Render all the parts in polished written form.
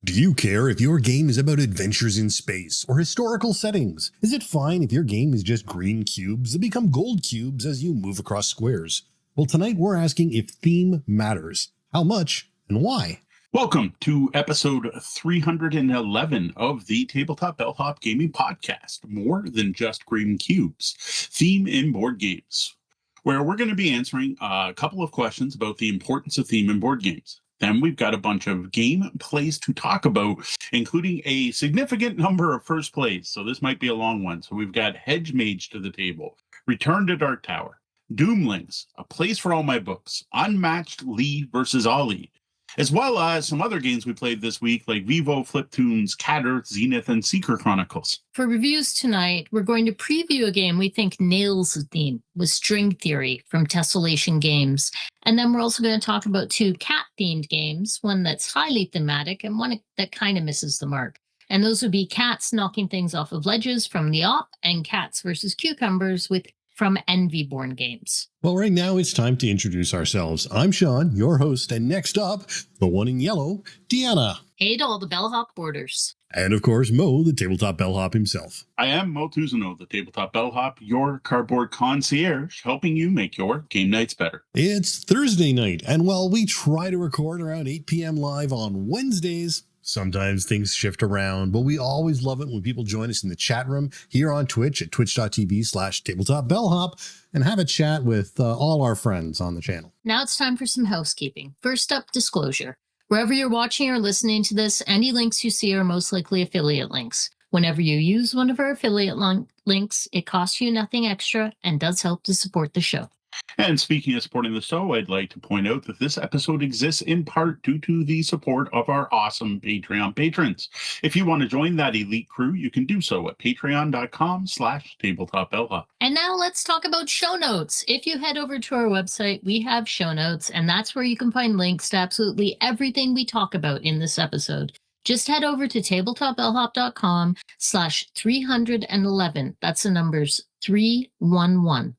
Do you care if your game is about adventures in space or historical settings? Is it fine if your game is just green cubes that become gold cubes as you move across squares? Well, tonight we're asking if theme matters, how much, and why. Welcome to episode 311 of the Tabletop Bellhop Gaming Podcast, More Than Just Green Cubes, Theme in Board Games, where we're going to be answering a couple of questions about the importance of theme in board games. Then we've got a bunch of game plays to talk about, including a significant number of first plays. So this might be a long one. So we've got Hedge Mage to the table, Return to Dark Tower, Doomlings, A Place for All My Books, Unmatched Lee Vs Ali, as well as some other games we played this week like Vivo, Fliptoons, Cat Earth, Zenith, and Seeker Chronicles. For reviews tonight, we're going to preview a game we think nails the theme with String Theory from Tessellation Games. And then we're also going to talk about two cat-themed games, one that's highly thematic and one that kind of misses the mark. And those would be Cats Knocking Things Off of Ledges from The Op and Cats versus Cucumbers from Envyborn Games. Well, right now it's time to introduce ourselves. I'm Sean, your host, and next up, the one in yellow, Deanna. Hey to all the bellhop boarders. And of course, Mo, the tabletop bellhop himself. I am Mo Tuzano, the tabletop bellhop, your cardboard concierge, helping you make your game nights better. It's Thursday night, and while we try to record around 8 p.m. live on Wednesdays, sometimes things shift around, but we always love it when people join us in the chat room here on Twitch at twitch.tv/tabletopbellhop and have a chat with all our friends on the channel. Now it's time for some housekeeping. First up, disclosure. Wherever you're watching or listening to this, any links you see are most likely affiliate links. Whenever you use one of our affiliate links, it costs you nothing extra and does help to support the show. And speaking of supporting the show, I'd like to point out that this episode exists in part due to the support of our awesome Patreon patrons. If you want to join that elite crew, you can do so at patreon.com/tabletopbellhop. And now let's talk about show notes. If you head over to our website, we have show notes, and that's where you can find links to absolutely everything we talk about in this episode. Just head over to tabletopbellhop.com/311. That's the numbers 311.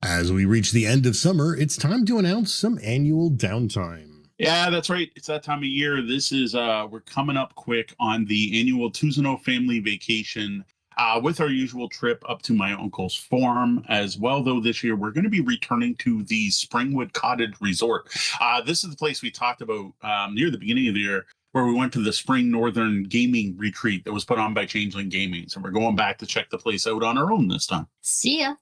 As we reach the end of summer, it's time to announce some annual downtime. Yeah, that's right. It's that time of year. This is, we're coming up quick on the annual Tuzano family vacation with our usual trip up to my uncle's farm as well. Though this year we're going to be returning to the Springwood Cottage Resort. This is the place we talked about near the beginning of the year, where we went to the Spring Northern Gaming Retreat that was put on by Changeling Gaming. So we're going back to check the place out on our own this time. See ya.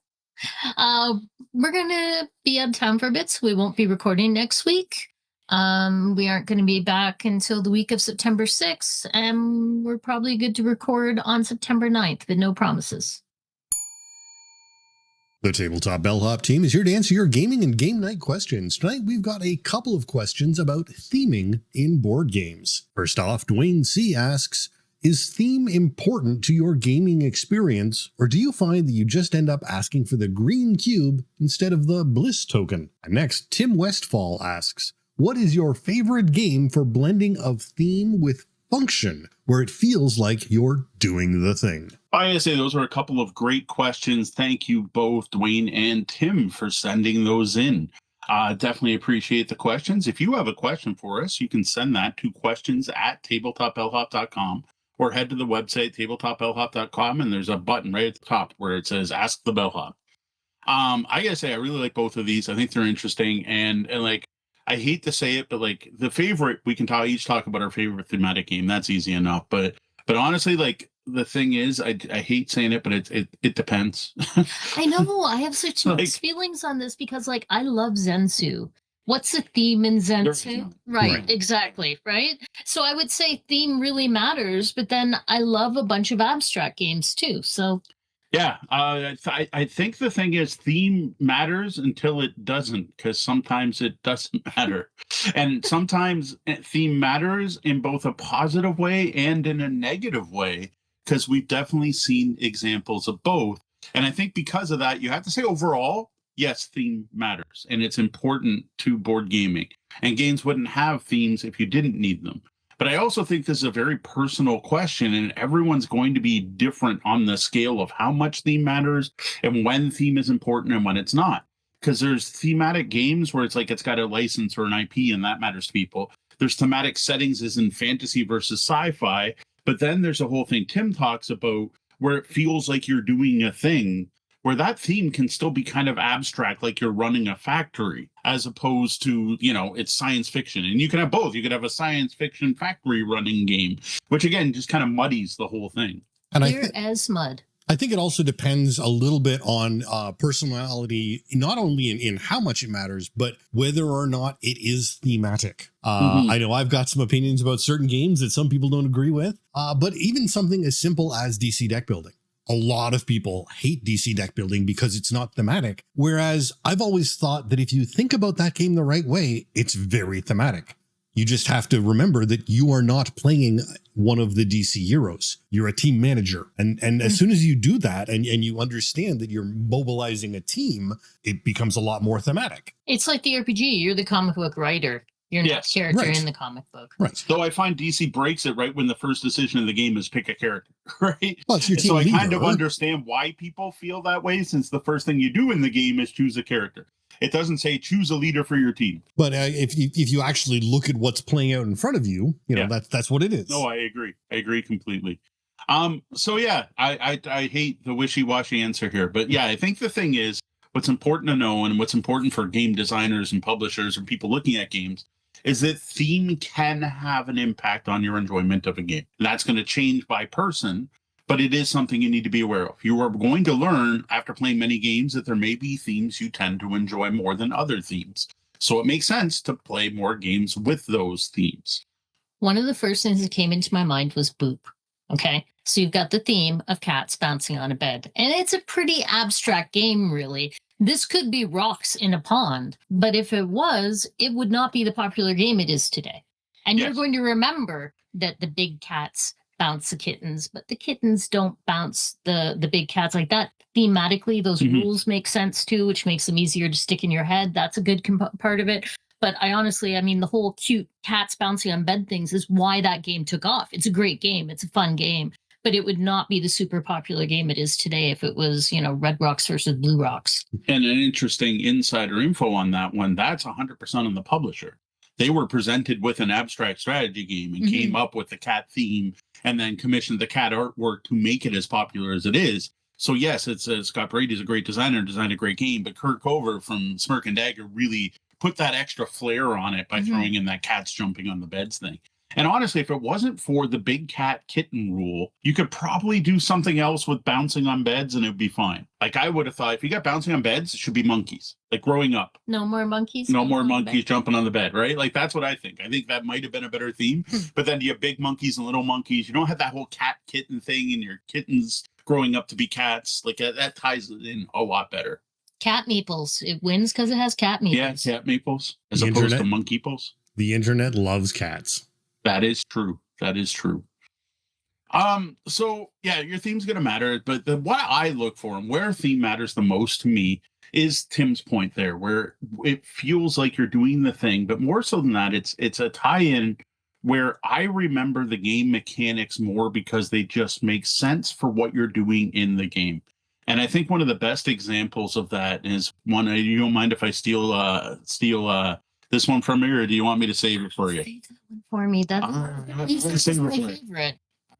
We're going to be out of town for a bit, so we won't be recording next week. We aren't going to be back until the week of September 6th, and we're probably good to record on September 9th, but no promises. The Tabletop Bellhop team is here to answer your gaming and game night questions. Tonight, we've got a couple of questions about theming in board games. First off, Dwayne C. asks, is theme important to your gaming experience, or do you find that you just end up asking for the green cube instead of the bliss token? And next, Tim Westfall asks, what is your favorite game for blending of theme with function, where it feels like you're doing the thing? I gotta say, those are a couple of great questions. Thank you both, Dwayne and Tim, for sending those in. Definitely appreciate the questions. If you have a question for us, you can send that to questions@tabletopbellhop.com. or head to the website, tabletopbellhop.com, and there's a button right at the top where it says Ask the Bellhop. I gotta say, I really like both of these. I think they're interesting, and like, I hate to say it, but like, the favorite, we can each talk about our favorite thematic game. That's easy enough. But honestly, like, the thing is, I hate saying it, but it depends. I know, I have such Like- mixed feelings on this because, like, I love Zensu. What's the theme in Zensu? Right, exactly, right? So I would say theme really matters, but then I love a bunch of abstract games too, so. Yeah, I think the thing is theme matters until it doesn't, because sometimes it doesn't matter. And sometimes theme matters in both a positive way and in a negative way, because we've definitely seen examples of both. And I think because of that, you have to say overall, yes, theme matters, and it's important to board gaming. And games wouldn't have themes if you didn't need them. But I also think this is a very personal question, and everyone's going to be different on the scale of how much theme matters and when theme is important and when it's not. Because there's thematic games where it's like it's got a license or an IP, and that matters to people. There's thematic settings as in fantasy versus sci-fi, but then there's a whole thing Tim talks about where it feels like you're doing a thing where that theme can still be kind of abstract, like you're running a factory, as opposed to, it's science fiction. And you can have both. You could have a science fiction factory running game, which again just kind of muddies the whole thing. And Clear as mud. I think it also depends a little bit on personality, not only in how much it matters, but whether or not it is thematic. I know I've got some opinions about certain games that some people don't agree with, but even something as simple as DC deck building. A lot of people hate DC deck building because it's not thematic, whereas I've always thought that if you think about that game the right way, it's very thematic. You just have to remember that you are not playing one of the DC heroes. You're a team manager. And as soon as you do that and you understand that you're mobilizing a team, it becomes a lot more thematic. It's like the RPG. You're the comic book writer. You're not a character in the comic book. Right. So I find DC breaks it right when the first decision of the game is pick a character, right? Well, it's your team so I leader. kind of understand why people feel that way, since the first thing you do in the game is choose a character. It doesn't say choose a leader for your team. But if you actually look at what's playing out in front of you, that's what it is. No, I agree. I agree completely. So yeah, I hate the wishy-washy answer here, but yeah, I think the thing is what's important to know, and what's important for game designers and publishers and people looking at games, is that theme can have an impact on your enjoyment of a game. That's going to change by person, but it is something you need to be aware of. You are going to learn after playing many games that there may be themes you tend to enjoy more than other themes. So it makes sense to play more games with those themes. One of the first things that came into my mind was Boop. Okay. So you've got the theme of cats bouncing on a bed, and it's a pretty abstract game, really. This could be rocks in a pond, but if it was, it would not be the popular game it is today. And you're going to remember that the big cats bounce the kittens, but the kittens don't bounce the big cats like that. Thematically, those rules make sense too, which makes them easier to stick in your head. That's a good part of it. But the whole cute cats bouncing on bed things is why that game took off. It's a great game. It's a fun game. But it would not be the super popular game it is today if it was, Red Rocks versus Blue Rocks. And an interesting insider info on that one, that's 100% on the publisher. They were presented with an abstract strategy game and came up with the cat theme and then commissioned the cat artwork to make it as popular as it is. So yes, it's Scott Brady's a great designer, designed a great game, but Kurt Cover from Smirk and Dagger really put that extra flair on it by throwing in that cats jumping on the beds thing. And honestly, if it wasn't for the big cat kitten rule, you could probably do something else with bouncing on beds and it would be fine. Like I would have thought if you got bouncing on beds, it should be monkeys. Like growing up. No more monkeys? No more monkeys jumping on the bed, right? Like that's what I think. I think that might have been a better theme. But then you have big monkeys and little monkeys. You don't have that whole cat kitten thing and your kittens growing up to be cats. Like that ties it in a lot better. Cat meeples. It wins because it has cat meeples. Yeah, cat meeples as opposed to monkeyples. The internet loves cats. That is true. That is true. So yeah, your theme's going to matter, but what I look for and where a theme matters the most to me is Tim's point there, where it feels like you're doing the thing, but more so than that, it's a tie-in where I remember the game mechanics more because they just make sense for what you're doing in the game. And I think one of the best examples of that is one. You don't mind if I steal this one from me, or do you want me to save it for you? Save that one for me. That's my favorite. All right,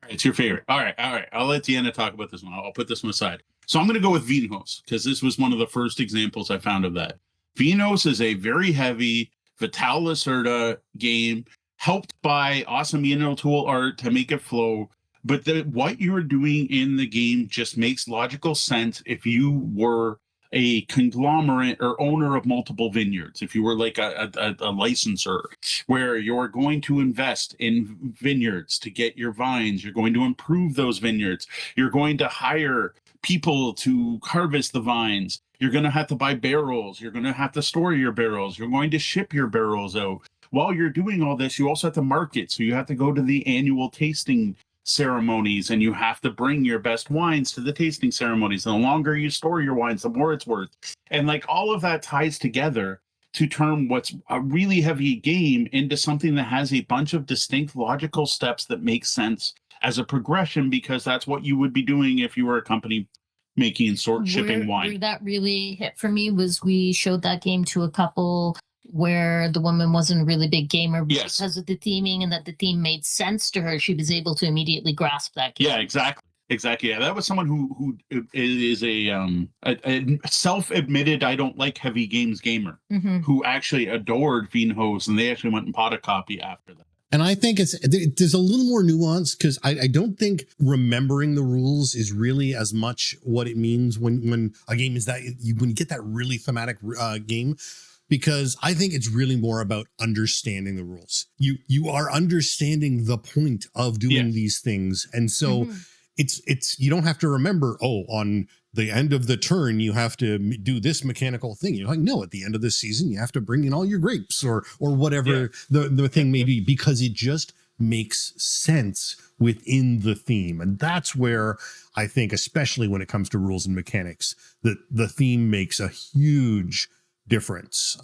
it's your favorite. All right. I'll let Deanna talk about this one. I'll put this one aside. So I'm going to go with Venos because this was one of the first examples I found of that. Venos is a very heavy Vital Lacerda game, helped by awesome tool art to make it flow. But what you're doing in the game just makes logical sense if you were a conglomerate or owner of multiple vineyards. If you were like a licensor where you're going to invest in vineyards to get your vines, you're going to improve those vineyards, you're going to hire people to harvest the vines, you're going to have to buy barrels, you're going to have to store your barrels, you're going to ship your barrels out. While you're doing all this, you also have to market. So you have to go to the annual tasting ceremonies and you have to bring your best wines to the tasting ceremonies. And the longer you store your wines, the more it's worth. And like all of that ties together to turn what's a really heavy game into something that has a bunch of distinct logical steps that make sense as a progression, because that's what you would be doing if you were a company making and shipping wine. Where that really hit for me was we showed that game to a couple where the woman wasn't a really big gamer, but Yes. because of the theming and that the theme made sense to her, she was able to immediately grasp that game. Yeah, exactly. Yeah, that was someone who is a self-admitted I don't like heavy games gamer who actually adored Fiendhost, and they actually went and bought a copy after that. And I think there's a little more nuance, because I don't think remembering the rules is really as much what it means when a game is that when you get that really thematic game, because I think it's really more about understanding the rules. You are understanding the point of doing these things, and so it's you don't have to remember, oh, on the end of the turn you have to do this mechanical thing. You're like, no, at the end of the season you have to bring in all your grapes or whatever the thing may be, because it just makes sense within the theme. And that's where I think, especially when it comes to rules and mechanics, that the theme makes a huge difference.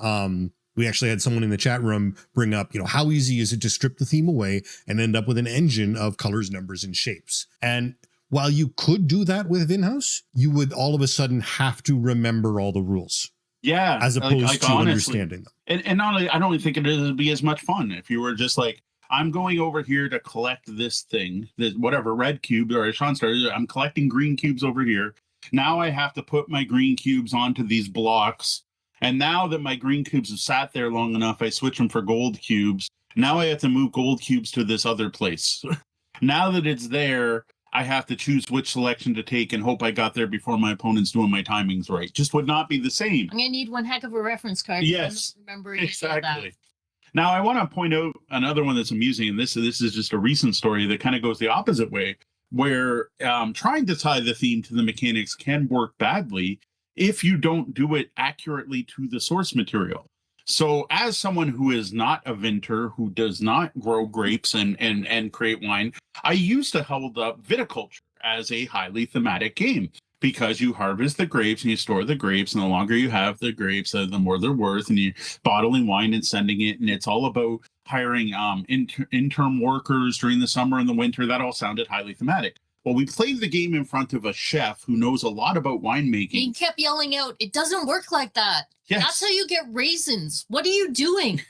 We actually had someone in the chat room bring up, how easy is it to strip the theme away and end up with an engine of colors, numbers, and shapes? And while you could do that with Vinhouse, you would all of a sudden have to remember all the rules. Yeah. As opposed to honestly, understanding them. And not only, I don't think it would be as much fun if you were just like, I'm going over here to collect this thing, this whatever, red cube, or as Sean started, I'm collecting green cubes over here. Now I have to put my green cubes onto these blocks. And now that my green cubes have sat there long enough, I switch them for gold cubes. Now I have to move gold cubes to this other place. Now that it's there, I have to choose which selection to take and hope I got there before my opponent's doing my timings right. Just would not be the same. I'm going to need one heck of a reference card. Yes, remember exactly. Now, I want to point out another one that's amusing, and this is just a recent story that kind of goes the opposite way, where trying to tie the theme to the mechanics can work badly if you don't do it accurately to the source material. So as someone who is not a vintner, who does not grow grapes and create wine, I used to hold up viticulture as a highly thematic game, because you harvest the grapes and you store the grapes, and the longer you have the grapes, the more they're worth, and you're bottling wine and sending it. And it's all about hiring interim workers during the summer and the winter. That all sounded highly thematic. Well, we played the game in front of a chef who knows a lot about winemaking. He kept yelling out, "It doesn't work like that. Yes. That's how you get raisins. What are you doing?"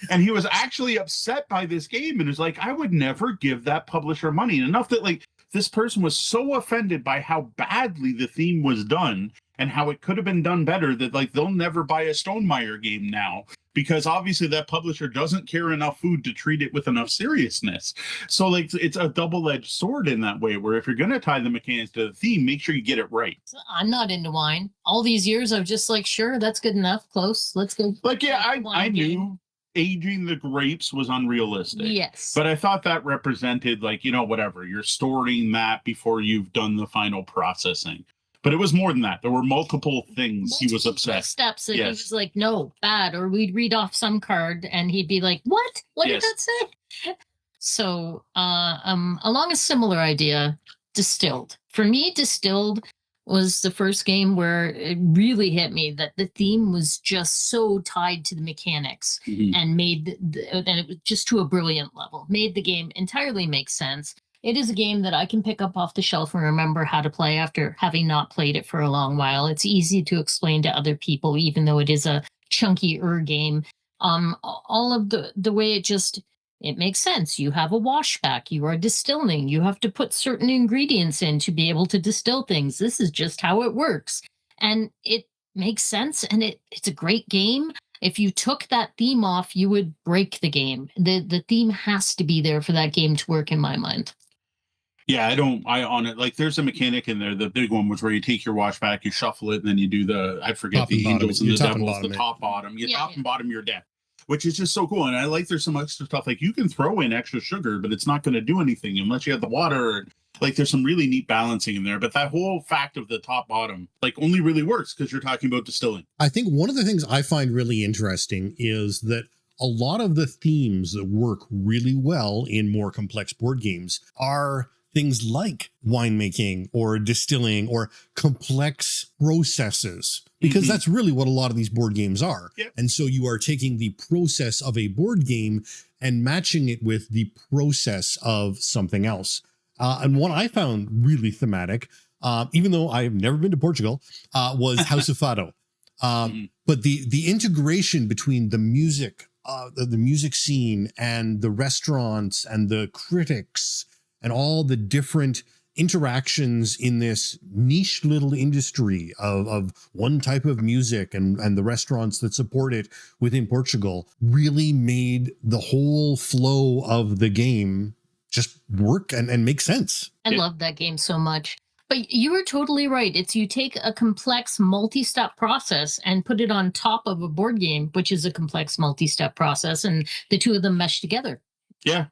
And he was actually upset by this game and was like, I would never give that publisher money. And enough that, like, this person was so offended by how badly the theme was done and how it could have been done better that, like, they'll never buy a Stonemaier game now, because obviously that publisher doesn't care enough food to treat it with enough seriousness. So, like, it's a double-edged sword in that way, where if you're going to tie the mechanics to the theme, make sure you get it right. I'm not into wine. All these years, I'm just like, sure, that's good enough. Close. Let's go. Like, yeah, I knew aging the grapes was unrealistic. Yes. But I thought that represented, like, whatever, you're storing that before you've done the final processing. But it was more than that. There were multiple things he was upset. Steps that he was like, no, bad. Or we'd read off some card and he'd be like, what? What did that say? So along a similar idea, Distilled. For me, Distilled was the first game where it really hit me that the theme was just so tied to the mechanics and made and it was just to a brilliant level, made the game entirely make sense. It is a game that I can pick up off the shelf and remember how to play after having not played it for a long while. It's easy to explain to other people, even though it is a chunkier game. All of the way it makes sense. You have a washback. You are distilling. You have to put certain ingredients in to be able to distill things. This is just how it works. And it makes sense. And it's a great game. If you took that theme off, you would break the game. The theme has to be there for that game to work, in my mind. Yeah, like, there's a mechanic in there. The big one was where you take your washback, you shuffle it, and then you do the angels and the devils, the top bottom. You top and bottom your deck, which is just so cool. And I like there's some extra stuff, like you can throw in extra sugar, but it's not going to do anything unless you have the water. Like, there's some really neat balancing in there. But that whole fact of the top bottom, like, only really works because you're talking about distilling. I think one of the things I find really interesting is that a lot of the themes that work really well in more complex board games are things like winemaking or distilling or complex processes, because that's really what a lot of these board games are. Yep. And so you are taking the process of a board game and matching it with the process of something else. And one I found really thematic, even though I've never been to Portugal, was House of Fado. But the integration between the music, the music scene, and the restaurants and the critics and all the different interactions in this niche little industry of one type of music and the restaurants that support it within Portugal really made the whole flow of the game just work and make sense. I love that game so much. But you were totally right. It's you take a complex multi-step process and put it on top of a board game, which is a complex multi-step process, and the two of them mesh together. Yeah.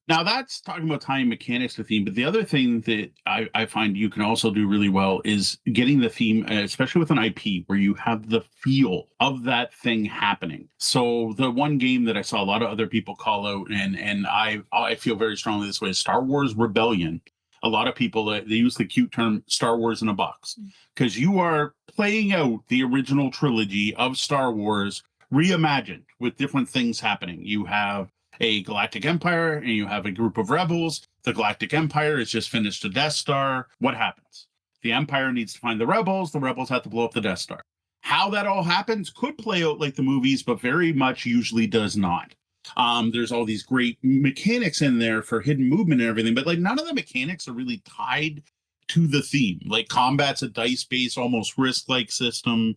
Now that's talking about tying mechanics to theme, but the other thing that I find you can also do really well is getting the theme, especially with an IP, where you have the feel of that thing happening. So the one game that I saw a lot of other people call out, and I feel very strongly this way, is Star Wars Rebellion. A lot of people, they use the cute term Star Wars in a box, because you are playing out the original trilogy of Star Wars reimagined with different things happening. You have a galactic empire and you have a group of rebels. The galactic empire has just finished a Death Star. What happens? The empire needs to find the rebels have to blow up the Death Star. How that all happens could play out like the movies, but very much usually does not. There's all these great mechanics in there for hidden movement and everything, but like none of the mechanics are really tied to the theme. Like combat's a dice-based, almost risk-like system.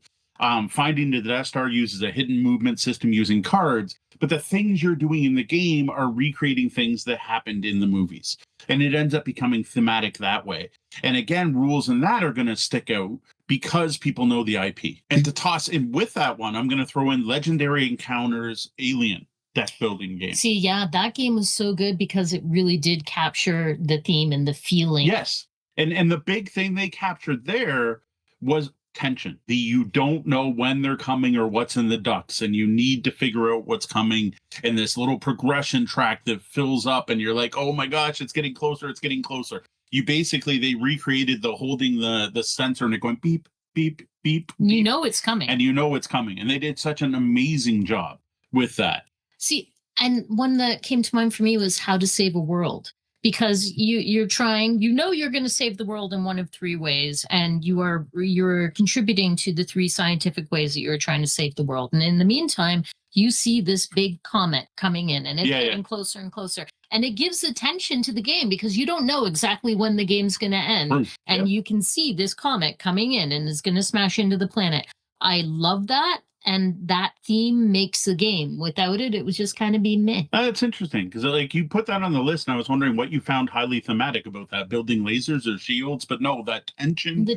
Finding the Death Star uses a hidden movement system using cards, but the things you're doing in the game are recreating things that happened in the movies. And it ends up becoming thematic that way. And again, rules in that are going to stick out because people know the IP. And to toss in with that one, I'm going to throw in Legendary Encounters Alien deck building game. See, yeah, that game was so good because it really did capture the theme and the feeling. Yes. And the big thing they captured there was tension. You don't know when they're coming or what's in the ducks, and you need to figure out what's coming in this little progression track that fills up, and you're like, oh my gosh, it's getting closer, it's getting closer. They recreated the holding the sensor and it going beep, beep, beep, beep. You know it's coming. And you know it's coming. And they did such an amazing job with that. See, and one that came to mind for me was How to Save a World. Because you're trying, you're going to save the world in one of three ways, and you're contributing to the three scientific ways that you're trying to save the world. And in the meantime, you see this big comet coming in, and it's getting closer and closer. And it gives attention to the game because you don't know exactly when the game's going to end. And you can see this comet coming in and it's going to smash into the planet. I love that. And that theme makes the game. Without it, it was just kind of be meh. That's interesting because like you put that on the list, and I was wondering what you found highly thematic about that, building lasers or shields. But no, that tension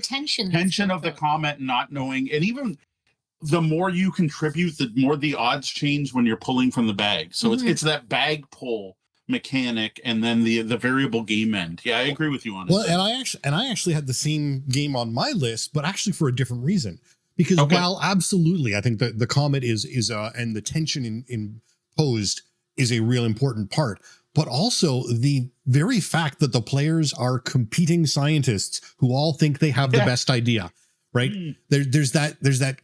of the comet, not knowing, and even the more you contribute, the more the odds change when you're pulling from the bag. So it's that bag pull mechanic, and then the variable game end. Yeah, I agree with you on that. Well, and I actually had the same game on my list, but actually for a different reason. Because while absolutely, I think the comet is and the tension imposed is a real important part, but also the very fact that the players are competing scientists who all think they have the best idea, right? There's that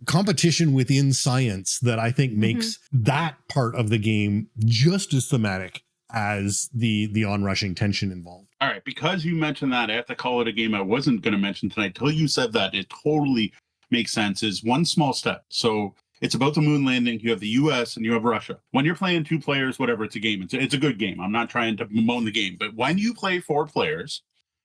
competition within science that I think makes that part of the game just as thematic as the onrushing tension involved. All right, because you mentioned that, I have to call it a game I wasn't going to mention tonight. Till you said that, it totally makes sense. Is One Small Step. So it's about the moon landing. You have the US and you have Russia. When you're playing two players, whatever, it's a game. It's a good game. I'm not trying to bemoan the game. But when you play four players,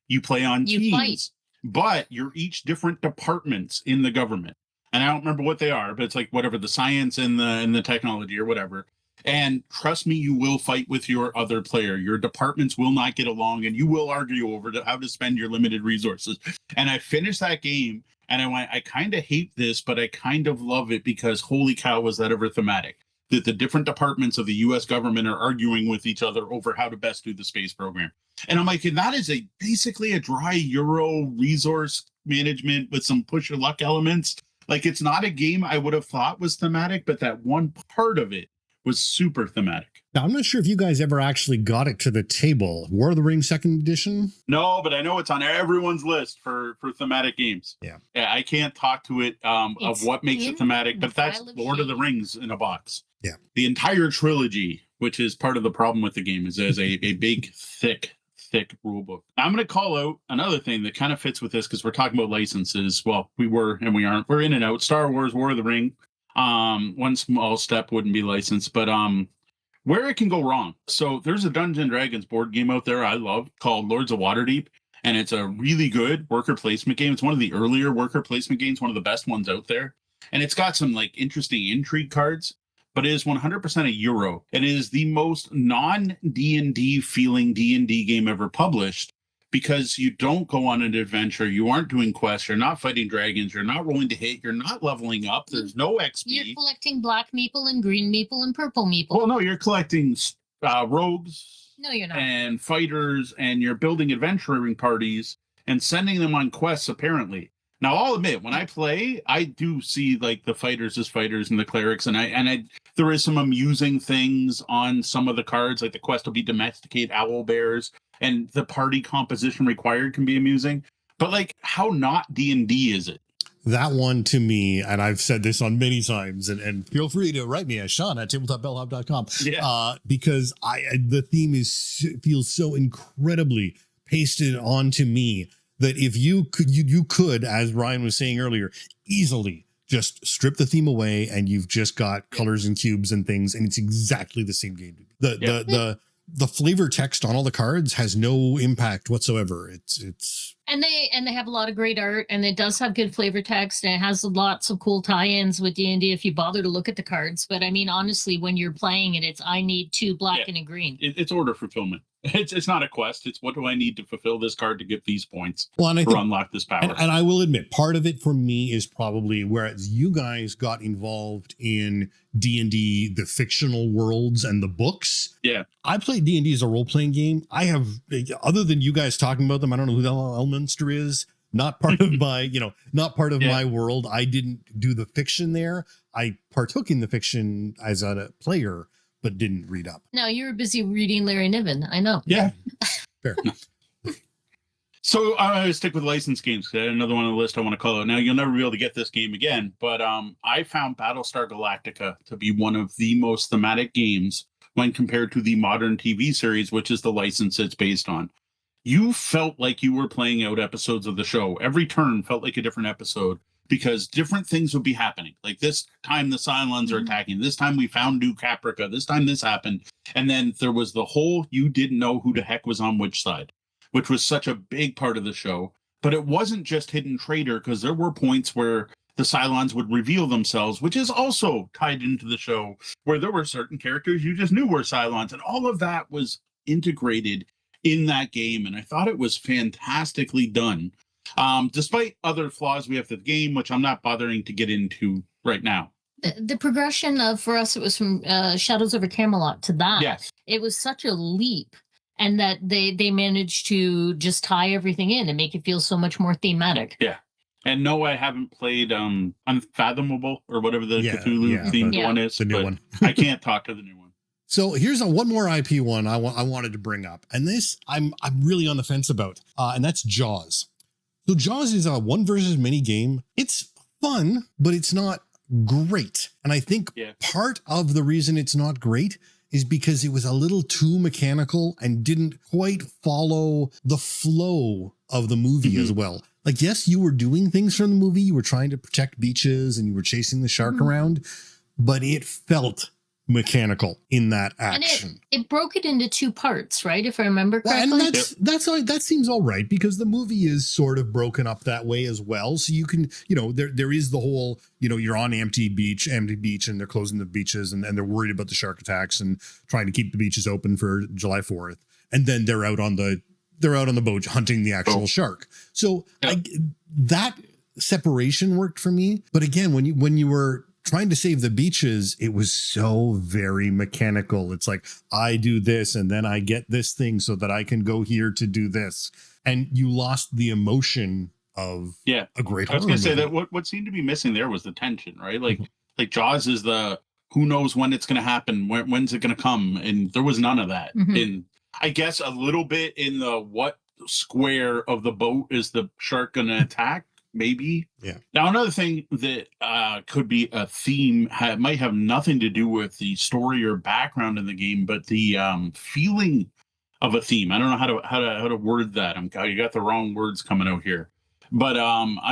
you play on teams. But you're each different departments in the government. And I don't remember what they are, but it's like whatever, the science and the technology or whatever. And trust me, you will fight with your other player. Your departments will not get along, and you will argue over how to spend your limited resources. And I finished that game, and I went, I kind of hate this, but I kind of love it because holy cow, was that ever thematic. That the different departments of the U.S. government are arguing with each other over how to best do the space program. And I'm like, and that is basically a dry Euro resource management with some push your luck elements. Like, it's not a game I would have thought was thematic, but that one part of it was super thematic. Now, I'm not sure if you guys ever actually got it to the table. War of the Rings 2nd edition? No, but I know it's on everyone's list for thematic games. Yeah, I can't talk to it of what makes it thematic, but that's Lord of the Rings in a box. Yeah. The entire trilogy, which is part of the problem with the game, is there's a big, thick thick rule book. I'm going to call out another thing that kind of fits with this because we're talking about licenses. Well, we were and we aren't. We're in and out. Star Wars, War of the Ring. One small step wouldn't be licensed, but where it can go wrong. So there's a Dungeons and Dragons board game out there I love called Lords of Waterdeep, and it's a really good worker placement game. It's one of the earlier worker placement games, one of the best ones out there, and it's got some like interesting intrigue cards. But it is 100% a Euro. It is the most non-D&D feeling D&D game ever published because you don't go on an adventure. You aren't doing quests. You're not fighting dragons. You're not rolling to hit. You're not leveling up. There's no XP. You're collecting black meeple and green meeple and purple meeple. Well, no, you're collecting rogues. No, you're not. And fighters, and you're building adventuring parties and sending them on quests, apparently. Now, I'll admit, when I play, I do see like the fighters as fighters and the clerics, and there is some amusing things on some of the cards, like the quest will be domesticate owl bears, and the party composition required can be amusing. But like, how not D&D is it? That one to me, and I've said this on many times, and feel free to write me at Sean@tabletopbellhop.com. Yeah. Because the theme feels so incredibly pasted onto me that if you could, as Ryan was saying earlier, easily just strip the theme away and you've just got colors and cubes and things, and it's exactly the same game. The flavor text on all the cards has no impact whatsoever. It's and they have a lot of great art, and it does have good flavor text, and it has lots of cool tie-ins with D&D if you bother to look at the cards. But I mean, honestly, when you're playing it, it's I need 2 black and a green. It's order fulfillment. It's not a quest. It's what do I need to fulfill this card to get these points and I think, unlock this power. And I will admit, part of it for me is probably whereas you guys got involved in D&D, the fictional worlds and the books. Yeah. I played D&D as a role-playing game. I have, other than you guys talking about them, I don't know who the Elminster is. Not part of my, not part of my world. I didn't do the fiction there. I partook in the fiction as a player, but didn't read up. No, you were busy reading Larry Niven. I know. Yeah. Fair. So I'm going to stick with licensed games. Another one on the list I want to call out. Now, you'll never be able to get this game again, but I found Battlestar Galactica to be one of the most thematic games when compared to the modern TV series, which is the license it's based on. You felt like you were playing out episodes of the show. Every turn felt like a different episode because different things would be happening. Like this time the Cylons are attacking. This time we found New Caprica. This time this happened. And then there was the whole you didn't know who the heck was on which side, which was such a big part of the show. But it wasn't just hidden traitor because there were points where the Cylons would reveal themselves, which is also tied into the show, where there were certain characters you just knew were Cylons. And all of that was integrated in that game. And I thought it was fantastically done. Despite other flaws we have with the game, which I'm not bothering to get into right now. The progression of, for us, it was from Shadows over Camelot to that. Yes. It was such a leap, and that they managed to just tie everything in and make it feel so much more thematic. Yeah. And no, I haven't played Unfathomable or whatever the Cthulhu themed one is. The new one. I can't talk to the new one. So here's one more IP one I wanted to bring up, and this I'm really on the fence about, and that's Jaws. So Jaws is a one versus many game. It's fun, but it's not great. And I think part of the reason it's not great is because it was a little too mechanical and didn't quite follow the flow of the movie as well. Like, yes, you were doing things from the movie. You were trying to protect beaches and you were chasing the shark around, but it felt mechanical in that action. And it broke it into 2 parts, right? If I remember correctly. And that seems all right because the movie is sort of broken up that way as well. So you can, there is the whole, you're on empty beach and they're closing the beaches and they're worried about the shark attacks and trying to keep the beaches open for July 4th. And then they're out on the boat hunting the actual shark. So that separation worked for me. But again, when you were trying to save the beaches, it was so very mechanical. It's like, I do this and then I get this thing so that I can go here to do this. And you lost the emotion of a great horror movie. I was going to say that what seemed to be missing there was the tension, right? Like Jaws is the who knows when it's going to happen, when's it going to come? And there was none of that. And I guess a little bit in the what square of the boat is the shark going to attack? Maybe. Yeah. Now, another thing that could be a theme might have nothing to do with the story or background in the game, but the feeling of a theme. I don't know how to word that. You got the wrong words coming out here. But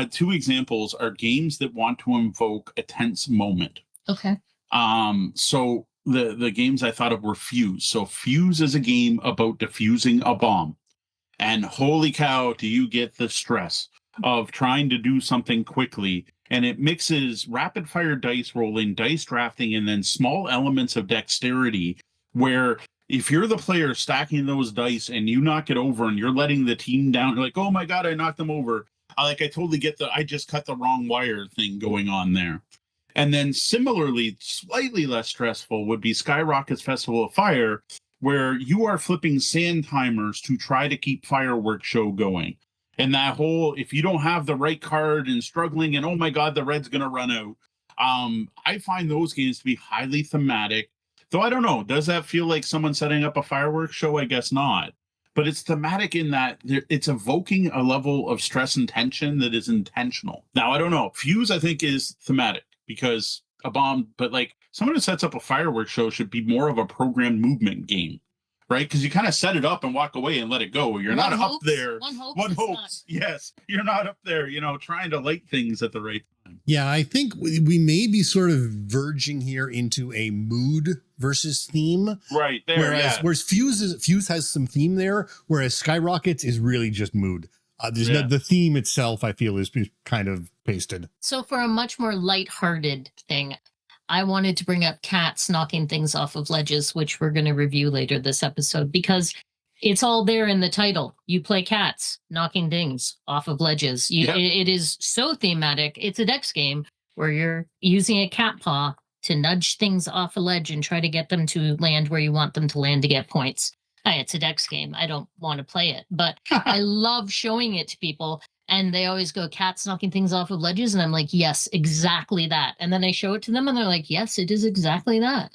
two examples are games that want to invoke a tense moment. Okay. So the games I thought of were Fuse. So Fuse is a game about defusing a bomb. And holy cow, do you get the stress of trying to do something quickly. And it mixes rapid fire dice rolling, dice drafting, and then small elements of dexterity where if you're the player stacking those dice and you knock it over and you're letting the team down, you're like, oh my God, I knocked them over. I totally get I just cut the wrong wire thing going on there. And then similarly, slightly less stressful would be Skyrocket's Festival of Fire, where you are flipping sand timers to try to keep fireworks show going. And that whole, if you don't have the right card and struggling and, oh my God, the red's going to run out. I find those games to be highly thematic. Though I don't know, does that feel like someone setting up a fireworks show? I guess not. But it's thematic in that it's evoking a level of stress and tension that is intentional. Now, I don't know. Fuse, I think, is thematic because a bomb, but like someone who sets up a fireworks show should be more of a programmed movement game, right? Because you kind of set it up and walk away and let it go. You're not up there. One hopes. Yes. You're not up there, trying to light things at the right time. Yeah, I think we may be sort of verging here into a mood versus theme. Right there. Whereas Fuse has some theme there, whereas Skyrockets is really just mood. The theme itself, I feel, is kind of pasted. So for a much more lighthearted thing, I wanted to bring up cats knocking things off of ledges, which we're going to review later this episode, because it's all there in the title. You play cats knocking things off of ledges. It is so thematic. It's a dex game where you're using a cat paw to nudge things off a ledge and try to get them to land where you want them to land to get points. It's a dex game. I don't want to play it, but I love showing it to people. And they always go, cats knocking things off of ledges. And I'm like, yes, exactly that. And then I show it to them and they're like, yes, it is exactly that.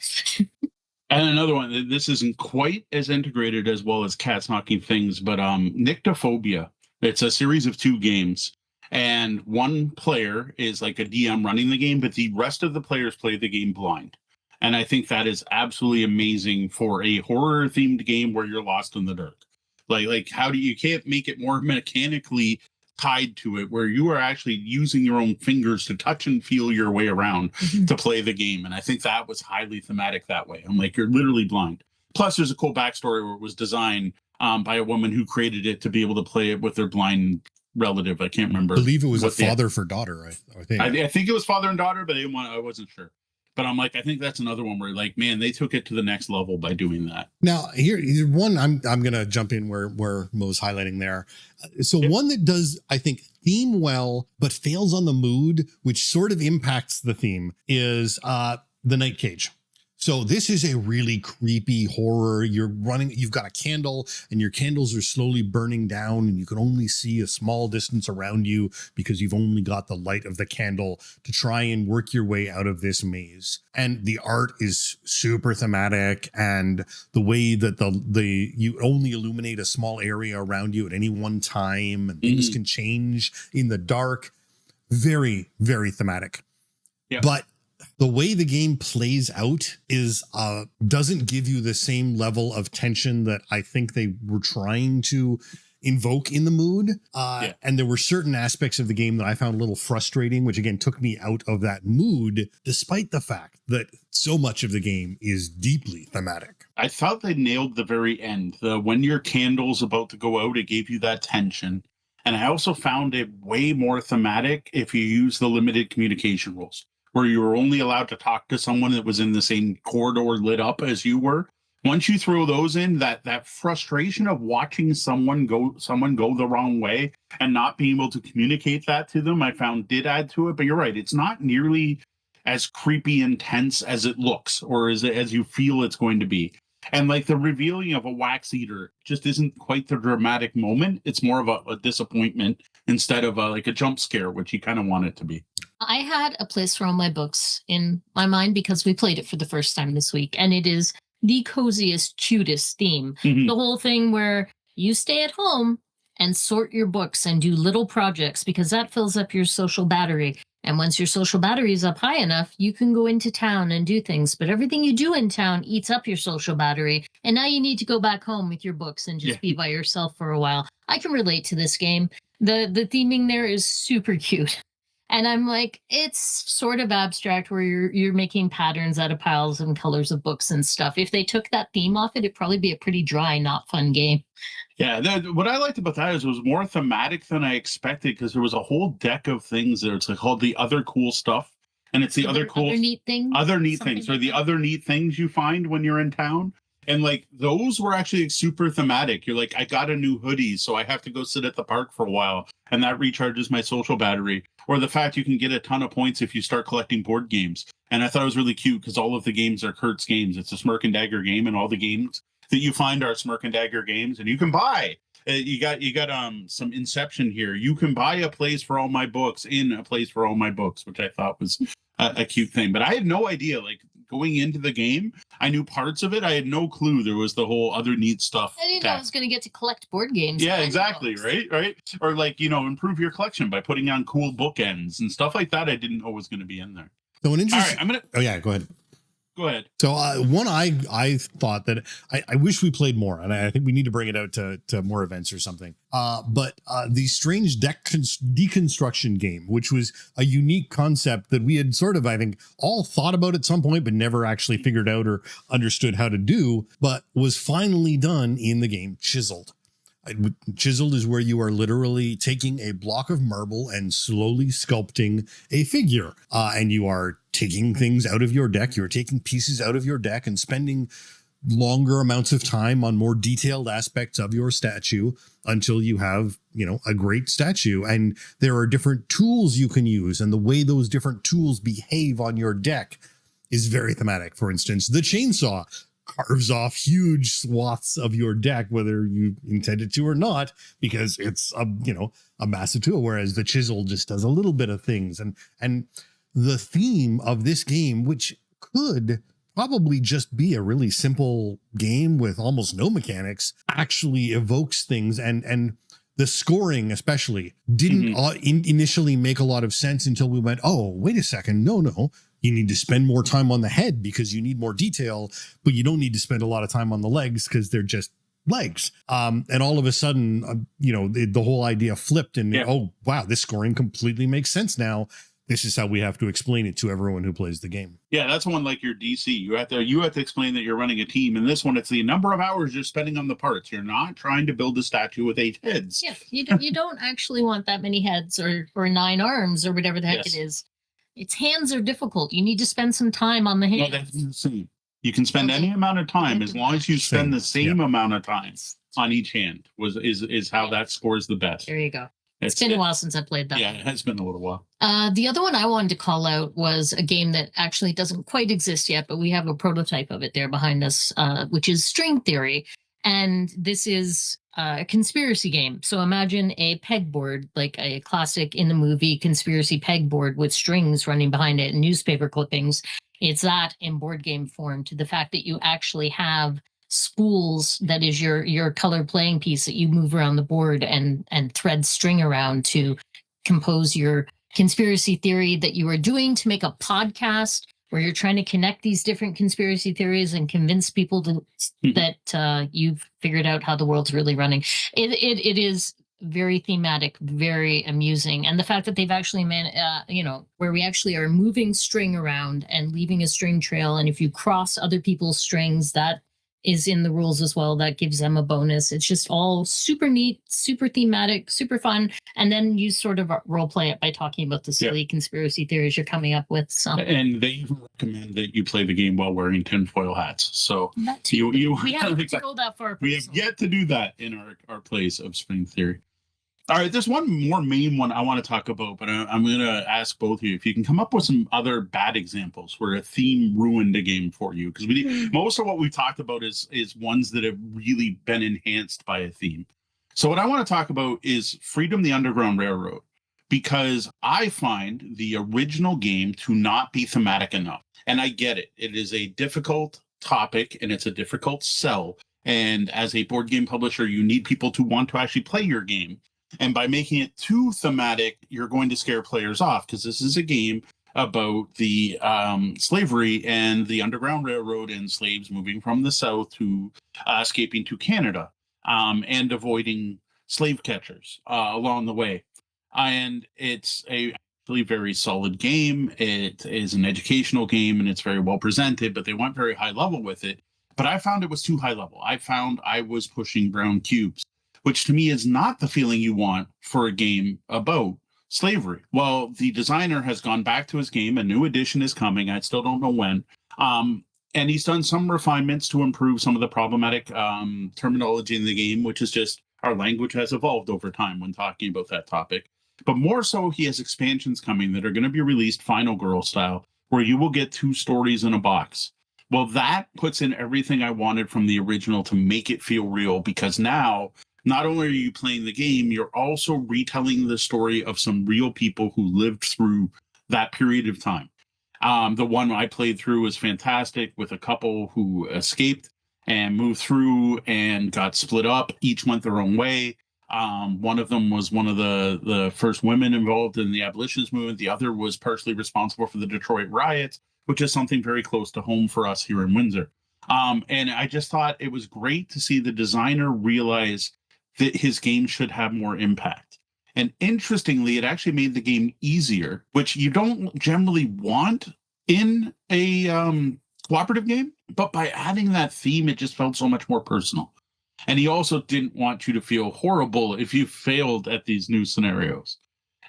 And another one, this isn't quite as integrated as well as cats knocking things, but Nyctophobia. It's a series of 2 games. And one player is like a DM running the game, but the rest of the players play the game blind. And I think that is absolutely amazing for a horror themed game where you're lost in the dark. Like how do you can't make it more mechanically tied to it where you are actually using your own fingers to touch and feel your way around to play the game. And I think that was highly thematic that way. I'm like, you're literally blind. Plus there's a cool backstory where it was designed by a woman who created it to be able to play it with their blind relative. I can't remember. I believe it was a father for daughter. I think. I think it was father and daughter, but I wasn't sure. But I'm like, I think that's another one where like, man, they took it to the next level by doing that. Now, here's one I'm going to jump in where Mo's highlighting there. So one that does, I think, theme well, but fails on the mood, which sort of impacts the theme, is the Night Cage. So this is a really creepy horror. You've got a candle and your candles are slowly burning down and you can only see a small distance around you because you've only got the light of the candle to try and work your way out of this maze. And the art is super thematic, and the way that you only illuminate a small area around you at any one time and things can change in the dark. Very, very thematic. Yeah. But the way the game plays out is doesn't give you the same level of tension that I think they were trying to invoke in the mood. And there were certain aspects of the game that I found a little frustrating, which again took me out of that mood, despite the fact that so much of the game is deeply thematic. I thought they nailed the very end. When your candle's about to go out, it gave you that tension. And I also found it way more thematic if you use the limited communication rules, where you were only allowed to talk to someone that was in the same corridor lit up as you were. Once you throw those in, that frustration of watching someone go the wrong way and not being able to communicate that to them, I found did add to it. But you're right, it's not nearly as creepy intense as it looks or as you feel it's going to be. And like the revealing of a wax eater just isn't quite the dramatic moment. It's more of a disappointment instead of like a jump scare, which you kind of want it to be. I had a place for all my books in my mind because we played it for the first time this week, and it is the coziest, cutest theme. The whole thing where you stay at home and sort your books and do little projects because that fills up your social battery. And once your social battery is up high enough, you can go into town and do things. But everything you do in town eats up your social battery. And now you need to go back home with your books and just be by yourself for a while. I can relate to this game. The theming there is super cute. And I'm like, it's sort of abstract where you're making patterns out of piles and colors of books and stuff. If they took that theme off it'd probably be a pretty dry, not fun game. Yeah, what I liked about that is it was more thematic than I expected because there was a whole deck of things there. It's like called the other cool stuff, and it's the other neat things, other neat things, or the other neat things you find when you're in town. And like those were actually super thematic. You're like, I got a new hoodie, so I have to go sit at the park for a while, and that recharges my social battery. Or the fact you can get a ton of points if you start collecting board games. And I thought it was really cute because all of the games are Kurt's games. It's a Smirk and Dagger game, and all the games that you find are Smirk and Dagger games, and you can buy. You got some Inception here. You can buy a place for all my books in a place for all my books, which I thought was a cute thing. But I had no idea, like going into the game, I knew parts of it. I had no clue there was the whole other neat stuff. I didn't know I was going to get to collect board games. Yeah, exactly. Right. Or like, improve your collection by putting on cool bookends and stuff like that. I didn't know was going to be in there. So an interesting. All right, Oh yeah, go ahead. Go ahead. So one I thought that I wish we played more, and I think we need to bring it out to more events or something. But the strange deck deconstruction game, which was a unique concept that we had sort of, I think, all thought about at some point, but never actually figured out or understood how to do, but was finally done in the game Chiseled. Chiseled is where you are literally taking a block of marble and slowly sculpting a figure, and you are taking things out of your deck. You're taking pieces out of your deck and spending longer amounts of time on more detailed aspects of your statue until you have, a great statue. And there are different tools you can use, and the way those different tools behave on your deck is very thematic. For instance, the chainsaw carves off huge swaths of your deck, whether you intended to or not, because it's a massive tool. Whereas the chisel just does a little bit of things. And the theme of this game, which could probably just be a really simple game with almost no mechanics, actually evokes things. And the scoring especially didn't initially make a lot of sense until we went, oh, wait a second. No. You need to spend more time on the head because you need more detail, but you don't need to spend a lot of time on the legs because they're just legs. And all of a sudden, the whole idea flipped and, oh, wow, this scoring completely makes sense now. This is how we have to explain it to everyone who plays the game. Yeah, that's one like your DC. You have to explain that you're running a team. And this one, it's the number of hours you're spending on the parts. You're not trying to build a statue with 8 heads. Yeah, you don't actually want that many heads or 9 arms or whatever the heck it is. Its hands are difficult. You need to spend some time on the hands. No, that's insane. You can spend any amount of time as long as you spend the same amount of time on each hand. Is how that scores the best. There you go. It's been a while since I played that. Yeah, it has been a little while. The other one I wanted to call out was a game that actually doesn't quite exist yet, but we have a prototype of it there behind us, which is String Theory. And this is a conspiracy game. So imagine a pegboard, like a classic in the movie conspiracy pegboard with strings running behind it and newspaper clippings. It's that in board game form, to the fact that you actually have spools that is your color playing piece that you move around the board and thread string around to compose your conspiracy theory that you are doing to make a podcast where you're trying to connect these different conspiracy theories and convince people that you've figured out how the world's really running. It is very thematic, very amusing. And the fact that they've actually where we actually are moving string around and leaving a string trail. And if you cross other people's strings, that is in the rules as well. That gives them a bonus. It's just all super neat, super thematic, super fun. And then you sort of role play it by talking about the silly conspiracy theories you're coming up with. And they even recommend that you play the game while wearing tinfoil hats. So we haven't to go that far. We have yet to do that in our plays of String Theory. All right, there's one more main one I want to talk about, but I'm going to ask both of you if you can come up with some other bad examples where a theme ruined a game for you, because most of what we've talked about is ones that have really been enhanced by a theme. So what I want to talk about is Freedom the Underground Railroad, because I find the original game to not be thematic enough. And I get it. It is a difficult topic and it's a difficult sell. And as a board game publisher, you need people to want to actually play your game. And by making it too thematic, you're going to scare players off, because this is a game about the slavery and the Underground Railroad and slaves moving from the South to escaping to Canada, and avoiding slave catchers along the way. And it's a really very solid game. It is an educational game, and it's very well presented, but they went very high level with it. But I found it was too high level. I found I was pushing brown cubes, which to me is not the feeling you want for a game about slavery. Well, the designer has gone back to his game. A new edition is coming. I still don't know when. And he's done some refinements to improve some of the problematic terminology in the game, which is just our language has evolved over time when talking about that topic. But more so, he has expansions coming that are going to be released Final Girl style, where you will get 2 stories in a box. Well, that puts in everything I wanted from the original to make it feel real, because now not only are you playing the game, you're also retelling the story of some real people who lived through that period of time. The one I played through was fantastic, with a couple who escaped and moved through and got split up. Each went their own way. One of them was one of the first women involved in the abolitionist movement. The other was partially responsible for the Detroit riots, which is something very close to home for us here in Windsor. And I just thought it was great to see the designer realize that his game should have more impact. And interestingly, it actually made the game easier, which you don't generally want in a cooperative game. But by adding that theme, it just felt so much more personal. And he also didn't want you to feel horrible if you failed at these new scenarios.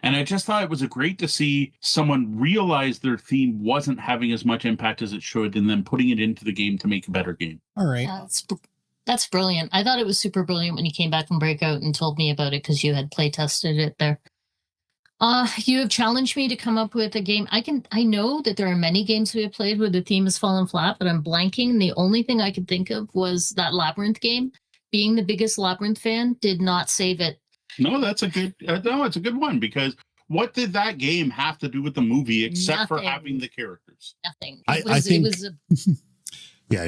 And I just thought it was great to see someone realize their theme wasn't having as much impact as it should, and then putting it into the game to make a better game. All right. That's brilliant. I thought it was super brilliant when you came back from Breakout and told me about it, because you had play tested it there. You have challenged me to come up with a game. I know that there are many games we have played where the theme has fallen flat, but I'm blanking. The only thing I could think of was that Labyrinth game. Being the biggest Labyrinth fan did not save it. No, that's a good. No, it's a good one, because what did that game have to do with the movie except for having the characters? Nothing. I think. Yeah,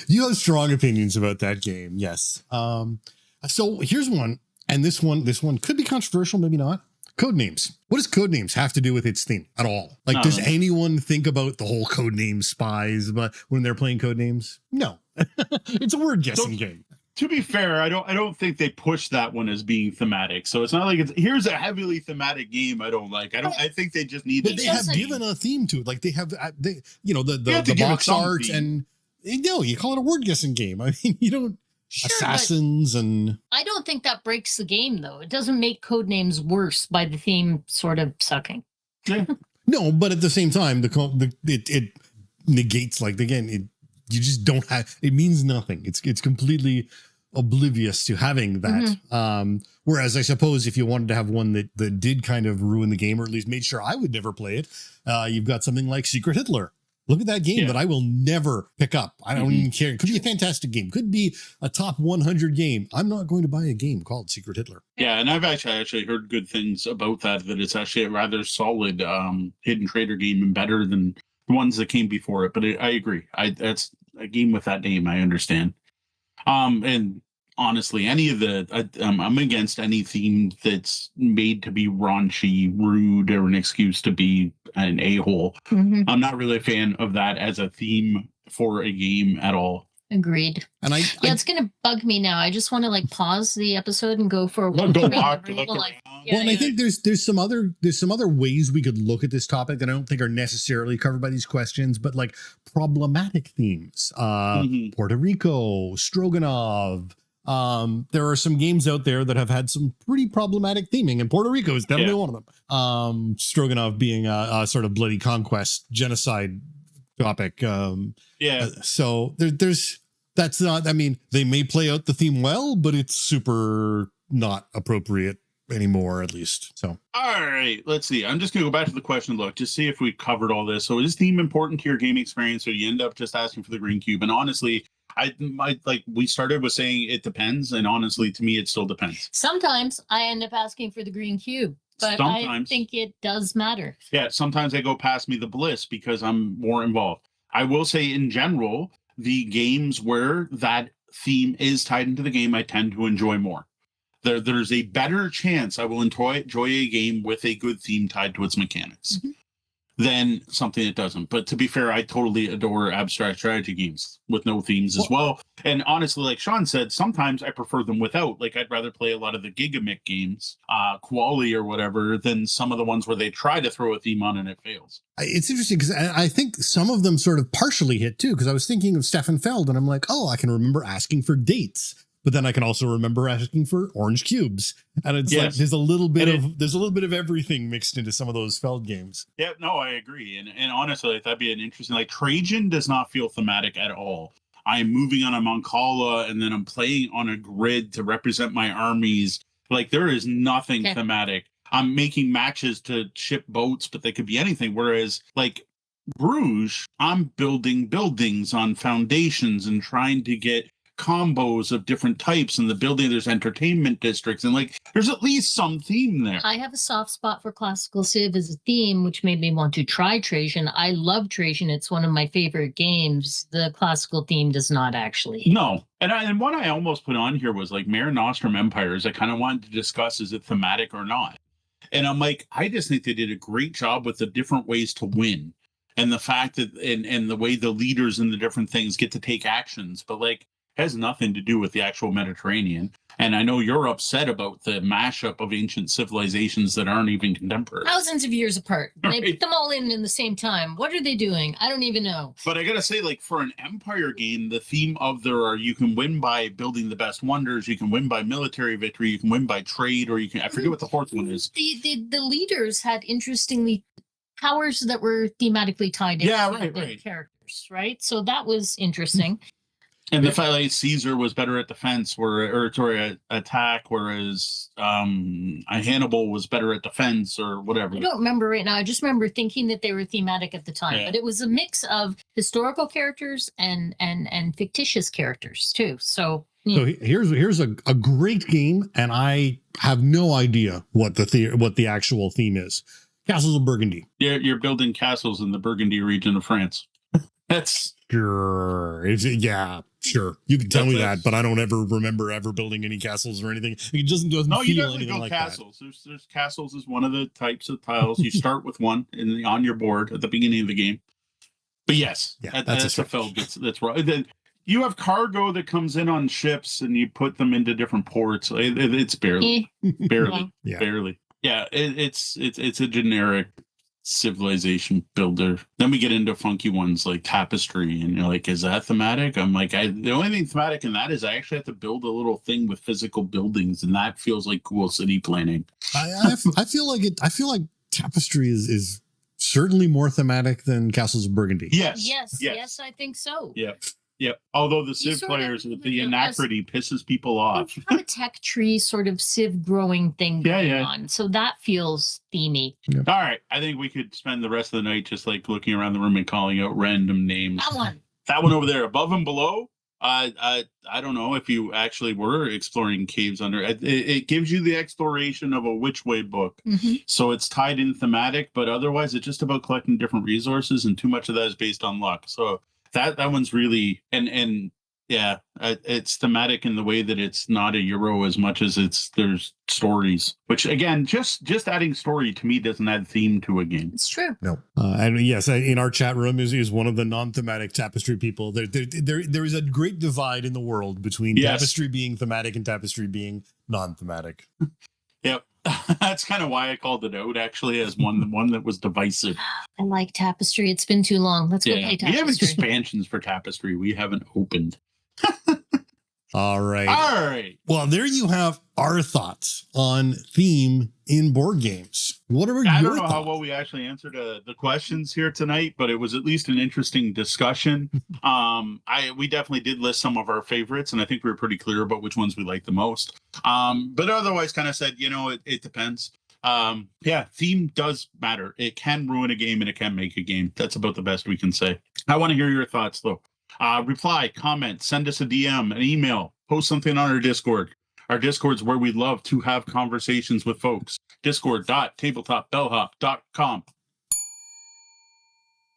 you have strong opinions about that game. Yes. So here's one, and this one could be controversial, maybe not. Codenames. What does Codenames have to do with its theme at all? Like, does anyone think about the whole Codename Spies but when they're playing Codenames? No. It's a word guessing game. To be fair, I don't think they push that one as being thematic. So it's not like here's a heavily thematic game I don't like. I think they just need. But they have given a theme to it. Like they have the box art theme. And you call it a word guessing game. I mean, you don't. Sure, assassins and I don't think that breaks the game, though. It doesn't make Codenames worse by the theme sort of sucking. Yeah. No, but at the same time, it negates, like, again, you just don't have, it means nothing. It's completely oblivious to having that. Mm-hmm. Whereas I suppose if you wanted to have one that did kind of ruin the game, or at least made sure I would never play it, you've got something like Secret Hitler. Look at that game that I will never pick up. I don't even care. It could be a fantastic game. Could be a top 100 game. I'm not going to buy a game called Secret Hitler. Yeah, and I've actually heard good things about that it's actually a rather solid hidden trader game, and better than the ones that came before it. But I agree. That's a game with that name. I understand. And honestly, any of I'm against any theme that's made to be raunchy, rude, or an excuse to be an a-hole. Mm-hmm. I'm not really a fan of that as a theme for a game at all. Agreed. And it's going to bug me now. I just want to pause the episode and go for a walk. Go walk to look around. And I think there's some other ways we could look at this topic that I don't think are necessarily covered by these questions, but like problematic themes, Puerto Rico, Stroganoff. There are some games out there that have had some pretty problematic theming, and Puerto Rico is definitely one of them. Stroganoff being a sort of bloody conquest genocide topic. So that's not, I mean, they may play out the theme well, but it's super not appropriate anymore, at least. So all right, let's see. I'm just gonna go back to the question, look, just see if we covered all this. So is theme important to your game experience, or you end up just asking for the green cube? And honestly, we started with saying it depends, and honestly, to me, it still depends. Sometimes I end up asking for the green cube, but I think it does matter. Yeah, sometimes they go past me the bliss because I'm more involved. I will say, in general, the games where that theme is tied into the game, I tend to enjoy more. there's a better chance I will enjoy a game with a good theme tied to its mechanics than something that doesn't. But to be fair, I totally adore abstract strategy games with no themes as well. And honestly, like Sean said, sometimes I prefer them without. Like, I'd rather play a lot of the Gigamic games, Quali or whatever, than some of the ones where they try to throw a theme on and it fails. It's interesting because I think some of them sort of partially hit too, because I was thinking of Stefan Feld and I'm like, oh, I can remember asking for dates. But then I can also remember asking for orange cubes, and it's like there's a little bit of everything mixed into some of those Feld games. Yeah, no, I agree, and honestly, that'd be an interesting. Like Trajan does not feel thematic at all. I'm moving on a Moncala, and then I'm playing on a grid to represent my armies. Like there is nothing thematic. I'm making matches to ship boats, but they could be anything. Whereas like Bruges, I'm building buildings on foundations and trying to get combos of different types in the building. There's entertainment districts and like there's at least some theme there. I have a soft spot for classical civ as a theme, which made me want to try Trajan. I love Trajan. It's one of my favorite games. The classical theme does not actually. No. And what I almost put on here was like Mare Nostrum Empires. I kind of wanted to discuss, is it thematic or not? And I'm like, I just think they did a great job with the different ways to win and the fact that and the way the leaders and the different things get to take actions. But like has nothing to do with the actual Mediterranean. And I know you're upset about the mashup of ancient civilizations that aren't even contemporary. Thousands of years apart. They put them all in the same time. What are they doing? I don't even know. But I got to say, like, for an empire game, the theme of you can win by building the best wonders, you can win by military victory, you can win by trade, or you can, I forget what the fourth one is. The leaders had interestingly powers that were thematically tied into their characters, right? So that was interesting. And the fact like Caesar was better at defense or attack, whereas Hannibal was better at defense or whatever. I don't remember right now. I just remember thinking that they were thematic at the time, but it was a mix of historical characters and fictitious characters too. So here's a great game, and I have no idea what the actual theme is. Castles of Burgundy. You're building castles in the Burgundy region of France. That's sure. Sure. You can tell me that, but I don't ever remember ever building any castles or anything. It doesn't feel anything like castles. There's castles is one of the types of tiles. You start with one on your board at the beginning of the game. But yes, that's a Feld. That's right. Then you have cargo that comes in on ships, and you put them into different ports. It's barely. Yeah, it's a generic civilization builder. Then we get into funky ones like tapestry, and you're like, is that thematic? I'm like, the only thing thematic in that is I actually have to build a little thing with physical buildings, and that feels like cool city planning. I feel like tapestry is certainly more thematic than Castles of Burgundy. Yes, I think so. Yeah. Although the Civ players with the Anachrony pisses people off. You have a tech tree sort of Civ growing thing going on. So that feels themey. Yeah. All right. I think we could spend the rest of the night just like looking around the room and calling out random names. That one over there, above and below. I don't know if you actually were exploring caves under it. It gives you the exploration of a Which Way book. So it's tied in thematic, but otherwise it's just about collecting different resources, and too much of that is based on luck. So that one's really it's thematic in the way that it's not a Euro as much as there's stories, which again, just adding story to me doesn't add theme to a game. It's true. No, and yes, in our chat room is one of the non-thematic tapestry people. There is a great divide in the world between tapestry being thematic and tapestry being non-thematic. Yep. That's kind of why I called it out, actually, as one that was divisive. I like tapestry. It's been too long. Let's go play tapestry. We have expansions for tapestry. We haven't opened. All right. Well, there you have our thoughts on theme in board games. What are your thoughts? I don't know how well we actually answered the questions here tonight, but it was at least an interesting discussion. We definitely did list some of our favorites, and I think we were pretty clear about which ones we like the most. But otherwise kind of said, it depends. Theme does matter. It can ruin a game and it can make a game. That's about the best we can say. I want to hear your thoughts, though. Reply, comment, send us a DM, an email, post something on our Discord. Our Discord's where we love to have conversations with folks. Discord.tabletopbellhop.com.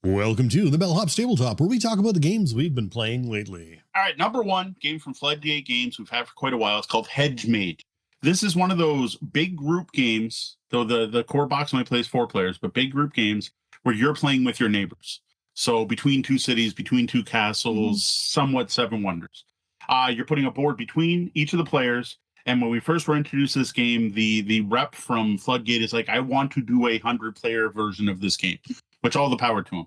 Welcome to the Bellhop's Tabletop, where we talk about the games we've been playing lately. All right, number one game from Floodgate Games we've had for quite a while. It's called Hedge Mage. This is one of those big group games, though the core box only plays 4 players, but big group games where you're playing with your neighbors. So between 2 cities, between 2 castles, somewhat 7 wonders. You're putting a board between each of the players. And when we first were introduced to this game, the rep from Floodgate is like, I want to do a 100-player version of this game, which all the power to him.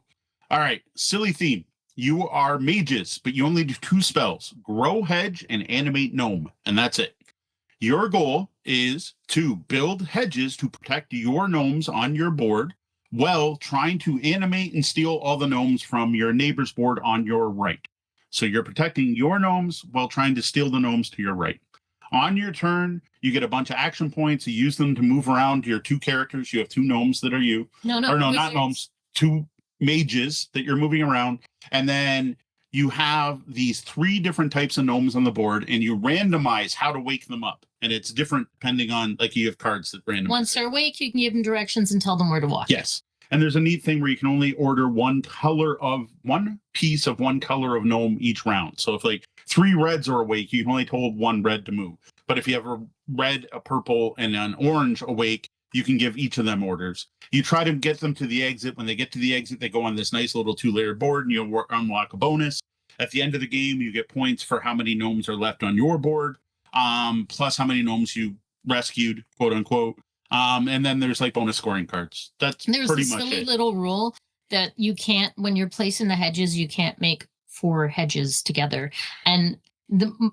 All right, silly theme. You are mages, but you only do 2 spells, Grow Hedge and Animate Gnome, and that's it. Your goal is to build hedges to protect your gnomes on your board while trying to animate and steal all the gnomes from your neighbor's board on your right. So you're protecting your gnomes while trying to steal the gnomes to your right. On your turn, you get a bunch of action points. You use them to move around your 2 characters. You have 2 gnomes that are you. No, Not gnomes, 2 mages that you're moving around. And then you have these 3 different types of gnomes on the board, and you randomize how to wake them up. And it's different depending on, like, you have cards that randomize. Once they're awake, you can give them directions and tell them where to walk. Yes. And there's a neat thing where you can only order one piece of one color of gnome each round. So if like 3 reds are awake, you can only hold 1 red to move. But if you have a red, a purple, and an orange awake, you can give each of them orders. You try to get them to the exit. When they get to the exit, they go on this nice little 2-layer board, and you'll unlock a bonus. At the end of the game, you get points for how many gnomes are left on your board, plus how many gnomes you rescued, quote unquote. And then there's like bonus scoring cards. There's pretty much it. There's a silly little rule that you can't, when you're placing the hedges, you can't make 4 hedges together. And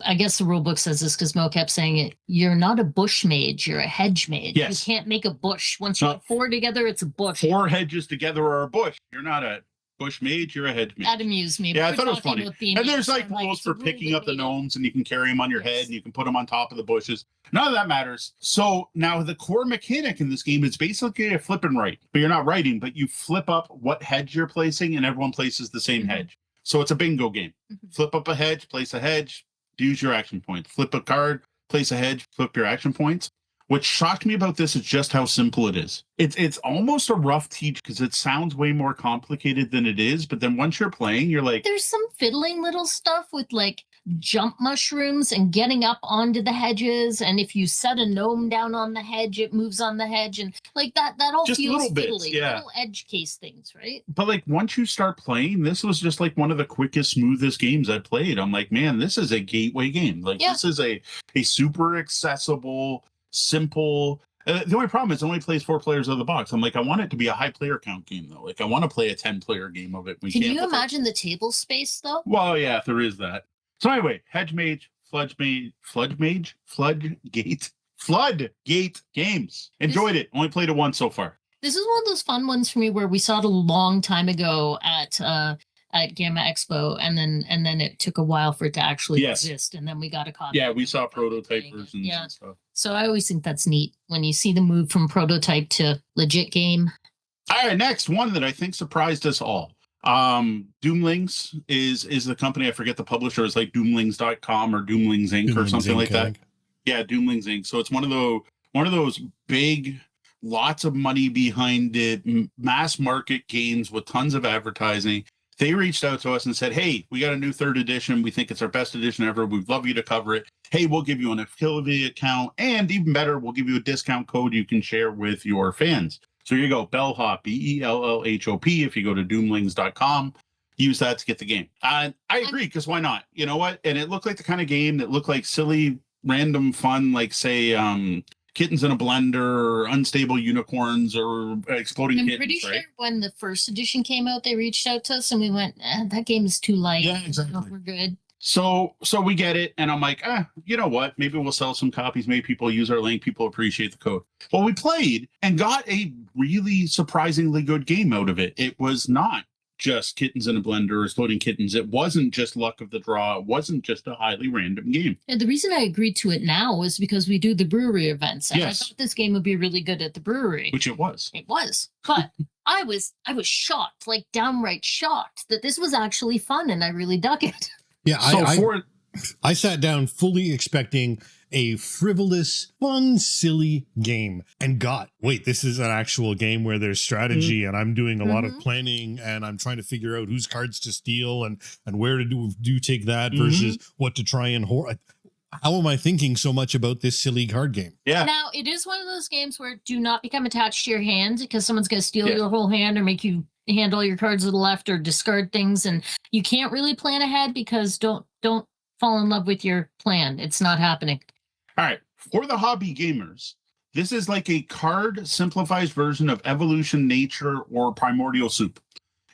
I guess the rule book says this because Mo kept saying it. You're not a bush mage, you're a hedge mage. Yes. You can't make a bush. Once you have 4 together, it's a bush. 4 hedges together are a bush. You're not a bush mage, you're a hedge mage. That amused me. Yeah, I thought it was funny. And there's like rules for picking up the gnomes, and you can carry them on your head, and you can put them on top of the bushes. None of that matters. So now the core mechanic in this game is basically a flip and write, but you're not writing, but you flip up what hedge you're placing, and everyone places the same hedge. So it's a bingo game. Flip up a hedge, place a hedge, use your action points. Flip a card, place a hedge, flip your action points. What shocked me about this is just how simple it is. It's almost a rough teach because it sounds way more complicated than it is. But then once you're playing, you're like... There's some fiddling little stuff with like jump mushrooms and getting up onto the hedges. And if you set a gnome down on the hedge, it moves on the hedge. And like that all just feels little bits, fiddly. Little edge case things, right? But like once you start playing, this was just like one of the quickest, smoothest games I played. I'm like, man, this is a gateway game. Like this is a super accessible... simple. The only problem is it only plays 4 players out of the box. I'm like, I want it to be a high player count game though. Like I want to play a 10-player game of it. Can you imagine the table space though? Well, yeah, there is that. So anyway, Hedge Mage, Floodgate games. Enjoyed it. Only played it once so far. This is one of those fun ones for me where we saw it a long time ago at Gamma Expo, and then it took a while for it to actually exist, and then we got a copy. Yeah, we saw prototype versions and stuff. So I always think that's neat when you see the move from prototype to legit game. All right, next one that I think surprised us all. Doomlings is the company. I forget the publisher. It's like Doomlings.com or Doomlings Inc. or something like that. Yeah, Doomlings Inc. So it's one of those big, lots of money behind it, mass market games with tons of advertising. They reached out to us and said, hey, we got a new 3rd edition. We think it's our best edition ever. We'd love you to cover it. Hey, we'll give you an affiliate account. And even better, we'll give you a discount code you can share with your fans. So here you go, Bellhop, Bellhop. If you go to Doomlings.com, use that to get the game. I agree, because why not? You know what? And it looked like the kind of game that looked like silly, random fun, like, say, Kittens in a Blender, or Unstable Unicorns, or Exploding Kittens. I'm pretty sure when the 1st edition came out, they reached out to us and we went, that game is too light. Yeah, exactly. We're good. So we get it. And I'm like, you know what? Maybe we'll sell some copies. Maybe people use our link. People appreciate the code. Well, we played and got a really surprisingly good game out of it. It was not just Kittens in a Blender or Exploding Kittens. It wasn't just luck of the draw. It wasn't just a highly random game. And the reason I agreed to it now was because we do the brewery events. And I thought this game would be really good at the brewery. Which it was. It was. But I was shocked, like downright shocked that this was actually fun, and I really dug it. Yeah, I sat down fully expecting a frivolous, fun, silly game and this is an actual game where there's strategy and I'm doing a lot of planning and I'm trying to figure out whose cards to steal and where to do take that versus what to try and hoard. How am I thinking so much about this silly card game? Yeah. Now, it is one of those games where do not become attached to your hand because someone's going to steal Yeah. your whole hand or make you hand all your cards to the left or discard things. And you can't really plan ahead because don't fall in love with your plan. It's not happening. All right. For the hobby gamers, this is like a card simplified version of Evolution, Nature, or Primordial Soup.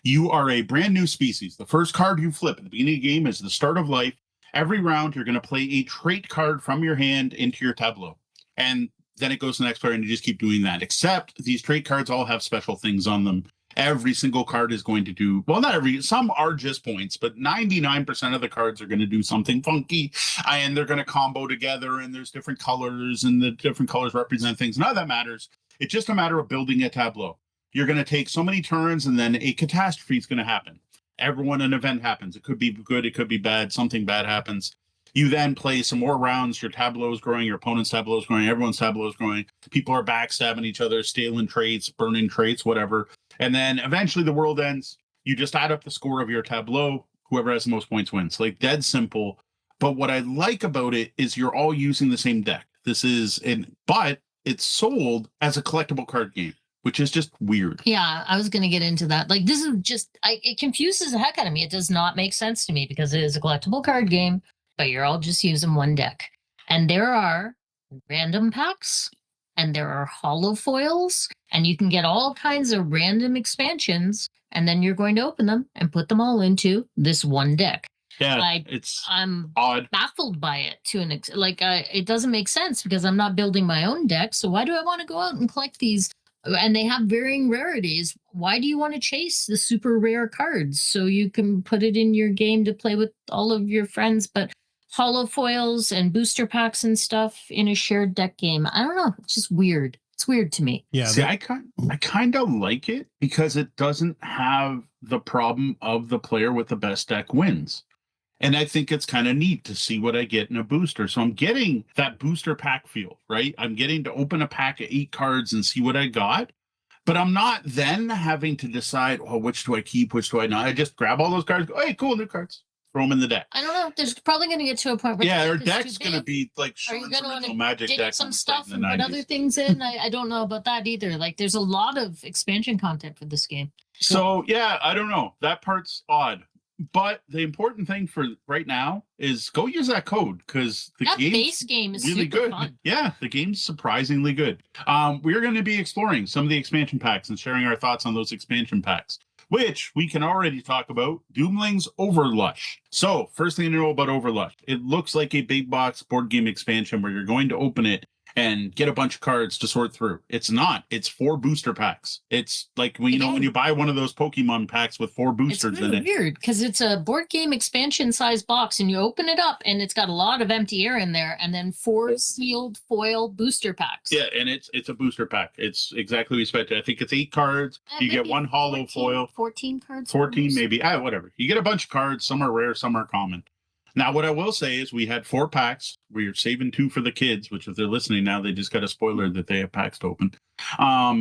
You are a brand new species. The first card you flip at the beginning of the game is the start of life. Every round, you're going to play a trait card from your hand into your tableau. And then it goes to the next player, and you just keep doing that. Except these trait cards all have special things on them. Every single card is going to do, well, not every, some are just points, but 99% of the cards are going to do something funky, and they're going to combo together, and there's different colors, and the different colors represent things. None of that matters. It's just a matter of building a tableau. You're going to take so many turns, and then a catastrophe is going to happen. Everyone, an event happens. It could be good, it could be bad. Something bad happens. You then play some more rounds. Your tableau is growing. Your opponent's tableau is growing. Everyone's tableau is growing. People are backstabbing each other, stealing traits, burning traits, whatever. And then eventually the world ends. You just add up the score of your tableau. Whoever has the most points wins. Like, dead simple. But what I like about it is you're all using the same deck. But it's sold as a collectible card game, which is just weird. Yeah, I was going to get into that. Like, this is just, it confuses the heck out of me. It does not make sense to me because it is a collectible card game, but you're all just using one deck. And there are random packs and there are hollow foils, and you can get all kinds of random expansions, and then you're going to open them and put them all into this one deck. Yeah, I'm odd. baffled by it to an it doesn't make sense because I'm not building my own deck. So why do I want to go out and collect these? And they have varying rarities. Why do you want to chase the super rare cards so you can put it in your game to play with all of your friends? But hollow foils and booster packs and stuff in a shared deck game, I don't know. It's just weird. It's weird to me. Yeah. See, I kind of like it because it doesn't have the problem of the player with the best deck wins. And I think it's kind of neat to see what I get in a booster. So I'm getting that booster pack feel, right? I'm getting to open a pack of 8 cards and see what I got. But I'm not then having to decide, oh, which do I keep, which do I not? I just grab all those cards, go, hey, cool, new cards. Throw them in the deck. I don't know. There's probably going to get to a point where our deck's going to be like Magic dig deck some stuff and put other things in. I don't know about that either. Like, there's a lot of expansion content for this game. So yeah, I don't know. That part's odd. But the important thing for right now is go use that code because the base game is really super good. Fun. Yeah, the game's surprisingly good. We're going to be exploring some of the expansion packs and sharing our thoughts on those expansion packs, which we can already talk about. Doomlings Overlush. So first thing to know about Overlush, it looks like a big box board game expansion where you're going to open it and get a bunch of cards to sort through. It's not. It's 4 booster packs. It's like when you buy one of those Pokemon packs with 4 boosters it's really in it. Weird because it's a board game expansion size box, and you open it up, and it's got a lot of empty air in there, and then 4 sealed foil booster packs. Yeah, and it's a booster pack. It's exactly what we expected. I think it's 8 cards. You get 1 hollow 14, foil. 14 cards. 14 maybe. Whatever. You get a bunch of cards. Some are rare, some are common. Now, what I will say is we had 4 packs. We're saving 2 for the kids, which if they're listening now, they just got a spoiler that they have packs to open.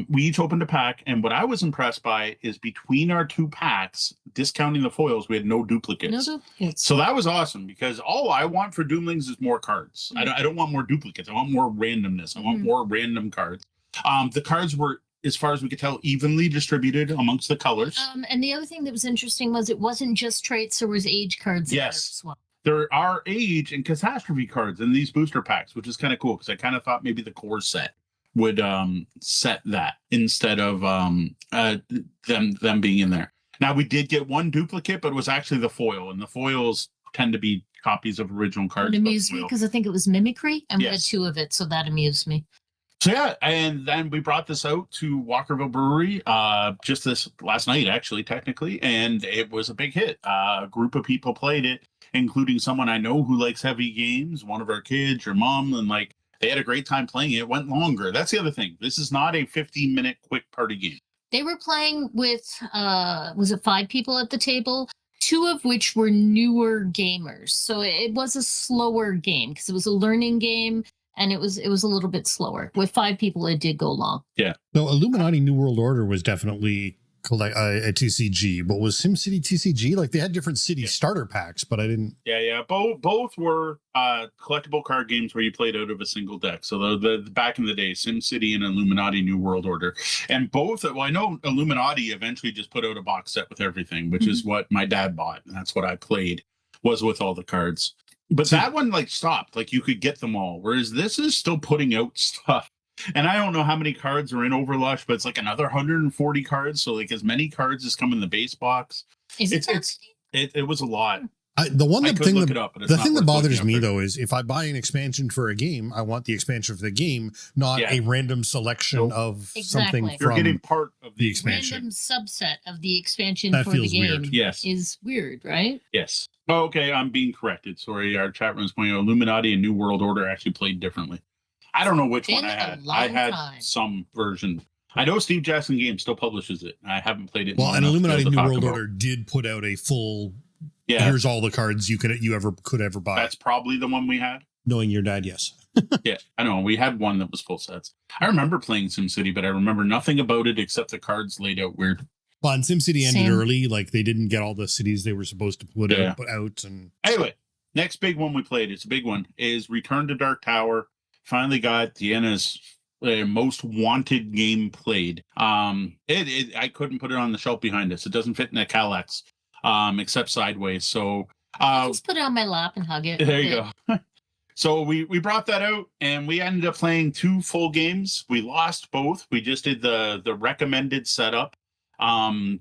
We each opened a pack, and what I was impressed by is between our 2 packs, discounting the foils, we had no duplicates. So that was awesome because all I want for Doomlings is more cards. Mm-hmm. I don't want more duplicates. I want more randomness. I want more random cards. The cards were, as far as we could tell, evenly distributed amongst the colors. And the other thing that was interesting was it wasn't just traits, there was age cards. Yes. As well. There are age and catastrophe cards in these booster packs, which is kind of cool because I kind of thought maybe the core set would set that instead of them being in there. Now, we did get 1 duplicate, but it was actually the foil, and the foils tend to be copies of original cards. It amused me because I think it was mimicry, and we had Yes. 2 of it, so that amused me. So yeah, and then we brought this out to Walkerville Brewery just this last night, actually, technically, and it was a big hit. A group of people played it, including someone I know who likes heavy games, one of our kids, your mom, and like they had a great time playing it. It went longer. That's the other thing. This is not a 15-minute quick party game. They were playing with, was it 5 people at the table? 2 of which were newer gamers. So it was a slower game because it was a learning game. And it was a little bit slower. With 5 people, it did go long. Yeah. No, Illuminati New World Order was definitely a TCG, but was SimCity TCG? Like they had different city starter packs, but I didn't. Yeah. Both were collectible card games where you played out of a single deck. So the back in the day, SimCity and Illuminati New World Order, and both. Well, I know Illuminati eventually just put out a box set with everything, which is what my dad bought, and that's what I played. Was with all the cards, but that one like stopped. Like you could get them all, whereas this is still putting out stuff. And I don't know how many cards are in Overlush, but it's like another 140 cards. So like as many cards as come in the base box. It was a lot. The thing that bothers me there. though is if I buy an expansion for a game, I want the expansion for the game, not a random selection of something You're from getting part of the expansion. Random subset of the expansion That for the feels game. weird. Yes. Is weird, right? Yes. Oh, okay, I'm being corrected. Sorry, our chat room is pointing out Illuminati and New World Order actually played differently. I don't know which one I had. I had some version. I know Steve Jackson Games still publishes it. I haven't played it. Well, and Illuminati New World Order did put out a full. Yeah. Here's all the cards you could ever buy. That's probably the one we had. Knowing your dad, yes. Yeah, I know. We had one that was full sets. I remember playing SimCity, but I remember nothing about it except the cards laid out weird. Well, and SimCity ended early. Like they didn't get all the cities they were supposed to put out. And anyway, next big one we played. It's a big one. Is Return to Dark Tower. Finally got Deanna's most wanted game played. I couldn't put it on the shelf behind us. It doesn't fit in a Kallax, except sideways. So just put it on my lap and hug it. There you go. So we brought that out and we ended up playing 2 full games. We lost both. We just did the recommended setup.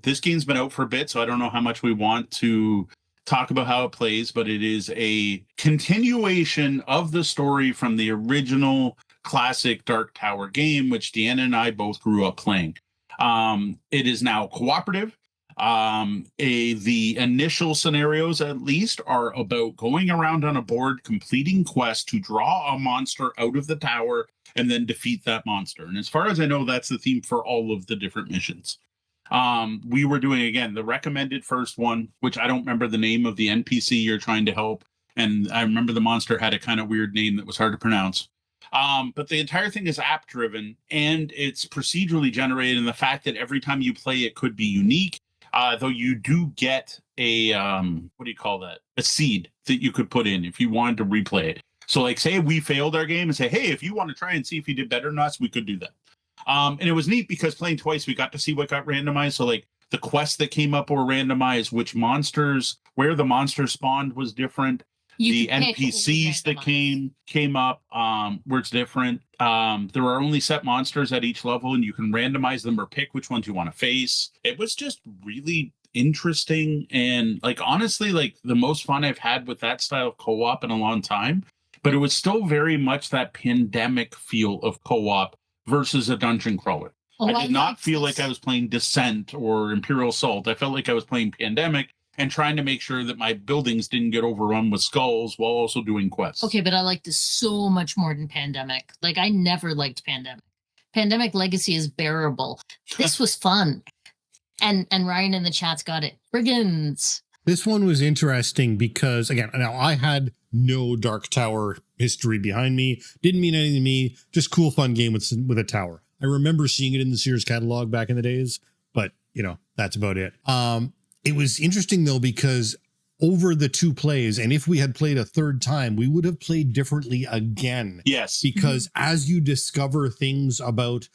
This game's been out for a bit, so I don't know how much we want to talk about how it plays, but it is a continuation of the story from the original classic Dark Tower game, which Deanna and I both grew up playing. It is now cooperative. The initial scenarios, at least, are about going around on a board, completing quests to draw a monster out of the tower and then defeat that monster. And as far as I know, that's the theme for all of the different missions. We were doing, again, the recommended first one, which I don't remember the name of the NPC you're trying to help. And I remember the monster had a kind of weird name that was hard to pronounce. But the entire thing is app driven and it's procedurally generated. And the fact that every time you play, it could be unique. Though you do get a, a seed that you could put in if you wanted to replay it. So like, say we failed our game and say, hey, if you want to try and see if you did better than us, we could do that. And it was neat because playing twice, we got to see what got randomized. So like the quests that came up were randomized, which monsters, where the monster spawned was different. The NPCs that came up were different. There are only set monsters at each level, and you can randomize them or pick which ones you want to face. It was just really interesting, and like honestly, like the most fun I've had with that style of co-op in a long time. But it was still very much that pandemic feel of co-op versus a dungeon crawler. I did not feel like I was playing Descent or Imperial Assault. I felt like I was playing Pandemic and trying to make sure that my buildings didn't get overrun with skulls while also doing quests. Okay, but I like this so much more than Pandemic. Like, I never liked Pandemic. Pandemic Legacy is bearable. This was fun. And Ryan in the chat's got it. Brigands. This one was interesting because, again, now I had no Dark Tower history behind me. Didn't mean anything to me. Just cool, fun game with a tower. I remember seeing it in the Sears catalog back in the days, but, you know, that's about it. It was interesting, though, because over the 2 plays, and if we had played a third time, we would have played differently again. Yes. Because as you discover things about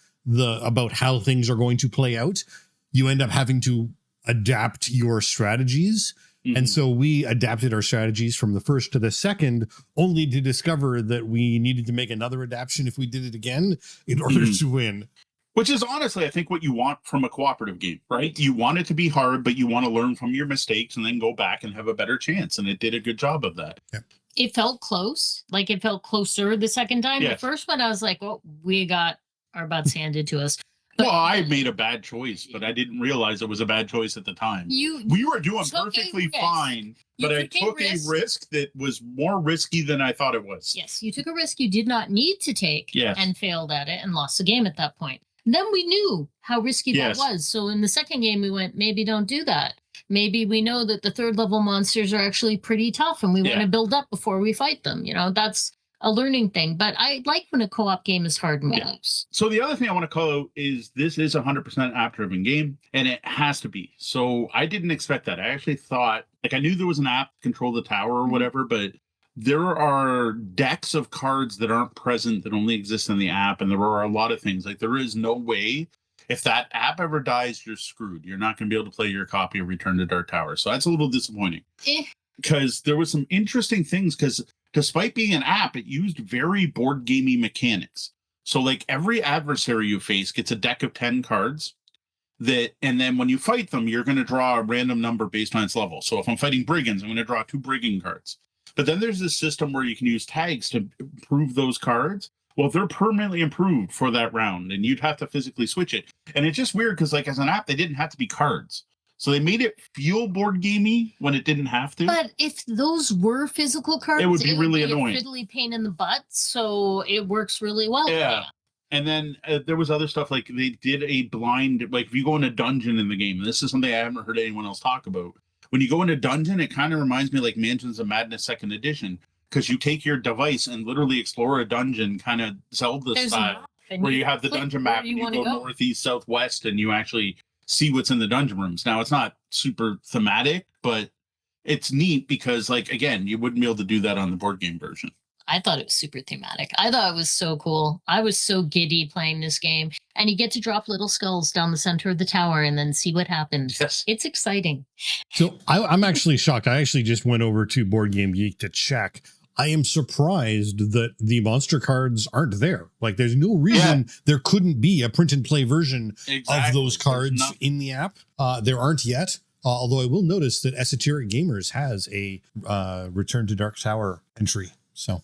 how things are going to play out, you end up having to adapt your strategies. Mm-hmm. And so we adapted our strategies from the first to the second, only to discover that we needed to make another adaptation if we did it again in order to win. Which is honestly, I think, what you want from a cooperative game, right? You want it to be hard, but you want to learn from your mistakes and then go back and have a better chance. And it did a good job of that. Yeah. It felt close. Like, it felt closer the second time. Yes. The first one, I was like, well, we got our butts handed to us. But well, I made a bad choice, but I didn't realize it was a bad choice at the time. We were doing perfectly fine, but I took a risk that was more risky than I thought it was. Yes, you took a risk you did not need to take and failed at it and lost the game at that point. Then we knew how risky that was. So in the second game, we went, maybe don't do that. Maybe we know that the 3rd level monsters are actually pretty tough and we want to build up before we fight them. You know, that's a learning thing. But I like when a co-op game is hard moves. So the other thing I want to call out is this is 100% app-driven game, and it has to be. So I didn't expect that. I actually thought, like, I knew there was an app to control the tower or whatever, but there are decks of cards that aren't present that only exist in the app, and there are a lot of things. Like, there is no way, if that app ever dies, you're screwed. You're not going to be able to play your copy of Return to Dark Tower. So that's a little disappointing. Because there was some interesting things, because despite being an app, it used very board gamey mechanics. So, like, every adversary you face gets a deck of 10 cards and then when you fight them, you're going to draw a random number based on its level. So if I'm fighting brigands, I'm going to draw 2 brigand cards. But then there's this system where you can use tags to improve those cards. Well, they're permanently improved for that round, and you'd have to physically switch it. And it's just weird because, like, as an app, they didn't have to be cards. So they made it feel board gamey when it didn't have to. But if those were physical cards, it would be really annoying. A fiddly pain in the butt, so it works really well. Yeah. And then there was other stuff, like they did a blind, like if you go in a dungeon in the game, and this is something I haven't heard anyone else talk about. When you go in a dungeon, it kind of reminds me like Mansions of Madness 2nd Edition, because you take your device and literally explore a dungeon, kind of Zelda style, where you have the dungeon map and you go north, east, south, west, and you actually see what's in the dungeon rooms. Now, it's not super thematic, but it's neat because, like, again, you wouldn't be able to do that on the board game version. I thought it was super thematic. I thought it was so cool. I was so giddy playing this game. And you get to drop little skulls down the center of the tower and then see what happens. Yes. It's exciting. So I'm actually shocked. I actually just went over to Board Game Geek to check. I am surprised that the monster cards aren't there. Like, there's no reason there couldn't be a print and play version of those cards in the app. There aren't yet. Although I will notice that Esoteric Gamers has a Return to Dark Tower entry. So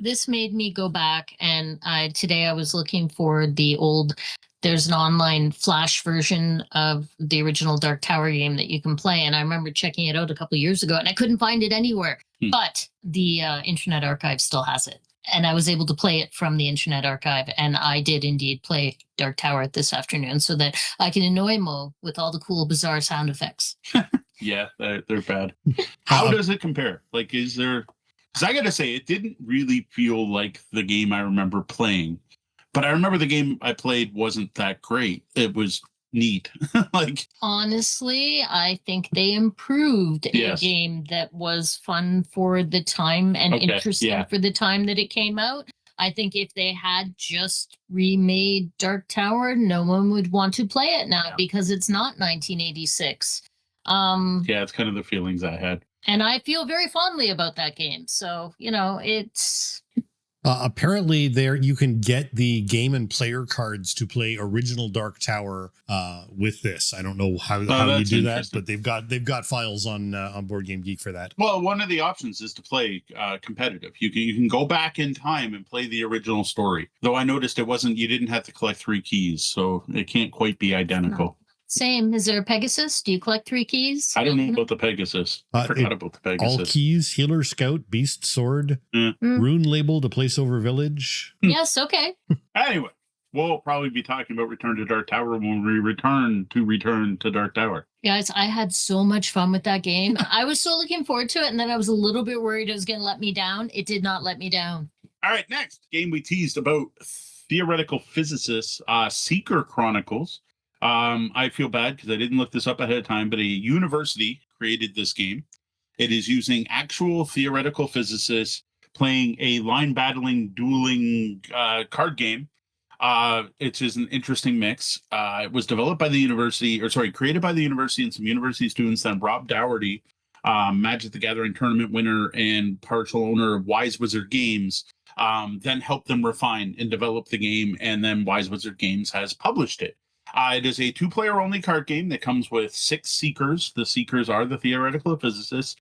this made me go back, and today I was looking for there's an online flash version of the original Dark Tower game that you can play, and I remember checking it out a couple of years ago, and I couldn't find it anywhere. But the Internet Archive still has it, and I was able to play it from the Internet Archive, and I did indeed play Dark Tower this afternoon so that I can annoy Mo with all the cool, bizarre sound effects. Yeah, they're bad. How does it compare? Like, is there... Because I got to say, it didn't really feel like the game I remember playing. But I remember the game I played wasn't that great. It was neat. Like, honestly, I think they improved a game that was fun for the time and interesting for the time that it came out. I think if they had just remade Dark Tower, no one would want to play it now because it's not 1986. It's kind of the feelings I had. And I feel very fondly about that game. So, it's... apparently there you can get the game and player cards to play original Dark Tower with this. I don't know how you do that, but they've got files on Board Game Geek for that. Well, one of the options is to play competitive. You can go back in time and play the original story. Though I noticed you didn't have to collect 3 keys, so it can't quite be identical. No. Same. Is there a Pegasus? Do you collect 3 keys? I don't know about the Pegasus. I forgot about the Pegasus. All keys, Healer, Scout, Beast, Sword, Rune Label to place over Village. Yes, okay. Anyway, we'll probably be talking about Return to Dark Tower when we return to Dark Tower. Guys, I had so much fun with that game. I was so looking forward to it, and then I was a little bit worried it was going to let me down. It did not let me down. All right, next game we teased about theoretical physicists, Seeker Chronicles. I feel bad because I didn't look this up ahead of time, but a university created this game. It is using actual theoretical physicists playing a line battling, dueling card game. It is an interesting mix. It was developed by the university, created by the university and some university students. Then Rob Dougherty, Magic the Gathering tournament winner and partial owner of Wise Wizard Games, then helped them refine and develop the game. And then Wise Wizard Games has published it. It is a 2-player only card game that comes with 6 Seekers. The Seekers are the theoretical physicists.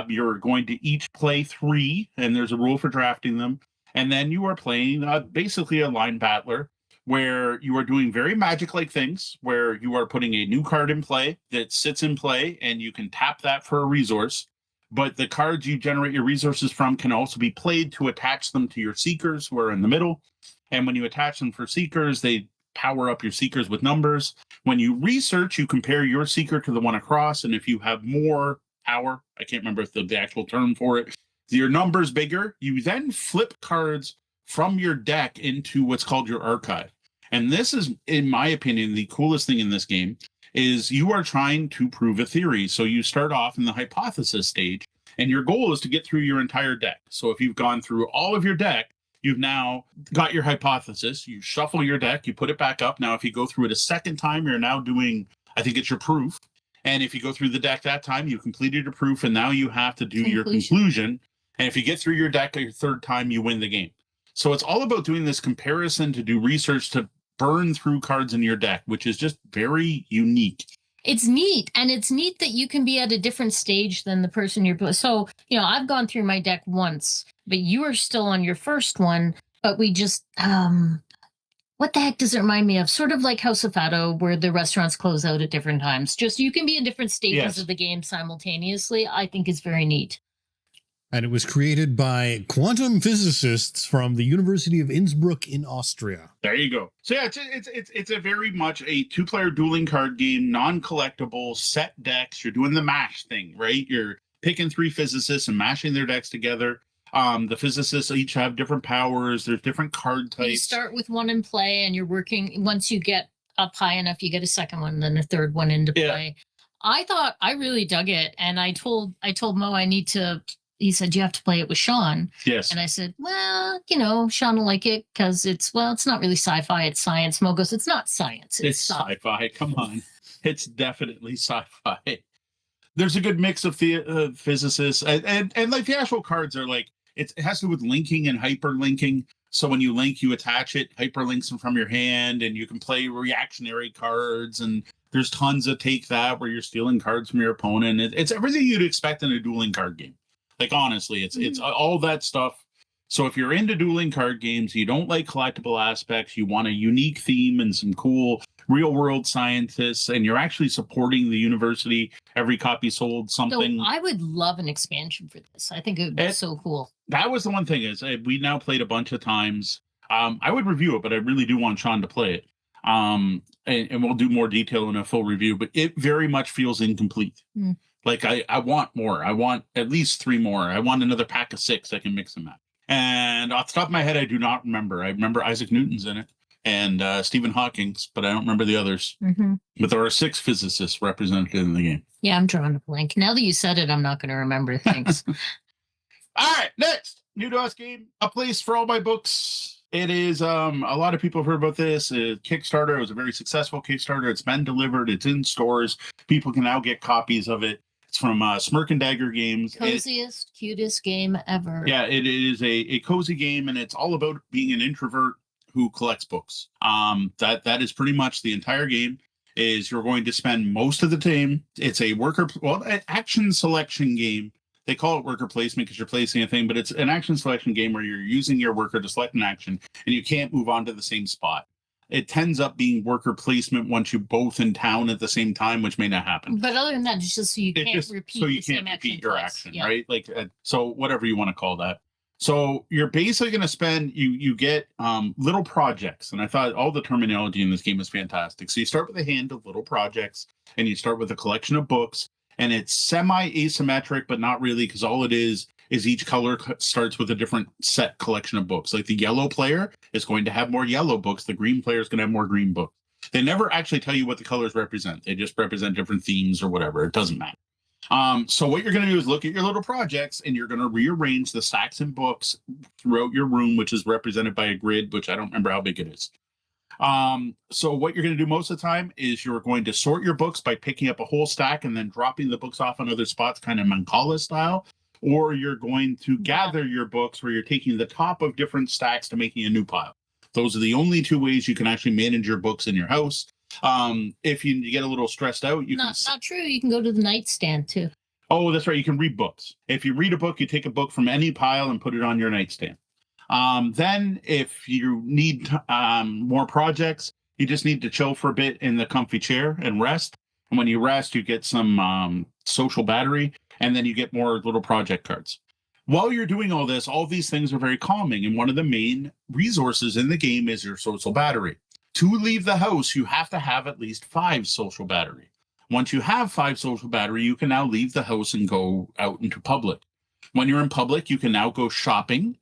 You're going to each play 3, and there's a rule for drafting them. And then you are playing basically a line battler where you are doing very magic-like things, where you are putting a new card in play that sits in play, and you can tap that for a resource. But the cards you generate your resources from can also be played to attach them to your Seekers who are in the middle. And when you attach them for Seekers, they power up your Seekers with numbers. When you research, you compare your Seeker to the one across, and if you have more power, I can't remember if the actual term for it, Your number's bigger. You then flip cards from your deck into what's called your archive. And this is, in my opinion, the coolest thing in this game is you are trying to prove a theory. So you start off in the hypothesis stage, and your goal is to get through your entire deck. So if you've gone through all of your deck, you've now got your hypothesis. You shuffle your deck, you put it back up. Now, if you go through it a second time, you're now doing, I think it's your proof. And if you go through the deck that time, you completed your proof, and now you have to do your conclusion. And if you get through your deck your third time, you win the game. So it's all about doing this comparison to do research to burn through cards in your deck, which is just very unique. It's neat. And it's neat that you can be at a different stage than the person you're. So, I've gone through my deck once, but you are still on your first one. But we just, what the heck does it remind me of? Sort of like House of Fado, where the restaurants close out at different times. Just you can be in different stages of the game simultaneously. I think is very neat. And it was created by quantum physicists from the University of Innsbruck in Austria. There you go. So yeah, it's a very much a 2-player dueling card game, non-collectible, set decks. You're doing the mash thing, right? You're picking 3 physicists and mashing their decks together. The physicists each have different powers. There's different card types. You start with one in play, and you're working. Once you get up high enough, you get a second one, then a third one into play. I really dug it, and I told Mo I need to. He said, you have to play it with Sean. Yes. And I said, well, Sean will like it because it's not really sci-fi. It's science. Mo goes, it's not science. It's sci-fi. Come on. It's definitely sci-fi. There's a good mix of physicists. And like the actual cards are like, it has to do with linking and hyperlinking. So when you link, you attach it, hyperlinks them from your hand, and you can play reactionary cards. And there's tons of take that where you're stealing cards from your opponent. It's everything you'd expect in a dueling card game. Like, honestly, it's all that stuff. So if you're into dueling card games, you don't like collectible aspects, you want a unique theme and some cool real world scientists, and you're actually supporting the university, every copy sold something. So I would love an expansion for this. I think it would be so cool. That was the one thing is we now played a bunch of times. I would review it, but I really do want Sean to play it. And we'll do more detail in a full review, but it very much feels incomplete. Like I want more. I want at least 3 more. I want another pack of 6 I can mix and match. And off the top of my head, I do not remember. I remember Isaac Newton's in it and Stephen Hawking's, but I don't remember the others. But there are 6 physicists represented in the game. Yeah, I'm drawing a blank. Now that you said it, I'm not going to remember things. All right, next. New to us game, A Place for All My Books. It is, a lot of people have heard about this. Kickstarter. It was a very successful Kickstarter. It's been delivered. It's in stores. People can now get copies of it. It's from Smirk and Dagger Games. Coziest, cutest game ever. Yeah, it is a cozy game, and it's all about being an introvert who collects books. That is pretty much the entire game. Is you're going to spend most of the time. It's a action selection game. They call it worker placement because you're placing a thing, but it's an action selection game where you're using your worker to select an action, and you can't move on to the same spot. It tends up being worker placement once you're both in town at the same time, which may not happen. But other than that, it's just so you can't repeat your action, right? Like, so whatever you want to call that. So you're basically going to spend, you get little projects. And I thought all the terminology in this game is fantastic. So you start with a hand of little projects, and you start with a collection of books, and it's semi-asymmetric, but not really, because all it is each color starts with a different set collection of books. Like the yellow player is going to have more yellow books. The green player is going to have more green books. They never actually tell you what the colors represent. They just represent different themes or whatever. It doesn't matter. So what you're going to do is look at your little projects, and you're going to rearrange the stacks and books throughout your room, which is represented by a grid, which I don't remember how big it is. So what you're going to do most of the time is you're going to sort your books by picking up a whole stack and then dropping the books off on other spots, kind of Mancala style. Or you're going to gather your books where you're taking the top of different stacks to making a new pile. Those are the only 2 ways you can actually manage your books in your house. If you get a little stressed out, not true. You can go to the nightstand too. Oh, that's right. You can read books. If you read a book, you take a book from any pile and put it on your nightstand. Then if you need more projects, you just need to chill for a bit in the comfy chair and rest. And when you rest, you get some social battery, and then you get more little project cards. While you're doing all this, all these things are very calming. And one of the main resources in the game is your social battery. To leave the house, you have to have at least 5 social battery. Once you have 5 social battery, you can now leave the house and go out into public. When you're in public, you can now go shopping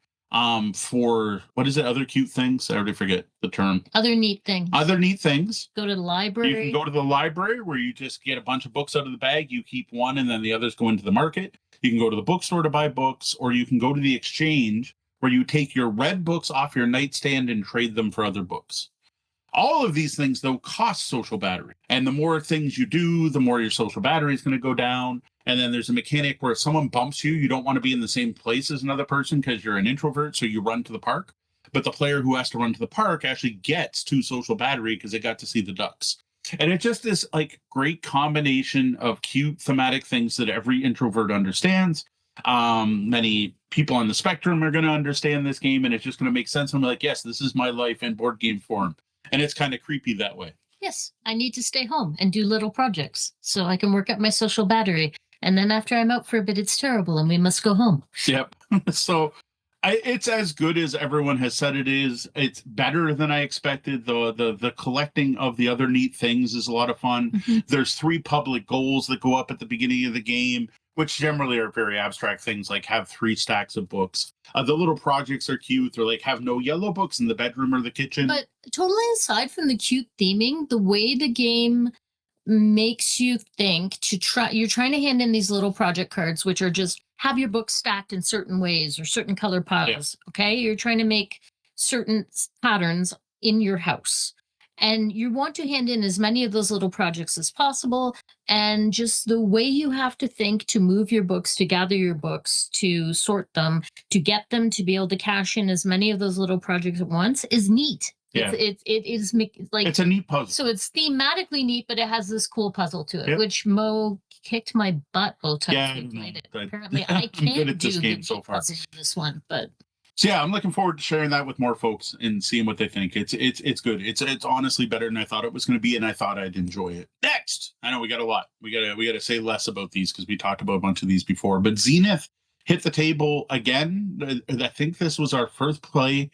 for, what is it, other cute things? I already forget the term. Other neat things. Other neat things. Go to the library. You can go to the library where you just get a bunch of books out of the bag. You keep one and then the others go into the market. You can go to the bookstore to buy books, or you can go to the exchange where you take your read books off your nightstand and trade them for other books. All of these things, though, cost social battery. And the more things you do, the more your social battery is going to go down. And then there's a mechanic where if someone bumps you, you don't want to be in the same place as another person because you're an introvert, so you run to the park. But the player who has to run to the park actually gets 2 social battery because they got to see the ducks. And it's just this like great combination of cute thematic things that every introvert understands. Many people on the spectrum are going to understand this game, and it's just going to make sense. I'm like, yes, this is my life in board game form. And it's kind of creepy that way. Yes, I need to stay home and do little projects so I can work up my social battery. And then after I'm out for a bit, it's terrible and we must go home. Yep. So it's as good as everyone has said it is. It's better than I expected. The collecting of the other neat things is a lot of fun. Mhm. There's 3 public goals that go up at the beginning of the game, which generally are very abstract things, like have 3 stacks of books. The little projects are cute. They're like have no yellow books in the bedroom or the kitchen. But totally aside from the cute theming, the way the game makes you think you're trying to hand in these little project cards, which are just have your books stacked in certain ways or certain color piles. Yeah. Okay. You're trying to make certain patterns in your house. And you want to hand in as many of those little projects as possible. And just the way you have to think to move your books, to gather your books, to sort them, to get them to be able to cash in as many of those little projects at once is neat. Yeah. It is like it's a neat puzzle. So it's thematically neat, but it has this cool puzzle to it, Yep. which Mo kicked my butt both times Yeah, we played it. but Apparently, I can't good at do this the game so neat far. puzzles in this one, but So yeah, I'm looking forward to sharing that with more folks and seeing what they think. It's good. It's honestly better than I thought it was going to be, and I thought I'd enjoy it. Next, I know we got a lot. We gotta say less about these because we talked about a bunch of these before. But Zenith hit the table again. I think this was our first play,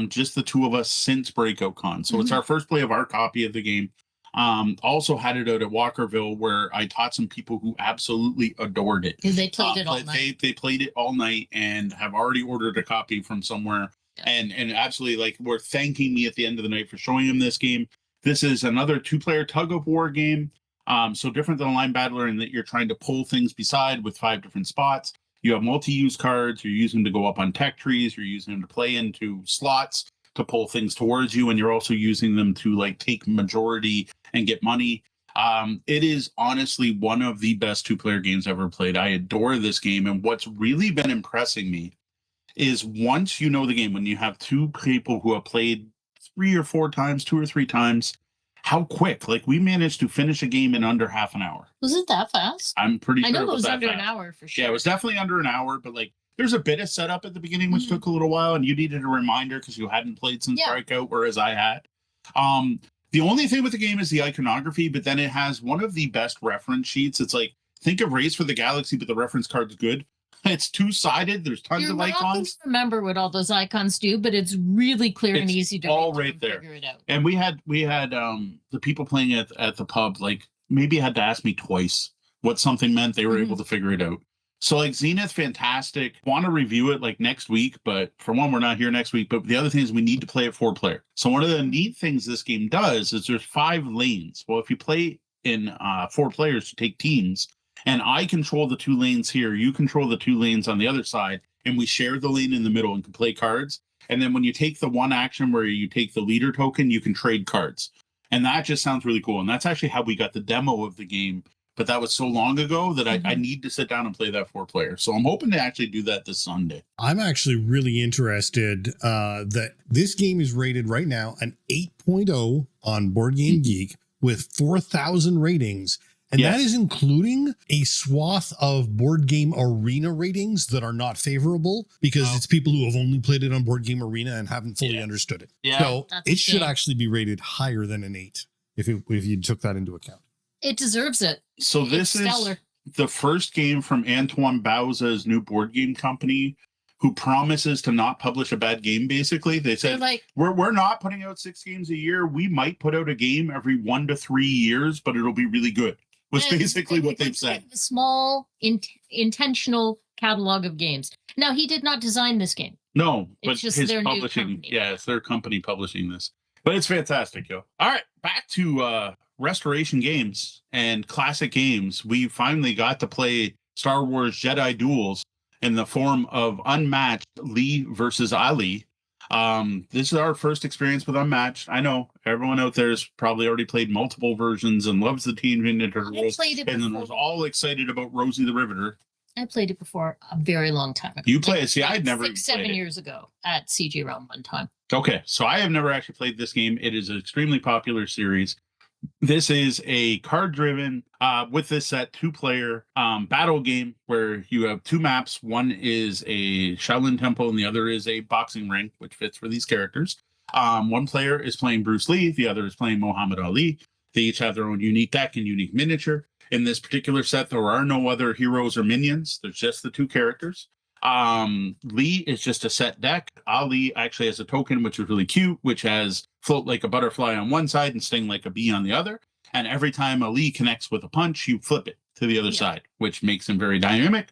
just the 2 of us since Breakout Con. So it's our first play of our copy of the game. Also had it out at Walkerville where I taught some people who absolutely adored it. they played it all night. They played it all night and have already ordered a copy from somewhere. Yeah. And absolutely like were thanking me at the end of the night for showing them this game. This is another 2-player tug of war game. So different than a line battler in that you're trying to pull things beside with 5 different spots. You have multi-use cards. You're using them to go up on tech trees. You're using them to play into slots to pull things towards you. And you're also using them to like take majority and get money. It is honestly one of the best 2-player games ever played. I adore this game. And what's really been impressing me is once you know the game, when you have 2 people who have played 3 or 4 times, 2 or 3 times, how quick. Like we managed to finish a game in under half an hour. Was it that fast? I'm pretty sure I know it was that under fast. an hour for sure. Yeah, it was definitely under an hour, but like there's a bit of setup at the beginning, which took a little while, and you needed a reminder because you hadn't played since Breakout, whereas I had. The only thing with the game is the iconography, but then it has one of the best reference sheets. It's like, think of Race for the Galaxy, but the reference card's good. It's 2-sided. There's tons of icons. Remember what all those icons do, but it's really clear and easy to all right there. Figure it out. And we had the people playing at the pub like maybe had to ask me twice what something meant. They were able to figure it out. So like Zenith, fantastic. Want to review it like next week, but for one, we're not here next week. But the other thing is we need to play it 4-player. So one of the neat things this game does is there's 5 lanes. Well, if you play in 4 players, you take teams, and I control the 2 lanes here. You control the 2 lanes on the other side, and we share the lane in the middle and can play cards. And then when you take the one action where you take the leader token, you can trade cards. And that just sounds really cool. And that's actually how we got the demo of the game. But that was so long ago that I need to sit down and play that 4-player. So I'm hoping to actually do that this Sunday. I'm actually really interested that this game is rated right now an 8.0 on Board Game Geek with 4,000 ratings. And that is including a swath of Board Game Arena ratings that are not favorable because it's people who have only played it on Board Game Arena and haven't fully understood it. Yeah. So it should actually be rated higher than an 8 if you took that into account. It deserves it. So this is the first game from Antoine Bauza's new board game company who promises to not publish a bad game, basically. They said, like, we're not putting out 6 games a year. We might put out a game every 1 to 3 years, but it'll be really good. was basically what they've said. A small, intentional catalog of games. Now, he did not design this game. No, but It's just his their new publishing, company. yeah, it's their company publishing this. But it's fantastic, yo. All right, back to restoration games and classic games. We finally got to play Star Wars Jedi Duels in the form of Unmatched Lee versus Ali. This is our first experience with Unmatched. I know everyone out there has probably already played multiple versions and loves the Teenage Mutant Ninja Turtles, and then was all excited about Rosie the Riveter. I played it before a very long time ago. You played it? See, I'd never 7 years ago at CG Realm one time. Okay, so I have never actually played this game. It is an extremely popular series. This is a card-driven, with this set, 2-player battle game where you have 2 maps. One is a Shaolin Temple and the other is a boxing ring, which fits for these characters. One player is playing Bruce Lee. The other is playing Muhammad Ali. They each have their own unique deck and unique miniature. In this particular set, there are no other heroes or minions. There's just the 2 characters. Lee is just a set deck. Ali actually has a token, which is really cute, which has float like a butterfly on one side and sting like a bee on the other. And every time Ali connects with a punch, you flip it to the other side, which makes him very dynamic.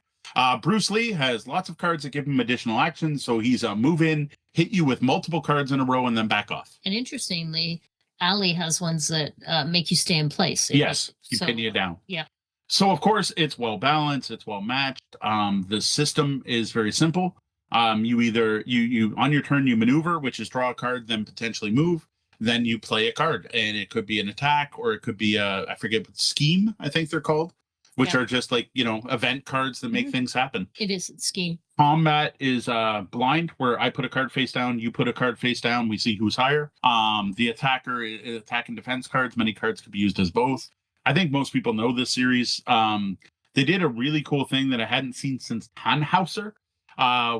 Bruce Lee has lots of cards that give him additional actions. So he's a move in, hit you with multiple cards in a row, and then back off. And interestingly, Ali has ones that make you stay in place. Yes, you pin you down. Yeah. So, of course, it's well balanced. It's well matched. The system is very simple. You either you on your turn you maneuver, which is draw a card, then potentially move. Then you play a card, and it could be an attack or it could be I forget what scheme I think they're called, which are just like event cards that make things happen. It is scheme. Combat is blind, where I put a card face down, you put a card face down. We see who's higher. The attacker attack and defense cards. Many cards could be used as both. I think most people know this series. They did a really cool thing that I hadn't seen since Tannhauser,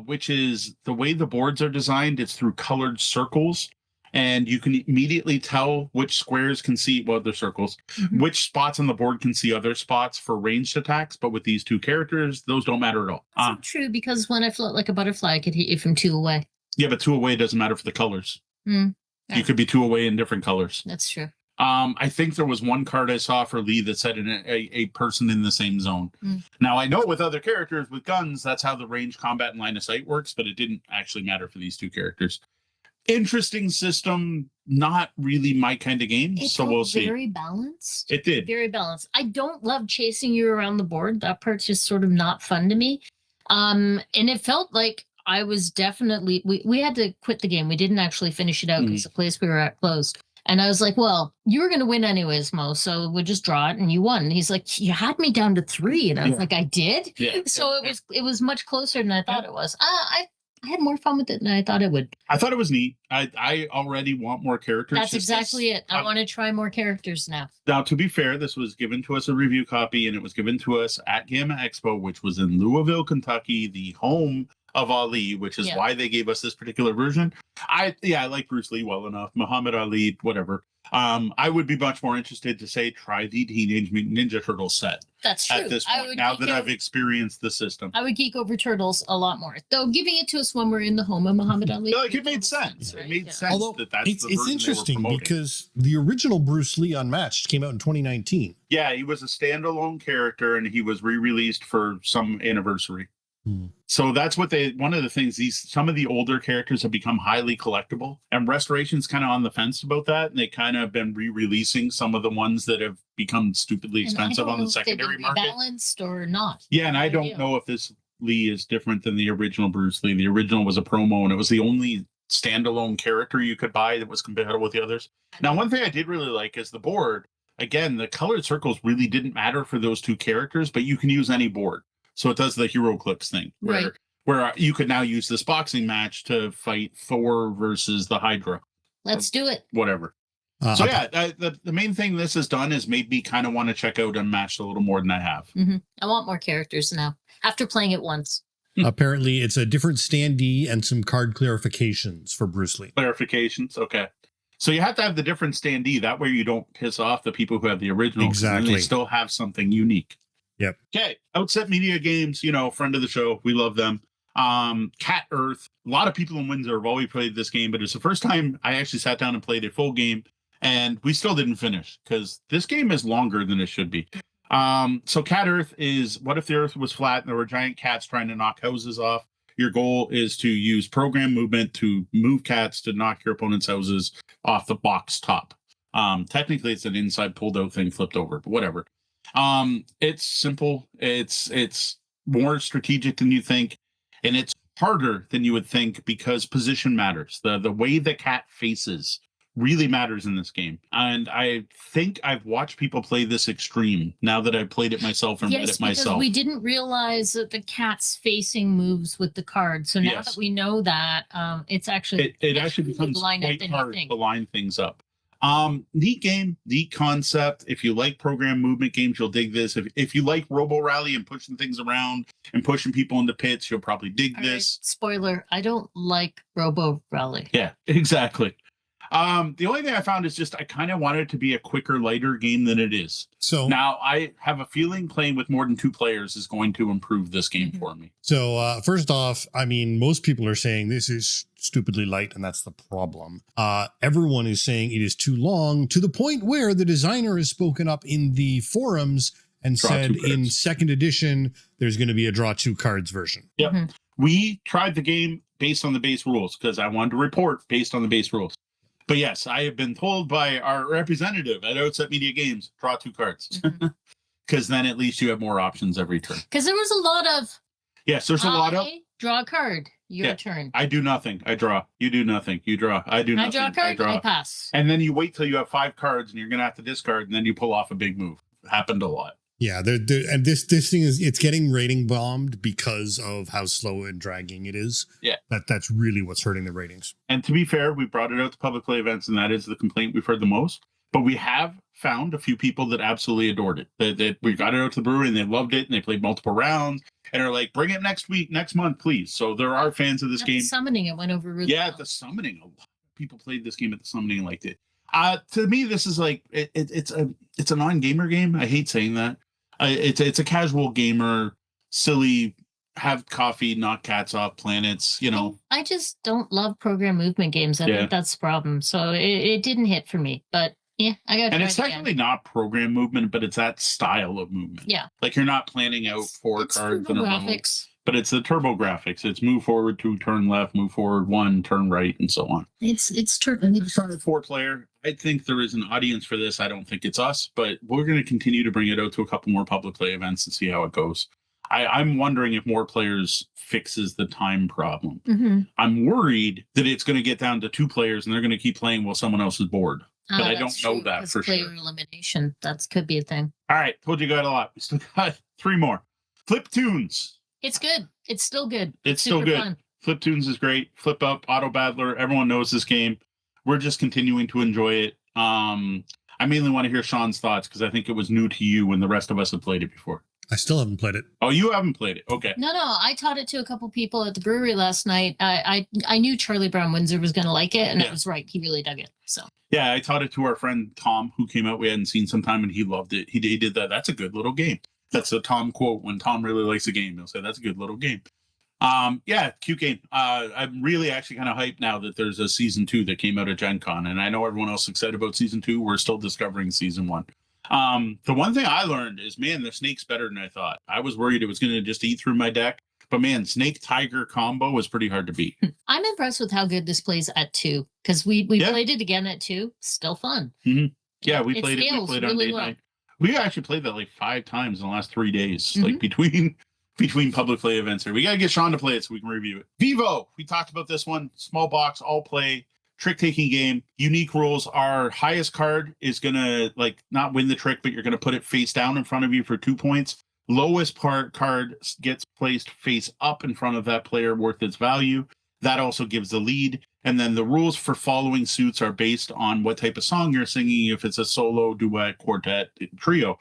which is the way the boards are designed. It's through colored circles, and you can immediately tell which squares can see, well, they're circles, which spots on the board can see other spots for ranged attacks. But with these 2 characters, those don't matter at all. That's not true, because when I float like a butterfly, I could hit you from 2 away. Yeah, but 2 away doesn't matter for the colors. Yeah. You could be 2 away in different colors. That's true. I think there was one card I saw for Lee that said a person in the same zone. Now, I know with other characters with guns, that's how the range combat and line of sight works, but it didn't actually matter for these 2 characters. Interesting system, not really my kind of game, so we'll see. Very balanced. It did. Very balanced. I don't love chasing you around the board. That part's just sort of not fun to me. And it felt like I was definitely, we had to quit the game. We didn't actually finish it out because the place we were at closed. And I was like, well, you were going to win anyways, Mo, so we'll just draw it, and you won. And he's like, you had me down to 3. And I was like, I did? Yeah. So it was much closer than I thought it was. I had more fun with it than I thought it would. I thought it was neat. I already want more characters. That's exactly it. I want to try more characters now. Now, to be fair, this was given to us a review copy, and it was given to us at Gamma Expo, which was in Louisville, Kentucky, the home of Ali, which is why they gave us this particular version. I like Bruce Lee well enough. Muhammad Ali, whatever. I would be much more interested to say try the Teenage Mutant Ninja Turtles set. That's true. At this point, now that I've experienced the system, I would geek over Turtles a lot more. Though giving it to us when we're in the home of Muhammad Ali, it made sense. Right? It made sense. Although that's it's interesting because the original Bruce Lee Unmatched came out in 2019. Yeah, he was a standalone character, and he was re-released for some anniversary. So that's what one of the things, some of the older characters have become highly collectible, and Restoration's kind of on the fence about that. And they kind of been re-releasing some of the ones that have become stupidly expensive on the secondary market. Balanced or not. Yeah. And I don't know if this Lee is different than the original Bruce Lee. The original was a promo, and it was the only standalone character you could buy that was compatible with the others. Now, one thing I did really like is the board. Again, the colored circles really didn't matter for those 2 characters, but you can use any board. So it does the hero clicks thing, where you could now use this boxing match to fight Thor versus the Hydra. Let's do it. Whatever. The main thing this has done is made me kind of want to check out Unmatched a little more than I have. I want more characters now after playing it once. Apparently, it's a different standee and some card clarifications for Bruce Lee. Clarifications, okay. So you have to have the different standee. That way you don't piss off the people who have the original. Exactly. They still have something unique. Yep. Okay. Outset Media Games, friend of the show. We love them. Cat Earth. A lot of people in Windsor have always played this game, but it's the first time I actually sat down and played a full game, and we still didn't finish because this game is longer than it should be. So Cat Earth is, what if the Earth was flat and there were giant cats trying to knock houses off? Your goal is to use program movement to move cats to knock your opponent's houses off the box top. Technically, it's an inside pulled out thing flipped over, but whatever. It's simple. It's more strategic than you think, and it's harder than you would think because position matters. The way the cat faces really matters in this game. And I think I've watched people play this extreme now that I've played it myself and read it myself. We didn't realize that the cat's facing moves with the card. So now that we know that, it's actually it actually becomes quite hard to line things up. Neat game, neat concept. If you like program movement games, you'll dig this. If you like Robo Rally and pushing things around and pushing people into pits, you'll probably dig this. Right. Spoiler, I don't like Robo Rally. Yeah, exactly. The only thing I found is just I kind of wanted it to be a quicker, lighter game than it is. So now I have a feeling playing with more than 2 players is going to improve this game for me. So first off, I mean, most people are saying this is stupidly light, and that's the problem. Everyone is saying it is too long, to the point where the designer has spoken up in the forums and said in second edition, there's going to be a draw 2 cards version. Yep. We tried the game based on the base rules because I wanted to report based on the base rules. But yes, I have been told by our representative at Outset Media Games, draw 2 cards. Because then at least you have more options every turn. Because there was a lot of... Yes, there's a lot of... Draw a card. Your turn. I do nothing. I draw. You do nothing. You draw. I do nothing. I draw a card. I pass. And then you wait till you have 5 cards and you're going to have to discard and then you pull off a big move. It happened a lot. Yeah, and this thing is, it's getting rating bombed because of how slow and dragging it is. Yeah. That's really what's hurting the ratings. And to be fair, we brought it out to public play events, and that is the complaint we've heard the most. But we have found a few people that absolutely adored it. That we got it out to the brewery and they loved it and they played multiple rounds and are like, bring it next week, next month, please. So there are fans of this game. Summoning, it went over really well. The summoning. A lot of people played this game at the summoning and liked it. To me, this is like it's a non-gamer game. I hate saying that. It's a casual gamer, silly, have coffee, knock cats off planets, you know. I just don't love program movement games. I think that's the problem. So it didn't hit for me. But yeah, I got. And it's technically not program movement, but it's that style of movement. Yeah, like you're not planning out 4 cards in a row. But it's the turbo graphics. It's move forward 2, turn left, move forward 1, turn right, and so on. It's turbo. 4-player. I think there is an audience for this. I don't think it's us, but we're going to continue to bring it out to a couple more public play events and see how it goes. I'm wondering if more players fixes the time problem. I'm worried that it's going to get down to 2 players and they're going to keep playing while someone else is bored. But I don't know that for player sure. Elimination. That could be a thing. All right. Told you got a lot. We still got 3 more. Flip Tunes. It's good. It's still good. It's still good. Fun. Flip Tunes is great. Flip Up, Auto Battler. Everyone knows this game. We're just continuing to enjoy it. I mainly want to hear Sean's thoughts because I think it was new to you when the rest of us have played it before. I still haven't played it. Oh, you haven't played it? Okay. No. I taught it to a couple people at the brewery last night. I knew Charlie Brown Windsor was going to like it, and I was right. He really dug it. So. Yeah, I taught it to our friend Tom, who came out. We hadn't seen sometime, and he loved it. He did that. That's a good little game. That's a Tom quote. When Tom really likes a game, he'll say, that's a good little game. Cute game. I'm really actually kind of hyped now that there's a season 2 that came out of Gen Con, and I know everyone else is excited about season 2. We're still discovering season 1. The one thing I learned is, man, the snake's better than I thought. I was worried it was going to just eat through my deck, but man, snake tiger combo was pretty hard to beat. I'm impressed with how good this plays at 2 because we played it again at 2. Still fun. Yeah, we played it. We played on day 9. We actually played that like 5 times in the last 3 days, like between public play events here. We got to get Sean to play it so we can review it. Vivo, we talked about this one. Small box, all play, trick-taking game. Unique rules. Our highest card is going to like not win the trick, but you're going to put it face down in front of you for 2 points. Lowest card gets placed face up in front of that player worth its value. That also gives the lead. And then the rules for following suits are based on what type of song you're singing, if it's a solo, duet, quartet, trio.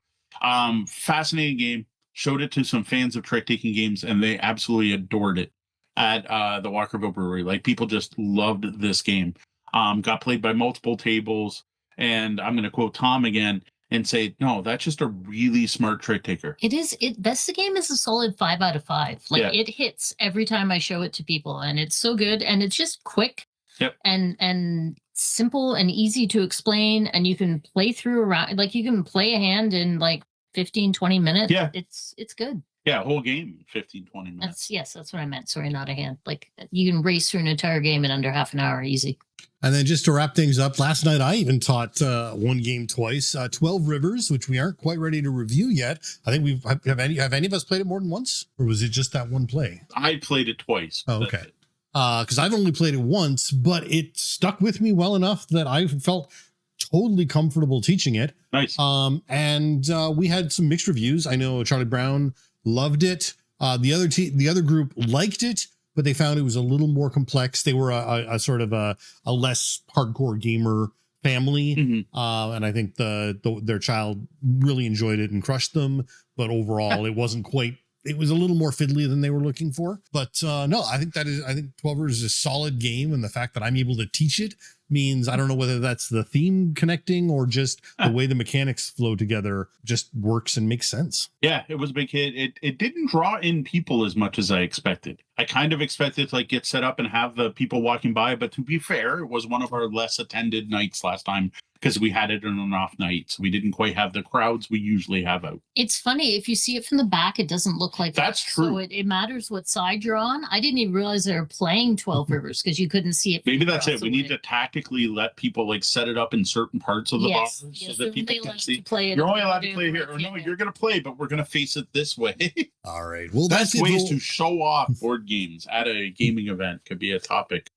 Fascinating game. Showed it to some fans of trick-taking games, and they absolutely adored it at the Walkerville Brewery. Like, people just loved this game. Got played by multiple tables, and I'm going to quote Tom again and say, no, that's just a really smart trick-taker. It is. The game is a solid 5 out of 5. Like, it hits every time I show it to people, and it's so good, and it's just quick. Yep. And simple and easy to explain, and you can play through around. Like, you can play a hand in like 15, 20 minutes. Yeah. It's good. Yeah, whole game, 15, 20 minutes. That's what I meant. Sorry, not a hand. Like you can race through an entire game in under half an hour, easy. And then just to wrap things up, last night I even taught one game twice, 12 Rivers, which we aren't quite ready to review yet. I think have any of us played it more than once, or was it just that one play? I played it twice. Oh, okay. Because I've only played it once, but it stuck with me well enough that I felt totally comfortable teaching it. Nice. And we had some mixed reviews. I know Charlie Brown loved it. The other group liked it, but they found it was a little more complex. They were a sort of a less hardcore gamer family. Mm-hmm. And I think their child really enjoyed it and crushed them. But overall, it wasn't quite, it was a little more fiddly than they were looking for. But no, I think 12 Rivers is a solid game. And the fact that I'm able to teach it means I don't know whether that's the theme connecting or just the way the mechanics flow together just works and makes sense. Yeah, it was a big hit. It didn't draw in people as much as I expected. I kind of expected to get set up and have the people walking by, but to be fair, it was one of our less attended nights last time because we had it on an off night, so we didn't quite have the crowds we usually have out. It's funny, if you see it from the back, it doesn't look like that's that. true. So it matters what side you're on. I didn't even realize they were playing 12 Rivers because you couldn't see it. Maybe that's it. We need to tactically let people set it up in certain parts of the bars so that people can see. You're only allowed to play here. Or no, you're going to play, but we're going to face it this way. All right. Well, that's ways to show off board games at a gaming event could be a topic.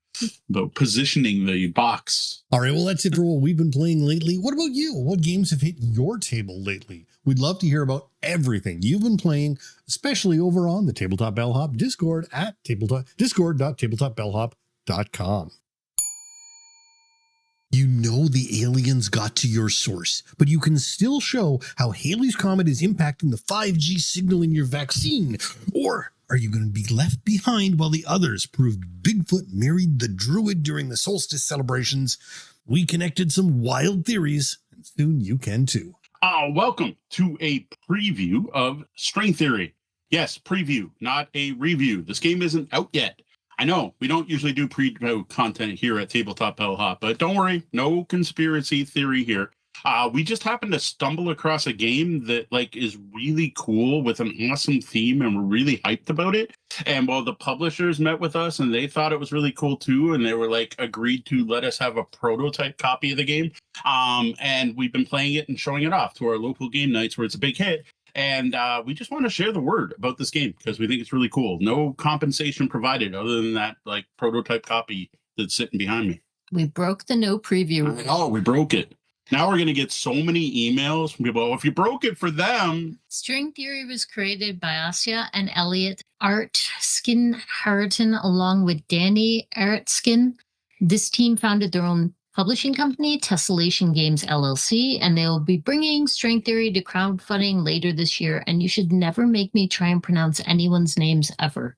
But positioning the box. All right, well, that's it for what we've been playing lately. What about you? What games have hit your table lately? We'd love to hear about everything you've been playing, especially over on the Tabletop Bellhop Discord at discord.tabletopbellhop.com. You know the aliens got to your source, but you can still show how Halley's Comet is impacting the 5G signal in your vaccine. Or are you going to be left behind while the others proved Bigfoot married the druid during the solstice celebrations? We connected some wild theories, and soon you can too. Welcome to a preview of String Theory. Yes, preview, not a review. This game isn't out yet. I know we don't usually do pre-show content here at Tabletop Bellhop, but don't worry, no conspiracy theory here. We just happened to stumble across a game that is really cool with an awesome theme, and we're really hyped about it. And the publishers met with us and they thought it was really cool too, and they were agreed to let us have a prototype copy of the game. And we've been playing it and showing it off to our local game nights where it's a big hit. And we just want to share the word about this game because we think it's really cool. No compensation provided other than that prototype copy that's sitting behind me. We broke the no preview. Oh, we broke it. Now we're going to get so many emails from people. If you broke it for them. String Theory was created by Asya and Elliot Artskin Harriton along with Danny Artskin. This team founded their own publishing company, Tessellation Games LLC, and they'll be bringing String Theory to crowdfunding later this year. And you should never make me try and pronounce anyone's names ever.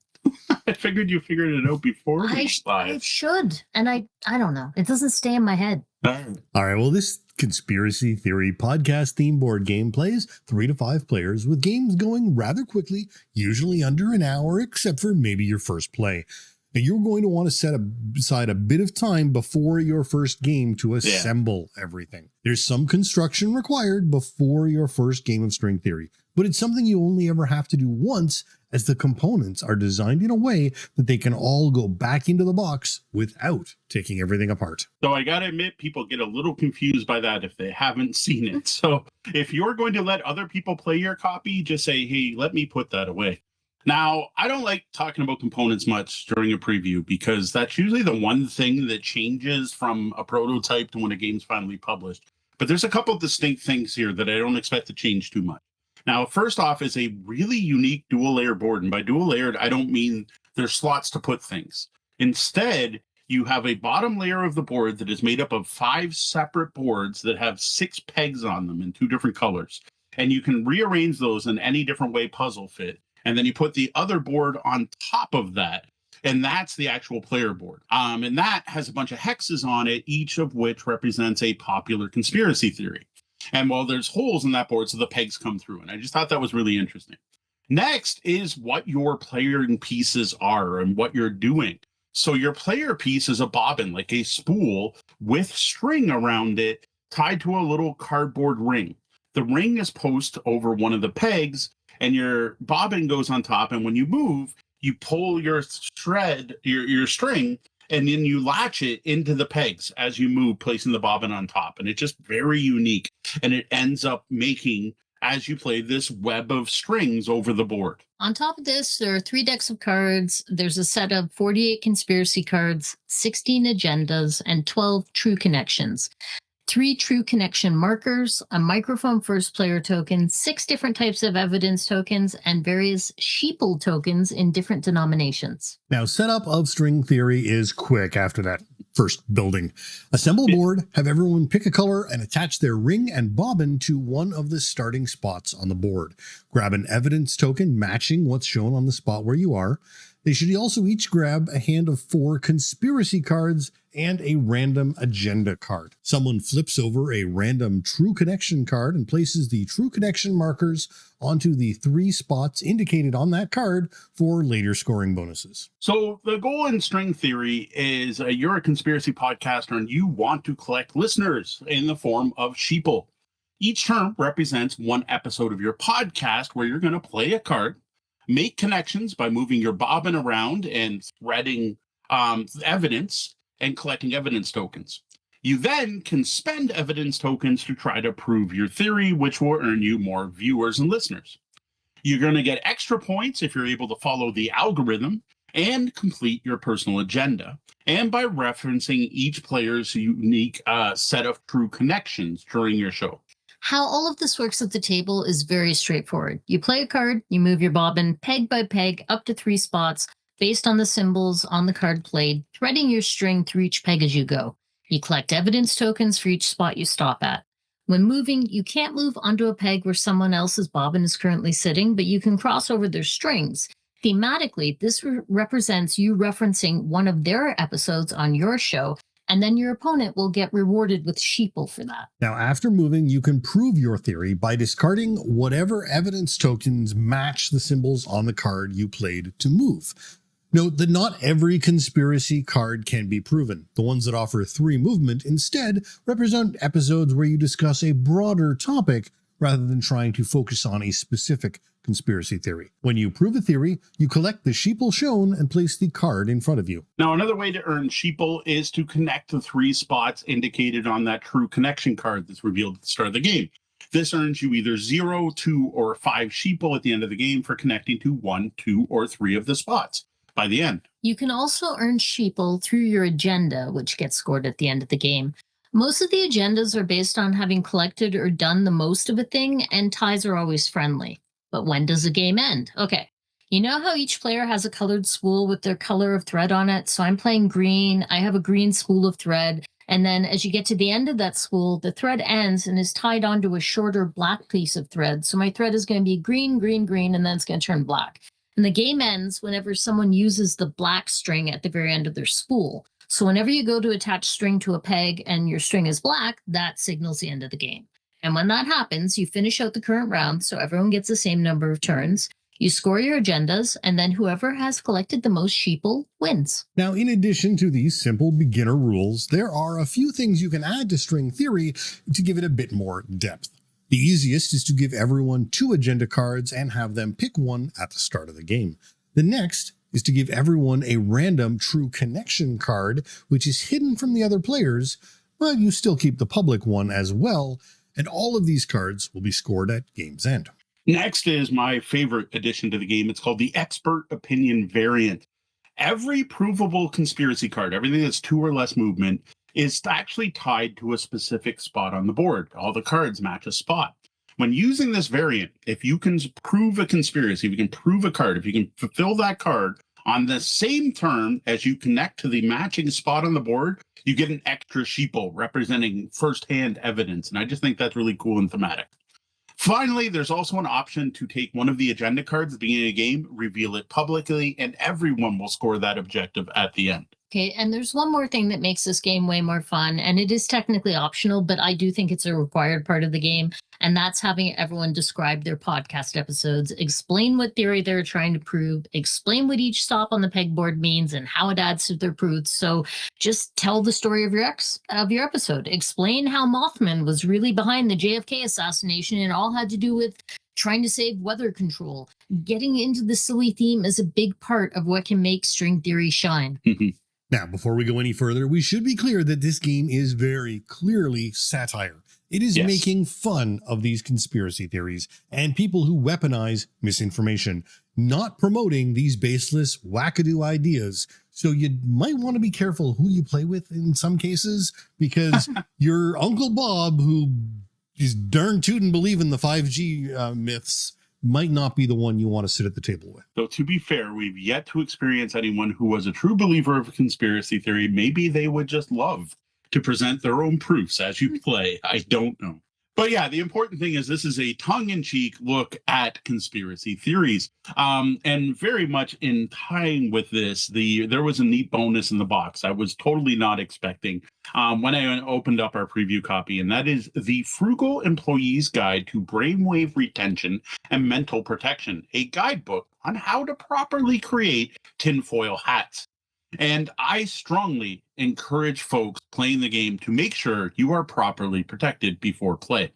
I figured you figured it out before. I should. And I don't know. It doesn't stay in my head. All right. Well, this conspiracy theory podcast theme board game plays 3 to 5 players with games going rather quickly, usually under an hour, except for maybe your first play. And you're going to want to set aside a bit of time before your first game to assemble everything. There's some construction required before your first game of String Theory, but it's something you only ever have to do once, as the components are designed in a way that they can all go back into the box without taking everything apart. So I got to admit, people get a little confused by that if they haven't seen it. So if you're going to let other people play your copy, just say, hey, let me put that away. Now, I don't like talking about components much during a preview because that's usually the one thing that changes from a prototype to when a game's finally published. But there's a couple of distinct things here that I don't expect to change too much. Now, first off is a really unique dual layer board. And by dual layered, I don't mean there's slots to put things. Instead, you have a bottom layer of the board that is made up of 5 separate boards that have 6 pegs on them in 2 different colors. And you can rearrange those in any different way puzzle fit. And then you put the other board on top of that. And that's the actual player board. And that has a bunch of hexes on it, each of which represents a popular conspiracy theory. And there's holes in that board, so the pegs come through. And I just thought that was really interesting. Next is what your playing pieces are and what you're doing. So your player piece is a bobbin, like a spool with string around it tied to a little cardboard ring. The ring is posted over one of the pegs, and your bobbin goes on top. And when you move, you pull your thread, your string, and then you latch it into the pegs as you move, placing the bobbin on top. And it's just very unique. And it ends up making, as you play, this web of strings over the board. On top of this, there are 3 decks of cards. There's a set of 48 conspiracy cards, 16 agendas, and 12 true connections. 3 true connection markers, a microphone first player token, 6 different types of evidence tokens, and various sheeple tokens in different denominations. Now, setup of string theory is quick after that first building. Assemble a board, have everyone pick a color, and attach their ring and bobbin to one of the starting spots on the board. Grab an evidence token matching what's shown on the spot where you are. They should also each grab a hand of 4 conspiracy cards and a random agenda card. Someone flips over a random true connection card and places the true connection markers onto the 3 spots indicated on that card for later scoring bonuses. So the goal in string theory is you're a conspiracy podcaster and you want to collect listeners in the form of sheeple. Each term represents one episode of your podcast where you're going to play a card, make connections by moving your bobbin around and threading evidence and collecting evidence tokens. You then can spend evidence tokens to try to prove your theory, which will earn you more viewers and listeners. You're going to get extra points if you're able to follow the algorithm and complete your personal agenda, and by referencing each player's unique set of true connections during your show. How all of this works at the table is very straightforward. You play a card, you move your bobbin peg by peg up to 3 spots based on the symbols on the card played, threading your string through each peg as you go. You collect evidence tokens for each spot you stop at. When moving, you can't move onto a peg where someone else's bobbin is currently sitting, but you can cross over their strings. Thematically, this represents you referencing one of their episodes on your show, and then your opponent will get rewarded with sheeple for that. Now, after moving, you can prove your theory by discarding whatever evidence tokens match the symbols on the card you played to move. Note that not every conspiracy card can be proven. The ones that offer 3 movement instead represent episodes where you discuss a broader topic rather than trying to focus on a specific conspiracy theory. When you prove a theory, you collect the sheeple shown and place the card in front of you. Now, another way to earn sheeple is to connect the 3 spots indicated on that true connection card that's revealed at the start of the game. This earns you either 0, 2, or 5 sheeple at the end of the game for connecting to 1, 2, or 3 of the spots by the end. You can also earn sheeple through your agenda, which gets scored at the end of the game. Most of the agendas are based on having collected or done the most of a thing, and ties are always friendly. But when does a game end? Okay, you know how each player has a colored spool with their color of thread on it? So I'm playing green, I have a green spool of thread, and then as you get to the end of that spool, the thread ends and is tied onto a shorter black piece of thread. So my thread is going to be green, green, green, and then it's going to turn black. And the game ends whenever someone uses the black string at the very end of their spool. So whenever you go to attach string to a peg and your string is black, that signals the end of the game. And when that happens, you finish out the current round so everyone gets the same number of turns. You score your agendas, and then whoever has collected the most sheeple wins. Now, in addition to these simple beginner rules, there are a few things you can add to string theory to give it a bit more depth. The easiest is to give everyone 2 agenda cards and have them pick one at the start of the game. The next is to give everyone a random true connection card, which is hidden from the other players, but you still keep the public one as well, and all of these cards will be scored at game's end. Next is my favorite addition to the game. It's called the Expert Opinion Variant. Every provable conspiracy card, everything that's 2 or less movement, is actually tied to a specific spot on the board. All the cards match a spot. When using this variant, if you can prove a conspiracy, if you can prove a card, if you can fulfill that card on the same turn as you connect to the matching spot on the board, you get an extra sheeple representing firsthand evidence. And I just think that's really cool and thematic. Finally, there's also an option to take one of the agenda cards at the beginning of the game, reveal it publicly, and everyone will score that objective at the end. Okay, and there's one more thing that makes this game way more fun, and it is technically optional, but I do think it's a required part of the game, and that's having everyone describe their podcast episodes, explain what theory they're trying to prove, explain what each stop on the pegboard means and how it adds to their proofs. So just tell the story of your episode. Explain how Mothman was really behind the JFK assassination and all had to do with trying to save weather control. Getting into the silly theme is a big part of what can make string theory shine. Now, before we go any further, we should be clear that this game is very clearly satire. It is making fun of these conspiracy theories and people who weaponize misinformation, not promoting these baseless, wackadoo ideas. So you might want to be careful who you play with in some cases, because your Uncle Bob, who is darn tootin' believing the 5G myths, might not be the one you want to sit at the table with. So to be fair, we've yet to experience anyone who was a true believer of conspiracy theory. Maybe they would just love to present their own proofs as you play. I don't know. But yeah, the important thing is this is a tongue-in-cheek look at conspiracy theories. And very much in tying with this, there was a neat bonus in the box I was totally not expecting when I opened up our preview copy, and that is the Frugal Employee's Guide to Brainwave Retention and Mental Protection, a guidebook on how to properly create tinfoil hats. And I strongly encourage folks playing the game to make sure you are properly protected before play.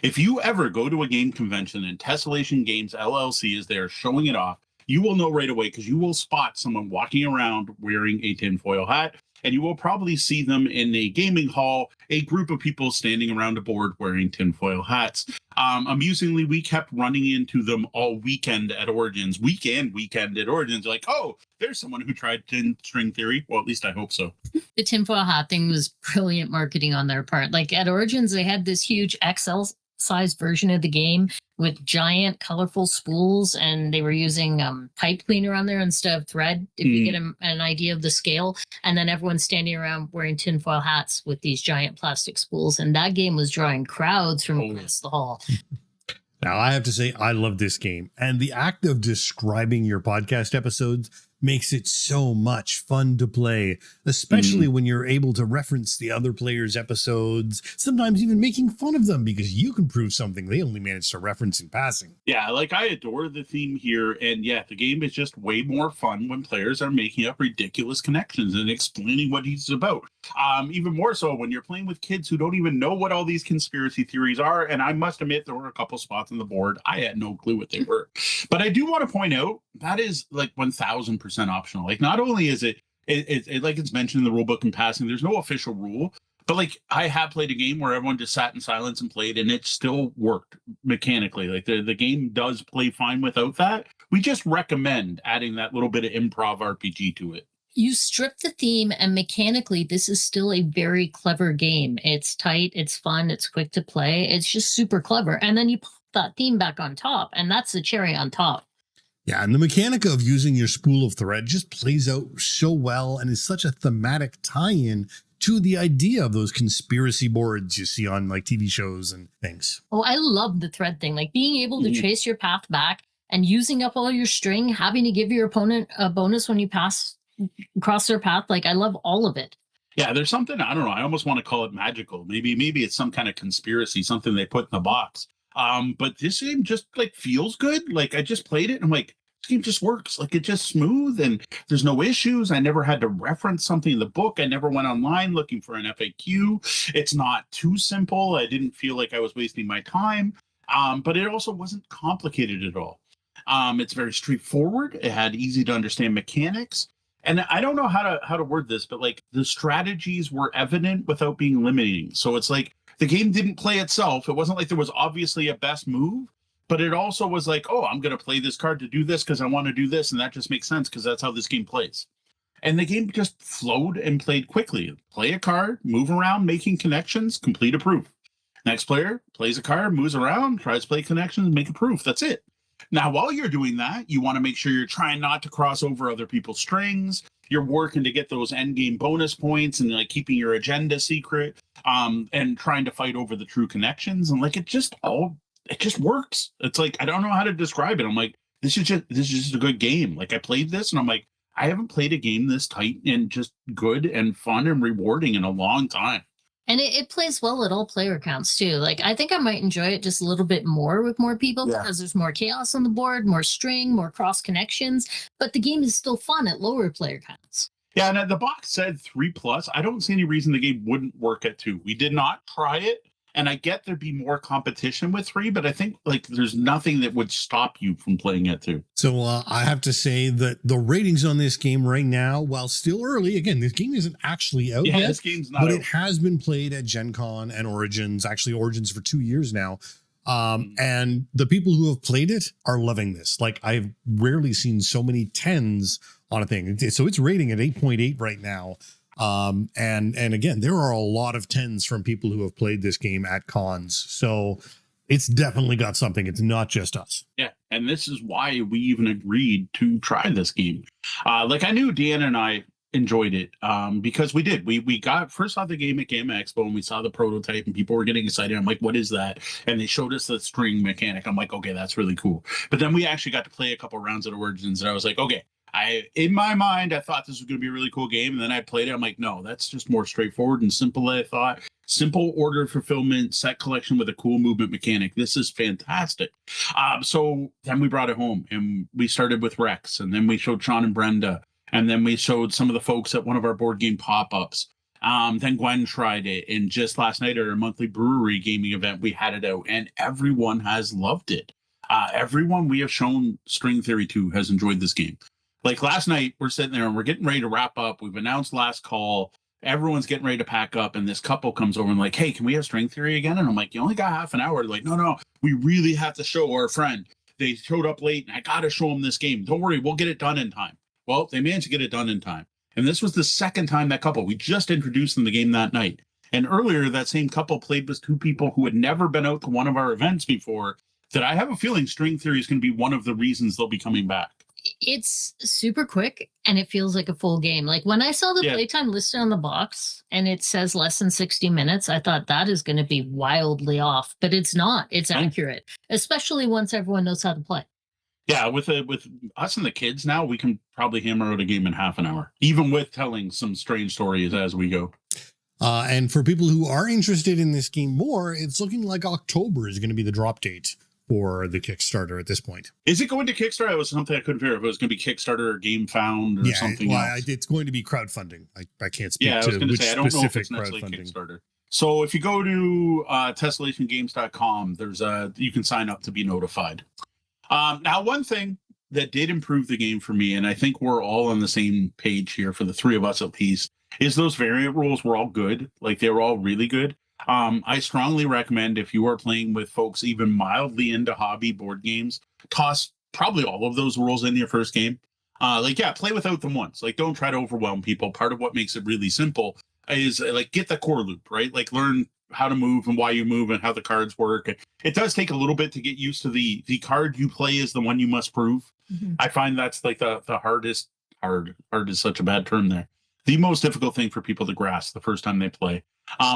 If you ever go to a game convention and Tessellation Games LLC is there showing it off, you will know right away because you will spot someone walking around wearing a tinfoil hat, and you will probably see them in a gaming hall, a group of people standing around a board wearing tinfoil hats. Amusingly, we kept running into them all weekend at Origins, weekend at Origins. Like, oh, there's someone who tried string theory. Well, at least I hope so. The tinfoil hat thing was brilliant marketing on their part. Like at Origins, they had this huge XL sized version of the game with giant colorful spools, and they were using pipe cleaner on there instead of thread, if you get an idea of the scale. And then everyone's standing around wearing tinfoil hats with these giant plastic spools, and that game was drawing crowds from across the hall. Now, I have to say, I love this game, and the act of describing your podcast episodes makes it so much fun to play, especially when you're able to reference the other players' episodes, sometimes even making fun of them because you can prove something they only managed to reference in passing. Yeah, like I adore the theme here, and yeah, the game is just way more fun when players are making up ridiculous connections and explaining what he's about. Even more so when you're playing with kids who don't even know what all these conspiracy theories are, and I must admit there were a couple spots on the board I had no clue what they were. But I do want to point out that is like 1000% optional. Like not only is it like it's mentioned in the rulebook in passing, there's no official rule, but like I have played a game where everyone just sat in silence and played, and it still worked mechanically. Like the game does play fine without that. We just recommend adding that little bit of improv RPG to it. You strip the theme, and mechanically, this is still a very clever game. It's tight, it's fun, it's quick to play. It's just super clever. And then you pop that theme back on top, and that's the cherry on top. Yeah, and the mechanic of using your spool of thread just plays out so well and is such a thematic tie-in to the idea of those conspiracy boards you see on like TV shows and things. Oh, I love the thread thing. Like being able to trace your path back and using up all your string, having to give your opponent a bonus when you pass across their path. Like I love all of it. Yeah, there's something, I don't know, I almost want to call it magical. Maybe it's some kind of conspiracy, something they put in the box. But this game just like feels good. Like I just played it and I'm like, this game just works. Like it's just smooth and there's no issues. I never had to reference something in the book. I never went online looking for an FAQ. It's not too simple. I didn't feel like I was wasting my time. But it also wasn't complicated at all. It's very straightforward. It had easy to understand mechanics. And I don't know how to word this, but like the strategies were evident without being limiting. So it's like the game didn't play itself. It wasn't like there was obviously a best move, but it also was like, oh, I'm going to play this card to do this because I want to do this. And that just makes sense because that's how this game plays. And the game just flowed and played quickly. Play a card, move around, making connections, complete a proof. Next player plays a card, moves around, tries to play connections, make a proof. That's it. Now, while you're doing that, you want to make sure you're trying not to cross over other people's strings. You're working to get those end game bonus points and like keeping your agenda secret, and trying to fight over the true connections. And like it just works. It's like I don't know how to describe it. I'm like, this is just a good game. Like I played this and I'm like, I haven't played a game this tight and just good and fun and rewarding in a long time. And it plays well at all player counts too. Like I think I might enjoy it just a little bit more with more people because there's more chaos on the board, more string, more cross connections. But the game is still fun at lower player counts. Yeah, and the box said 3+. I don't see any reason the game wouldn't work at 2. We did not try it, and I get there'd be more competition with 3, but I think like there's nothing that would stop you from playing at 2. So I have to say that the ratings on this game right now, while still early, again, this game isn't actually out yet, This game's not but out. it has been played at Gen Con and Origins, actually Origins for 2 years now. And the people who have played it are loving this. Like I've rarely seen so many 10s on a thing. So it's rating at 8.8 right now. And again, there are a lot of 10s from people who have played this game at cons. So it's definitely got something. It's not just us. Yeah, and this is why we even agreed to try this game. Like I knew Deanna and I enjoyed it because we did. We got first saw the game at Game Expo and we saw the prototype and people were getting excited. I'm like, what is that? And they showed us the string mechanic. I'm like, okay, that's really cool. But then we actually got to play a couple rounds at Origins and I was like, okay, in my mind, I thought this was going to be a really cool game. And then I played it. I'm like, no, that's just more straightforward and simple than I thought. Simple order fulfillment, set collection with a cool movement mechanic. This is fantastic. So then we brought it home and we started with Rex and then we showed Sean and Brenda. And then we showed some of the folks at one of our board game pop-ups. Then Gwen tried it. And just last night at our monthly brewery gaming event, we had it out. And everyone has loved it. Everyone we have shown String Theory to has enjoyed this game. Like last night, we're sitting there and we're getting ready to wrap up. We've announced last call. Everyone's getting ready to pack up. And this couple comes over and like, hey, can we have String Theory again? And I'm like, you only got half an hour. They're like, no, we really have to show our friend. They showed up late and I got to show them this game. Don't worry, we'll get it done in time. Well, they managed to get it done in time. And this was the second time that couple, we just introduced them the game that night. And earlier, that same couple played with 2 people who had never been out to one of our events before, that I have a feeling String Theory is going to be one of the reasons they'll be coming back. It's super quick and it feels like a full game. Like when I saw the playtime listed on the box and it says less than 60 minutes, I thought that is going to be wildly off, but it's not. It's accurate, especially once everyone knows how to play. Yeah, with us and the kids now, we can probably hammer out a game in half an hour, even with telling some strange stories as we go. And for people who are interested in this game more, it's looking like October is going to be the drop date for the Kickstarter at this point. Is it going to Kickstarter? It was something I couldn't figure if it was going to be Kickstarter or Game Found or something else. It's going to be crowdfunding. I can't speak I was to which say, I don't know if specific it's necessarily crowdfunding. Kickstarter. So if you go to tessellationgames.com, you can sign up to be notified. Now, one thing that did improve the game for me, and I think we're all on the same page here for the 3 of us at least, is those variant rules were all good. Like they were all really good. I strongly recommend if you are playing with folks even mildly into hobby board games, toss probably all of those rules in your first game. Play without them once. Like, don't try to overwhelm people. Part of what makes it really simple is like get the core loop, right? Like learn how to move and why you move and how the cards work. It does take a little bit to get used to the card you play is the one you must prove. Mm-hmm. I find that's like the hardest. Hard is such a bad term there. The most difficult thing for people to grasp the first time they play.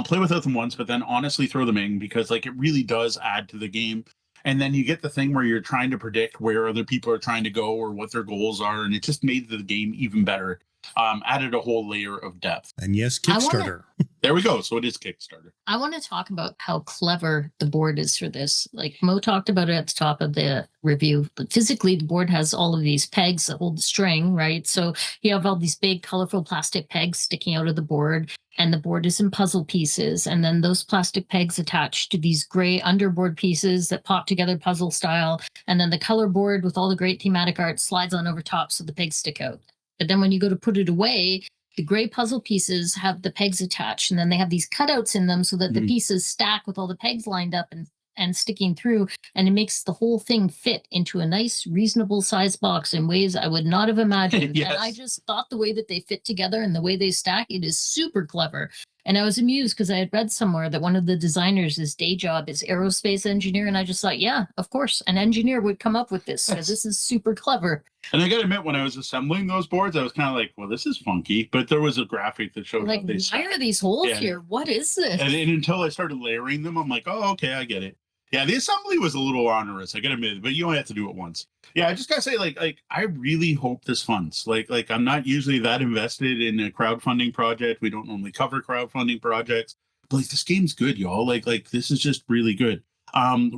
Play without them once, but then honestly throw them in because like it really does add to the game. And then you get the thing where you're trying to predict where other people are trying to go or what their goals are. And it just made the game even better. Added a whole layer of depth. And yes, Kickstarter. There we go. So it is Kickstarter. I want to talk about how clever the board is for this. Like Mo talked about it at the top of the review. But physically, the board has all of these pegs that hold the string, right? So you have all these big, colorful plastic pegs sticking out of the board. And the board is in puzzle pieces. And then those plastic pegs attached to these gray underboard pieces that pop together puzzle style. And then the color board with all the great thematic art slides on over top so the pegs stick out. But then when you go to put it away, the gray puzzle pieces have the pegs attached, and then they have these cutouts in them so that the pieces stack with all the pegs lined up and sticking through, and it makes the whole thing fit into a nice, reasonable size box in ways I would not have imagined. Yes. And I just thought the way that they fit together and the way they stack, it is super clever. And I was amused because I had read somewhere that one of the designers' his day job is aerospace engineer. And I just thought, yeah, of course, an engineer would come up with this. So this is super clever. And I got to admit, when I was assembling those boards, I was kind of like, well, this is funky. But there was a graphic that showed like, why are these holes here? What is this? And until I started layering them, I'm like, oh, okay, I get it. Yeah, the assembly was a little onerous, I gotta admit, but you only have to do it once. Yeah, I just gotta say, like I really hope this funds. Like I'm not usually that invested in a crowdfunding project. We don't normally cover crowdfunding projects, but like this game's good, y'all. Like this is just really good.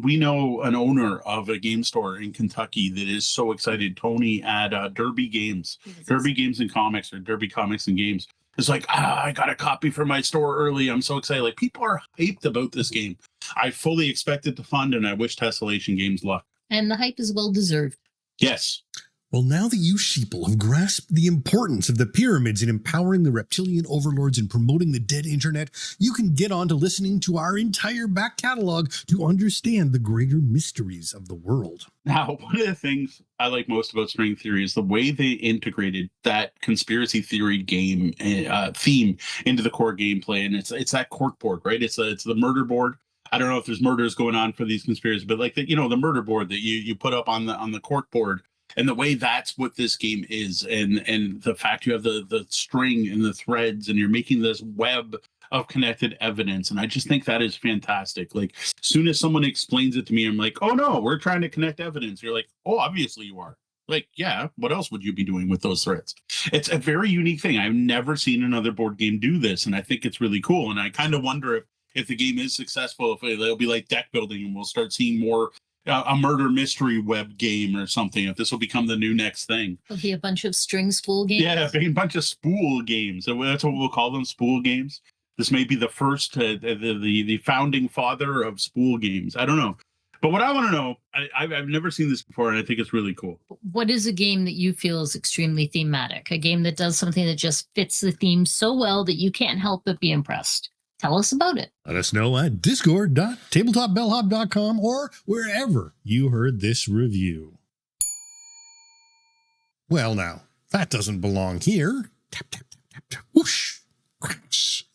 We know an owner of a game store in Kentucky that is so excited. Tony at Derby Games, Derby Games and Comics, or Derby Comics and Games. It's like, I got a copy for my store early. I'm so excited. Like people are hyped about this game. I fully expect it to fund, and I wish Tessellation Games luck. And the hype is well deserved. Yes. Well, now that you sheeple have grasped the importance of the pyramids in empowering the reptilian overlords and promoting the dead internet, you can get on to listening to our entire back catalog to understand the greater mysteries of the world. Now, one of the things I like most about String Theory is the way they integrated that conspiracy theory game theme into the core gameplay, and it's that cork board, right? It's the murder board. I don't know if there's murders going on for these conspiracies, but like the murder board that you put up on the cork board. And the way that's what this game is, and the fact you have the string and the threads, and you're making this web of connected evidence. And I just think that is fantastic. Like, as soon as someone explains it to me, I'm like, oh no, we're trying to connect evidence. You're like, oh, obviously you are. Like, yeah, what else would you be doing with those threads? It's a very unique thing. I've never seen another board game do this, and I think it's really cool. And I kind of wonder if the game is successful, if it'll be like deck building, and we'll start seeing more a murder mystery web game or something, if this will become the new next thing. It'll be a bunch of string spool games. Yeah, a bunch of spool games. So that's what we'll call them, spool games. This may be the first, the founding father of spool games. I don't know. But what I want to know, I've never seen this before, and I think it's really cool. What is a game that you feel is extremely thematic? A game that does something that just fits the theme so well that you can't help but be impressed? Tell us about it. Let us know at discord.tabletopbellhop.com or wherever you heard this review. Well, now, that doesn't belong here. Tap, tap, tap, tap, tap. Whoosh. Crash.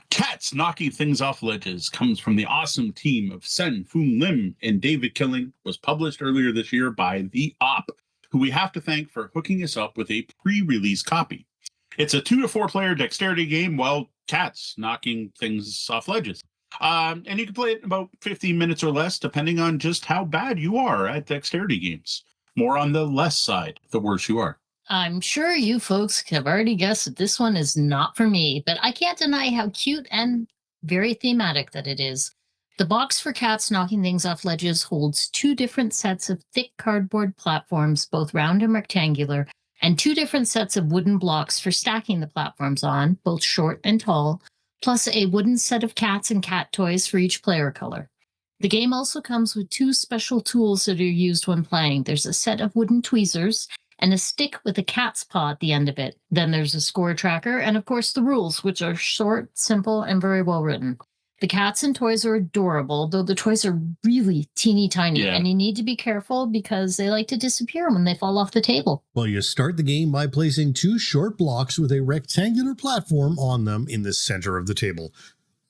Cats Knocking Things Off Ledges comes from the awesome team of Sen Foon Lim and David Killing, was published earlier this year by The Op, who we have to thank for hooking us up with a pre-release copy. It's a 2 to 4 player dexterity game, while cats knocking things off ledges. And you can play it in about 15 minutes or less, depending on just how bad you are at dexterity games. More on the less side, the worse you are. I'm sure you folks have already guessed that this one is not for me, but I can't deny how cute and very thematic that it is. The box for Cats Knocking Things Off Ledges holds 2 different sets of thick cardboard platforms, both round and rectangular, and 2 different sets of wooden blocks for stacking the platforms on, both short and tall, plus a wooden set of cats and cat toys for each player color. The game also comes with 2 special tools that are used when playing. There's a set of wooden tweezers and a stick with a cat's paw at the end of it. Then there's a score tracker, and of course the rules, which are short, simple, and very well written. The cats and toys are adorable, though the toys are really teeny tiny, and you need to be careful because they like to disappear when they fall off the table. Well, you start the game by placing 2 short blocks with a rectangular platform on them in the center of the table.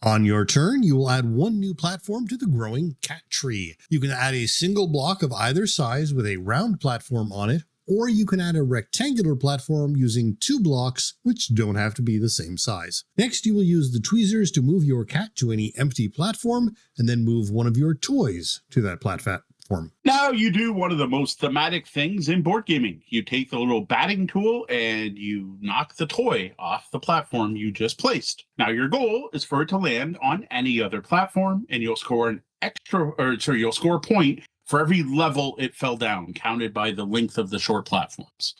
On your turn, you will add 1 new platform to the growing cat tree. You can add a single block of either size with a round platform on it, or you can add a rectangular platform using 2 blocks, which don't have to be the same size. Next, you will use the tweezers to move your cat to any empty platform, and then move one of your toys to that platform. Now you do one of the most thematic things in board gaming. You take the little batting tool and you knock the toy off the platform you just placed. Now your goal is for it to land on any other platform, and you'll score you'll score a point for every level it fell down, counted by the length of the short platforms.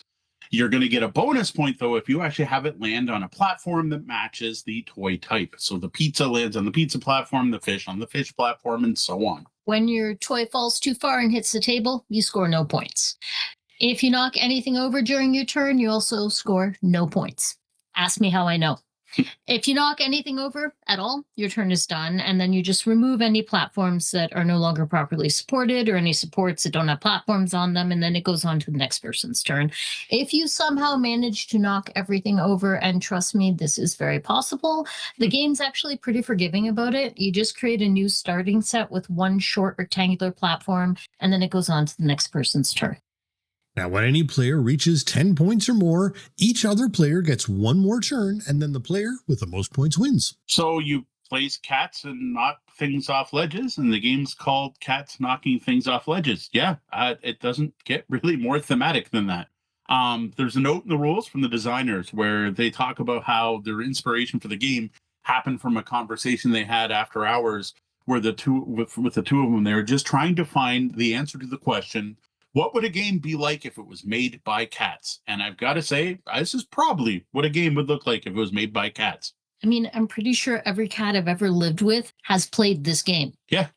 You're going to get a bonus point, though, if you actually have it land on a platform that matches the toy type. So the pizza lands on the pizza platform, the fish on the fish platform, and so on. When your toy falls too far and hits the table, you score no points. If you knock anything over during your turn, you also score no points. Ask me how I know. If you knock anything over at all, your turn is done, and then you just remove any platforms that are no longer properly supported or any supports that don't have platforms on them, and then it goes on to the next person's turn. If you somehow manage to knock everything over, and trust me, this is very possible, the game's actually pretty forgiving about it. You just create a new starting set with 1 short rectangular platform, and then it goes on to the next person's turn. Now, when any player reaches 10 points or more, each other player gets 1 more turn, and then the player with the most points wins. So you plays cats and knock things off ledges, and the game's called Cats Knocking Things Off Ledges. Yeah, it doesn't get really more thematic than that. There's a note in the rules from the designers where they talk about how their inspiration for the game happened from a conversation they had after hours, where the two with the two of them, they were just trying to find the answer to the question, what would a game be like if it was made by cats? And I've got to say, this is probably what a game would look like if it was made by cats. I mean, I'm pretty sure every cat I've ever lived with has played this game. Yeah.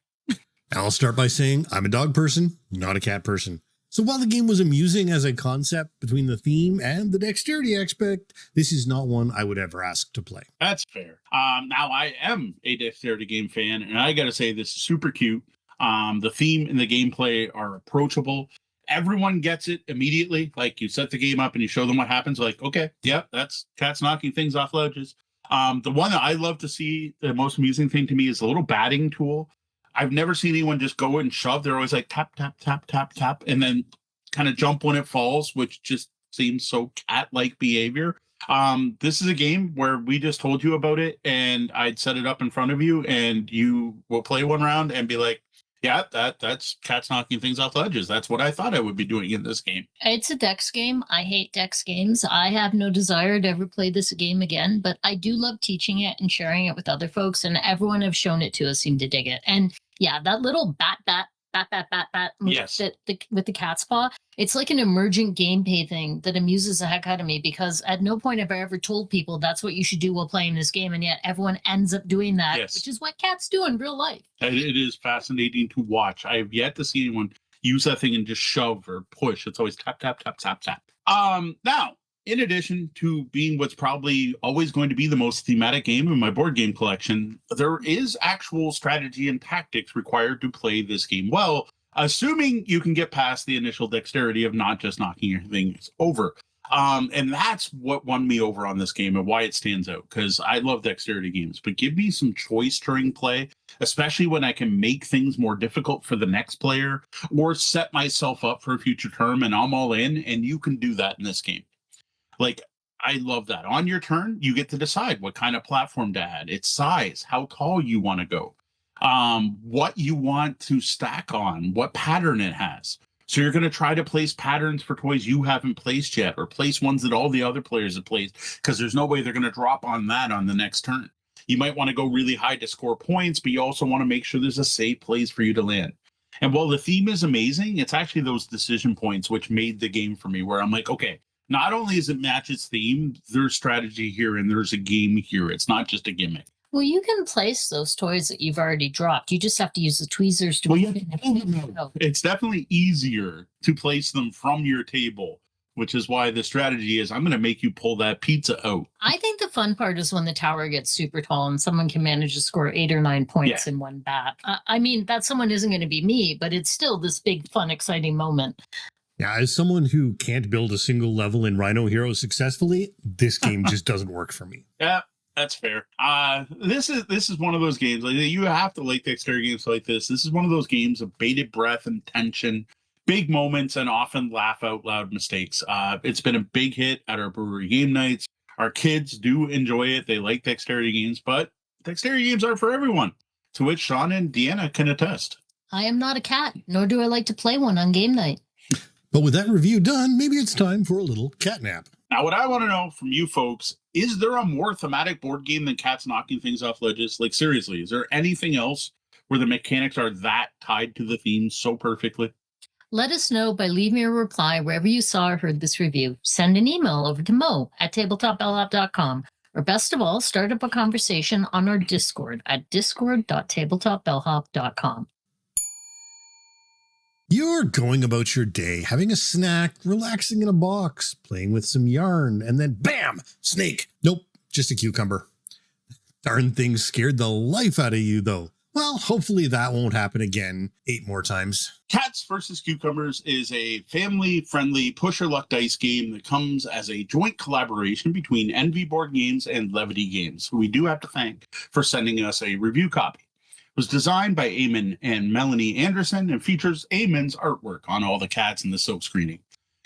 I'll start by saying I'm a dog person, not a cat person. So while the game was amusing as a concept between the theme and the dexterity aspect, this is not one I would ever ask to play. That's fair. Now I am a dexterity game fan, and I got to say this is super cute. The theme and the gameplay are approachable. Everyone gets it immediately. Like, you set the game up and you show them what happens. Like, okay, yeah, that's cats knocking things off ledges. The one that I love to see, the most amusing thing to me, is a little batting tool. I've never seen anyone just go and shove. They're always like tap, tap, tap, tap, tap, and then kind of jump when it falls, which just seems so cat-like behavior. This is a game where we just told you about it, and I'd set it up in front of you, and you will play one round and be like, yeah, that's cats knocking things off ledges. That's what I thought I would be doing in this game. It's a dex game. I hate dex games. I have no desire to ever play this game again, but I do love teaching it and sharing it with other folks, and everyone I've shown it to has seemed to dig it. And yeah, that little bat Yes. with the cat's paw, it's like an emergent gameplay thing that amuses the heck out of me, because at no point have I ever told people that's what you should do while playing this game, and yet everyone ends up doing that. Yes. Which is what cats do in real life. It is fascinating to watch. I have yet to see anyone use that thing and just shove or push. It's always tap, tap, tap, tap, tap. Now, in addition to being what's probably always going to be the most thematic game in my board game collection, there is actual strategy and tactics required to play this game well, assuming you can get past the initial dexterity of not just knocking your things over. And that's what won me over on this game and why it stands out, because I love dexterity games, but give me some choice during play, especially when I can make things more difficult for the next player or set myself up for a future term, and I'm all in, and you can do that in this game. Like, I love that. On your turn, you get to decide what kind of platform to add, its size, how tall you want to go, what you want to stack on, what pattern it has. So you're going to try to place patterns for toys you haven't placed yet, or place ones that all the other players have placed, because there's no way they're going to drop on that on the next turn. You might want to go really high to score points, but you also want to make sure there's a safe place for you to land. And while the theme is amazing, it's actually those decision points which made the game for me, where I'm like, okay, not only is it match its theme, there's strategy here and there's a game here. It's not just a gimmick. Well, you can place those toys that you've already dropped. You just have to use the tweezers to. It's definitely easier to place them from your table, which is why the strategy is I'm going to make you pull that pizza out. I think the fun part is when the tower gets super tall and someone can manage to score 8 or 9 points in one bat. I mean, that someone isn't going to be me, but it's still this big, fun, exciting moment. Yeah, as someone who can't build a single level in Rhino Hero successfully, this game just doesn't work for me. Yeah, that's fair. This is one of those games. Like, you have to like dexterity games like this. This is one of those games of bated breath and tension, big moments, and often laugh out loud mistakes. It's been a big hit at our brewery game nights. Our kids do enjoy it. They like dexterity games, but dexterity games aren't for everyone, to which Sean and Deanna can attest. I am not a cat, nor do I like to play one on game night. But with that review done, maybe it's time for a little catnap. Now, what I want to know from you folks, is there a more thematic board game than cats knocking things off ledges? Like, seriously, is there anything else where the mechanics are that tied to the theme so perfectly? Let us know by leaving a reply wherever you saw or heard this review. Send an email over to mo@tabletopbellhop.com. Or best of all, start up a conversation on our Discord at discord.tabletopbellhop.com. You're going about your day, having a snack, relaxing in a box, playing with some yarn, and then bam, snake. Nope, just a cucumber. Darn thing scared the life out of you, though. Well, hopefully that won't happen again 8 more times. Cats vs. Cucumbers is a family-friendly push-your-luck dice game that comes as a joint collaboration between Envy Board Games and Levity Games, who we do have to thank for sending us a review copy. It was designed by Eamon and Melanie Anderson and features Eamon's artwork on all the cats in the silk screening.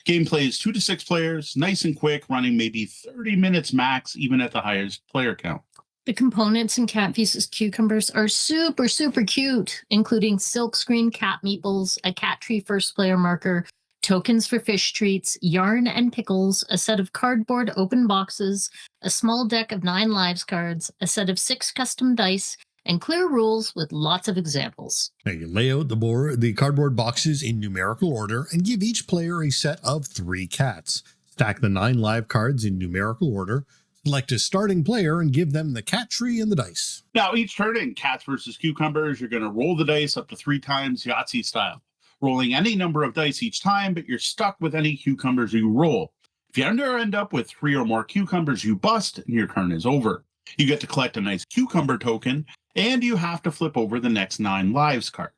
Gameplay is 2 to 6 players, nice and quick, running maybe 30 minutes max, even at the highest player count. The components in Cat vs. Cucumbers are super, super cute, including silkscreen cat meeples, a cat tree first player marker, tokens for fish treats, yarn and pickles, a set of cardboard open boxes, a small deck of 9 lives cards, a set of 6 custom dice, and clear rules with lots of examples. Now you lay out the cardboard boxes in numerical order and give each player a set of 3 cats. Stack the 9 live cards in numerical order. Select a starting player and give them the cat tree and the dice. Now, each turn in Cats versus Cucumbers, you're going to roll the dice up to 3 times Yahtzee style, rolling any number of dice each time, but you're stuck with any cucumbers you roll. If you end up with 3 or more cucumbers, you bust and your turn is over. You get to collect a nice cucumber token, and you have to flip over the next 9 lives card.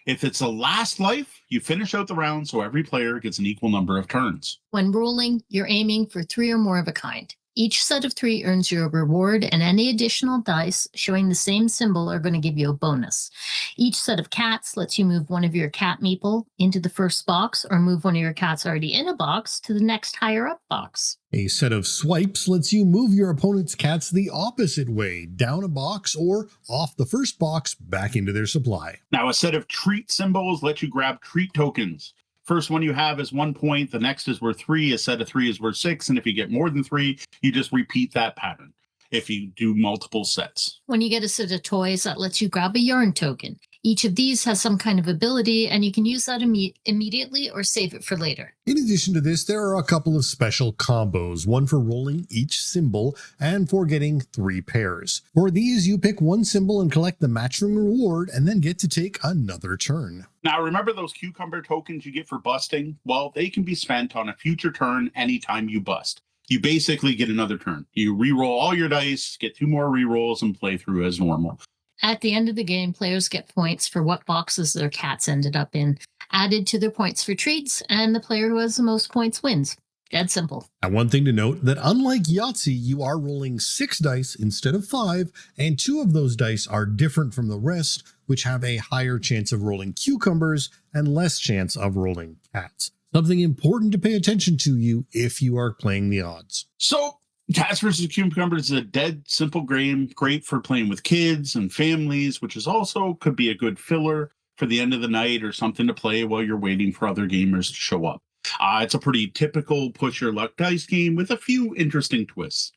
If it's a last life, you finish out the round so every player gets an equal number of turns. When rolling, you're aiming for 3 or more of a kind. Each set of 3 earns you a reward, and any additional dice showing the same symbol are going to give you a bonus. Each set of cats lets you move one of your cat meeple into the first box or move one of your cats already in a box to the next higher up box. A set of swipes lets you move your opponent's cats the opposite way, down a box or off the first box back into their supply. Now, a set of treat symbols lets you grab treat tokens. First one you have is 1 point, the next is worth 3, a set of 3 is worth 6, and if you get more than 3, you just repeat that pattern if you do multiple sets. When you get a set of toys, that lets you grab a yarn token. Each of these has some kind of ability, and you can use that immediately or save it for later. In addition to this, there are a couple of special combos, one for rolling each symbol and for getting 3 pairs. For these, you pick one symbol and collect the matching reward and then get to take another turn. Now, remember those cucumber tokens you get for busting? Well, they can be spent on a future turn anytime you bust. You basically get another turn. You re-roll all your dice, get 2 more re-rolls, and play through as normal. At the end of the game, players get points for what boxes their cats ended up in, added to their points for treats, and the player who has the most points wins. Dead simple. And one thing to note, that unlike Yahtzee, you are rolling 6 dice instead of 5, and 2 of those dice are different from the rest, which have a higher chance of rolling cucumbers and less chance of rolling cats. Something important to pay attention to if you are playing the odds. So, Cats vs. Cucumbers is a dead simple game, great for playing with kids and families, which is also could be a good filler for the end of the night or something to play while you're waiting for other gamers to show up. It's a pretty typical push your luck dice game with a few interesting twists.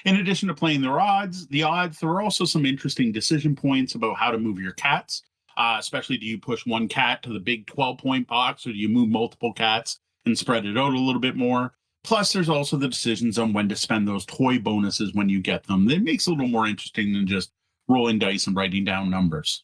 In addition to playing the odds, there are also some interesting decision points about how to move your cats. Especially, do you push one cat to the big 12-point box, or do you move multiple cats and spread it out a little bit more? Plus, there's also the decisions on when to spend those toy bonuses when you get them. That makes it a little more interesting than just rolling dice and writing down numbers.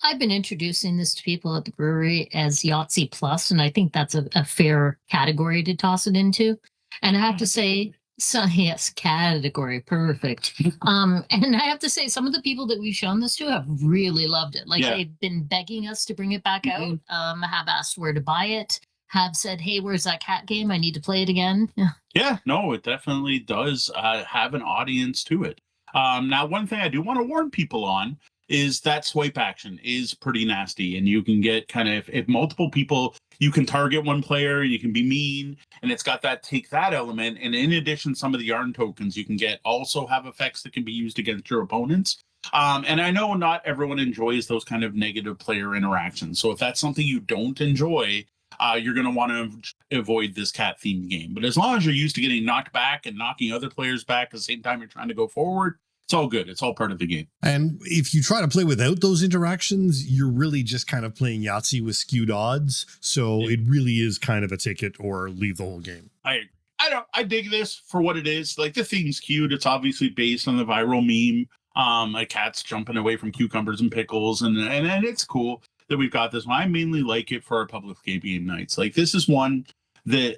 I've been introducing this to people at the brewery as Yahtzee Plus, and I think that's a fair category to toss it into. And I have to say, yes, category, perfect. And I have to say, some of the people that we've shown this to have really loved it. They've been begging us to bring it back out, have asked where to buy it, have said, hey, where's that cat game? I need to play it again. Yeah, no, it definitely does have an audience to it. Now, one thing I do want to warn people on is that swipe action is pretty nasty, and you can get kind of, if multiple people, you can target one player, you can be mean, and it's got that take that element. And in addition, some of the yarn tokens you can get also have effects that can be used against your opponents. And I know not everyone enjoys those kind of negative player interactions. So if that's something you don't enjoy, you're going to want to avoid this cat themed game. But as long as you're used to getting knocked back and knocking other players back at the same time you're trying to go forward, it's all good. It's all part of the game. And if you try to play without those interactions, you're really just kind of playing Yahtzee with skewed odds. So it really is kind of a ticket or leave the whole game. I dig this for what it is. Like, the theme's cute. It's obviously based on the viral meme. Like cats jumping away from cucumbers and pickles, and it's cool that we've got this one. I mainly like it for our public game nights. Like, this is one that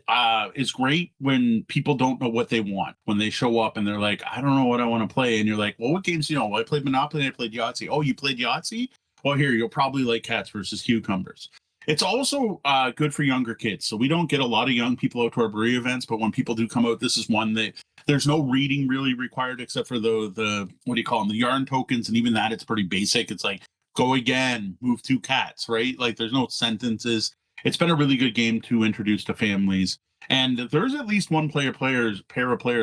is great when people don't know what they want. When they show up and they're like, I don't know what I want to play. And you're like, well, what games do you know? Well, I played Monopoly and I played Yahtzee. Oh, you played Yahtzee? Well, here, you'll probably like Cats versus Cucumbers. It's also good for younger kids. So we don't get a lot of young people out to our brewery events, but when people do come out, this is one that there's no reading really required except for the what do you call them? The yarn tokens. And even that, it's pretty basic. It's like, go again, move 2 cats, right? Like, there's no sentences. It's been a really good game to introduce to families. And there's at least one pair of players,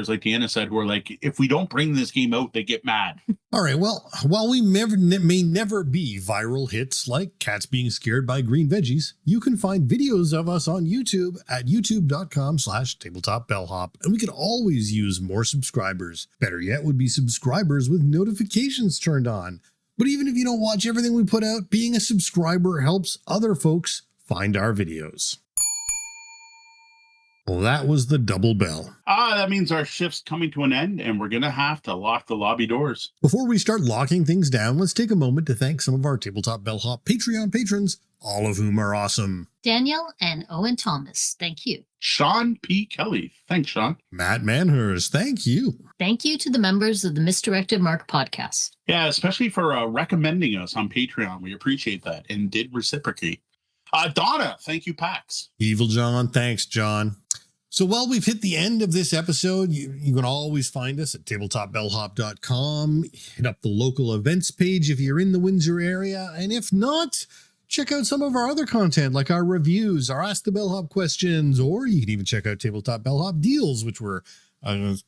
like Deanna said, who are like, if we don't bring this game out, they get mad. All right, well, while we may never be viral hits like cats being scared by green veggies, you can find videos of us on YouTube at youtube.com/tabletopbellhop, and we could always use more subscribers. Better yet would be subscribers with notifications turned on. But even if you don't watch everything we put out, being a subscriber helps other folks find our videos. Well, that was the double bell. That means our shift's coming to an end, and we're going to have to lock the lobby doors. Before we start locking things down, let's take a moment to thank some of our Tabletop Bellhop Patreon patrons, all of whom are awesome. Daniel and Owen Thomas, thank you. Sean P. Kelly, thanks, Sean. Matt Manhurst, thank you. Thank you to the members of the Misdirected Mark podcast. Yeah, especially for recommending us on Patreon. We appreciate that and did reciprocate. Donna, thank you, Pax. Evil John, thanks, John. So while we've hit the end of this episode, you can always find us at tabletopbellhop.com. Hit up the local events page if you're in the Windsor area. And if not, check out some of our other content like our reviews, our Ask the Bellhop questions, or you can even check out Tabletop Bellhop deals, which were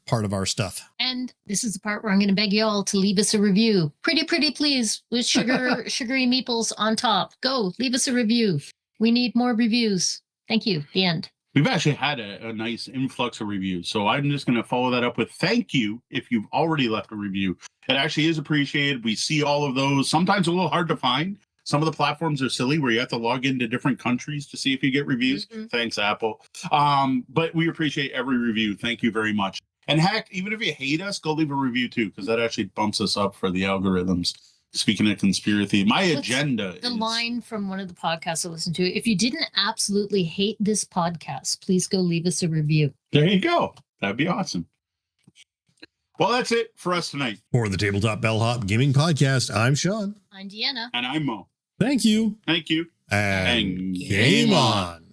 part of our stuff. And this is the part where I'm going to beg you all to leave us a review. Pretty please, with sugary meeples on top. Go, leave us a review. We need more reviews. Thank you. The end. We've actually had a nice influx of reviews, so I'm just going to follow that up with thank you if you've already left a review. It actually is appreciated. We see all of those. Sometimes a little hard to find. Some of the platforms are silly where you have to log into different countries to see if you get reviews. Mm-hmm. Thanks, Apple. But we appreciate every review. Thank you very much. And heck, even if you hate us, go leave a review too, because that actually bumps us up for the algorithms. Speaking of conspiracy, agenda the line from one of the podcasts I listened to. If you didn't absolutely hate this podcast, please go leave us a review. There you go. That'd be awesome. Well, that's it for us tonight. For the Tabletop Bellhop Gaming Podcast, I'm Sean. I'm Deanna. And I'm Mo. Thank you. Thank you. And game on.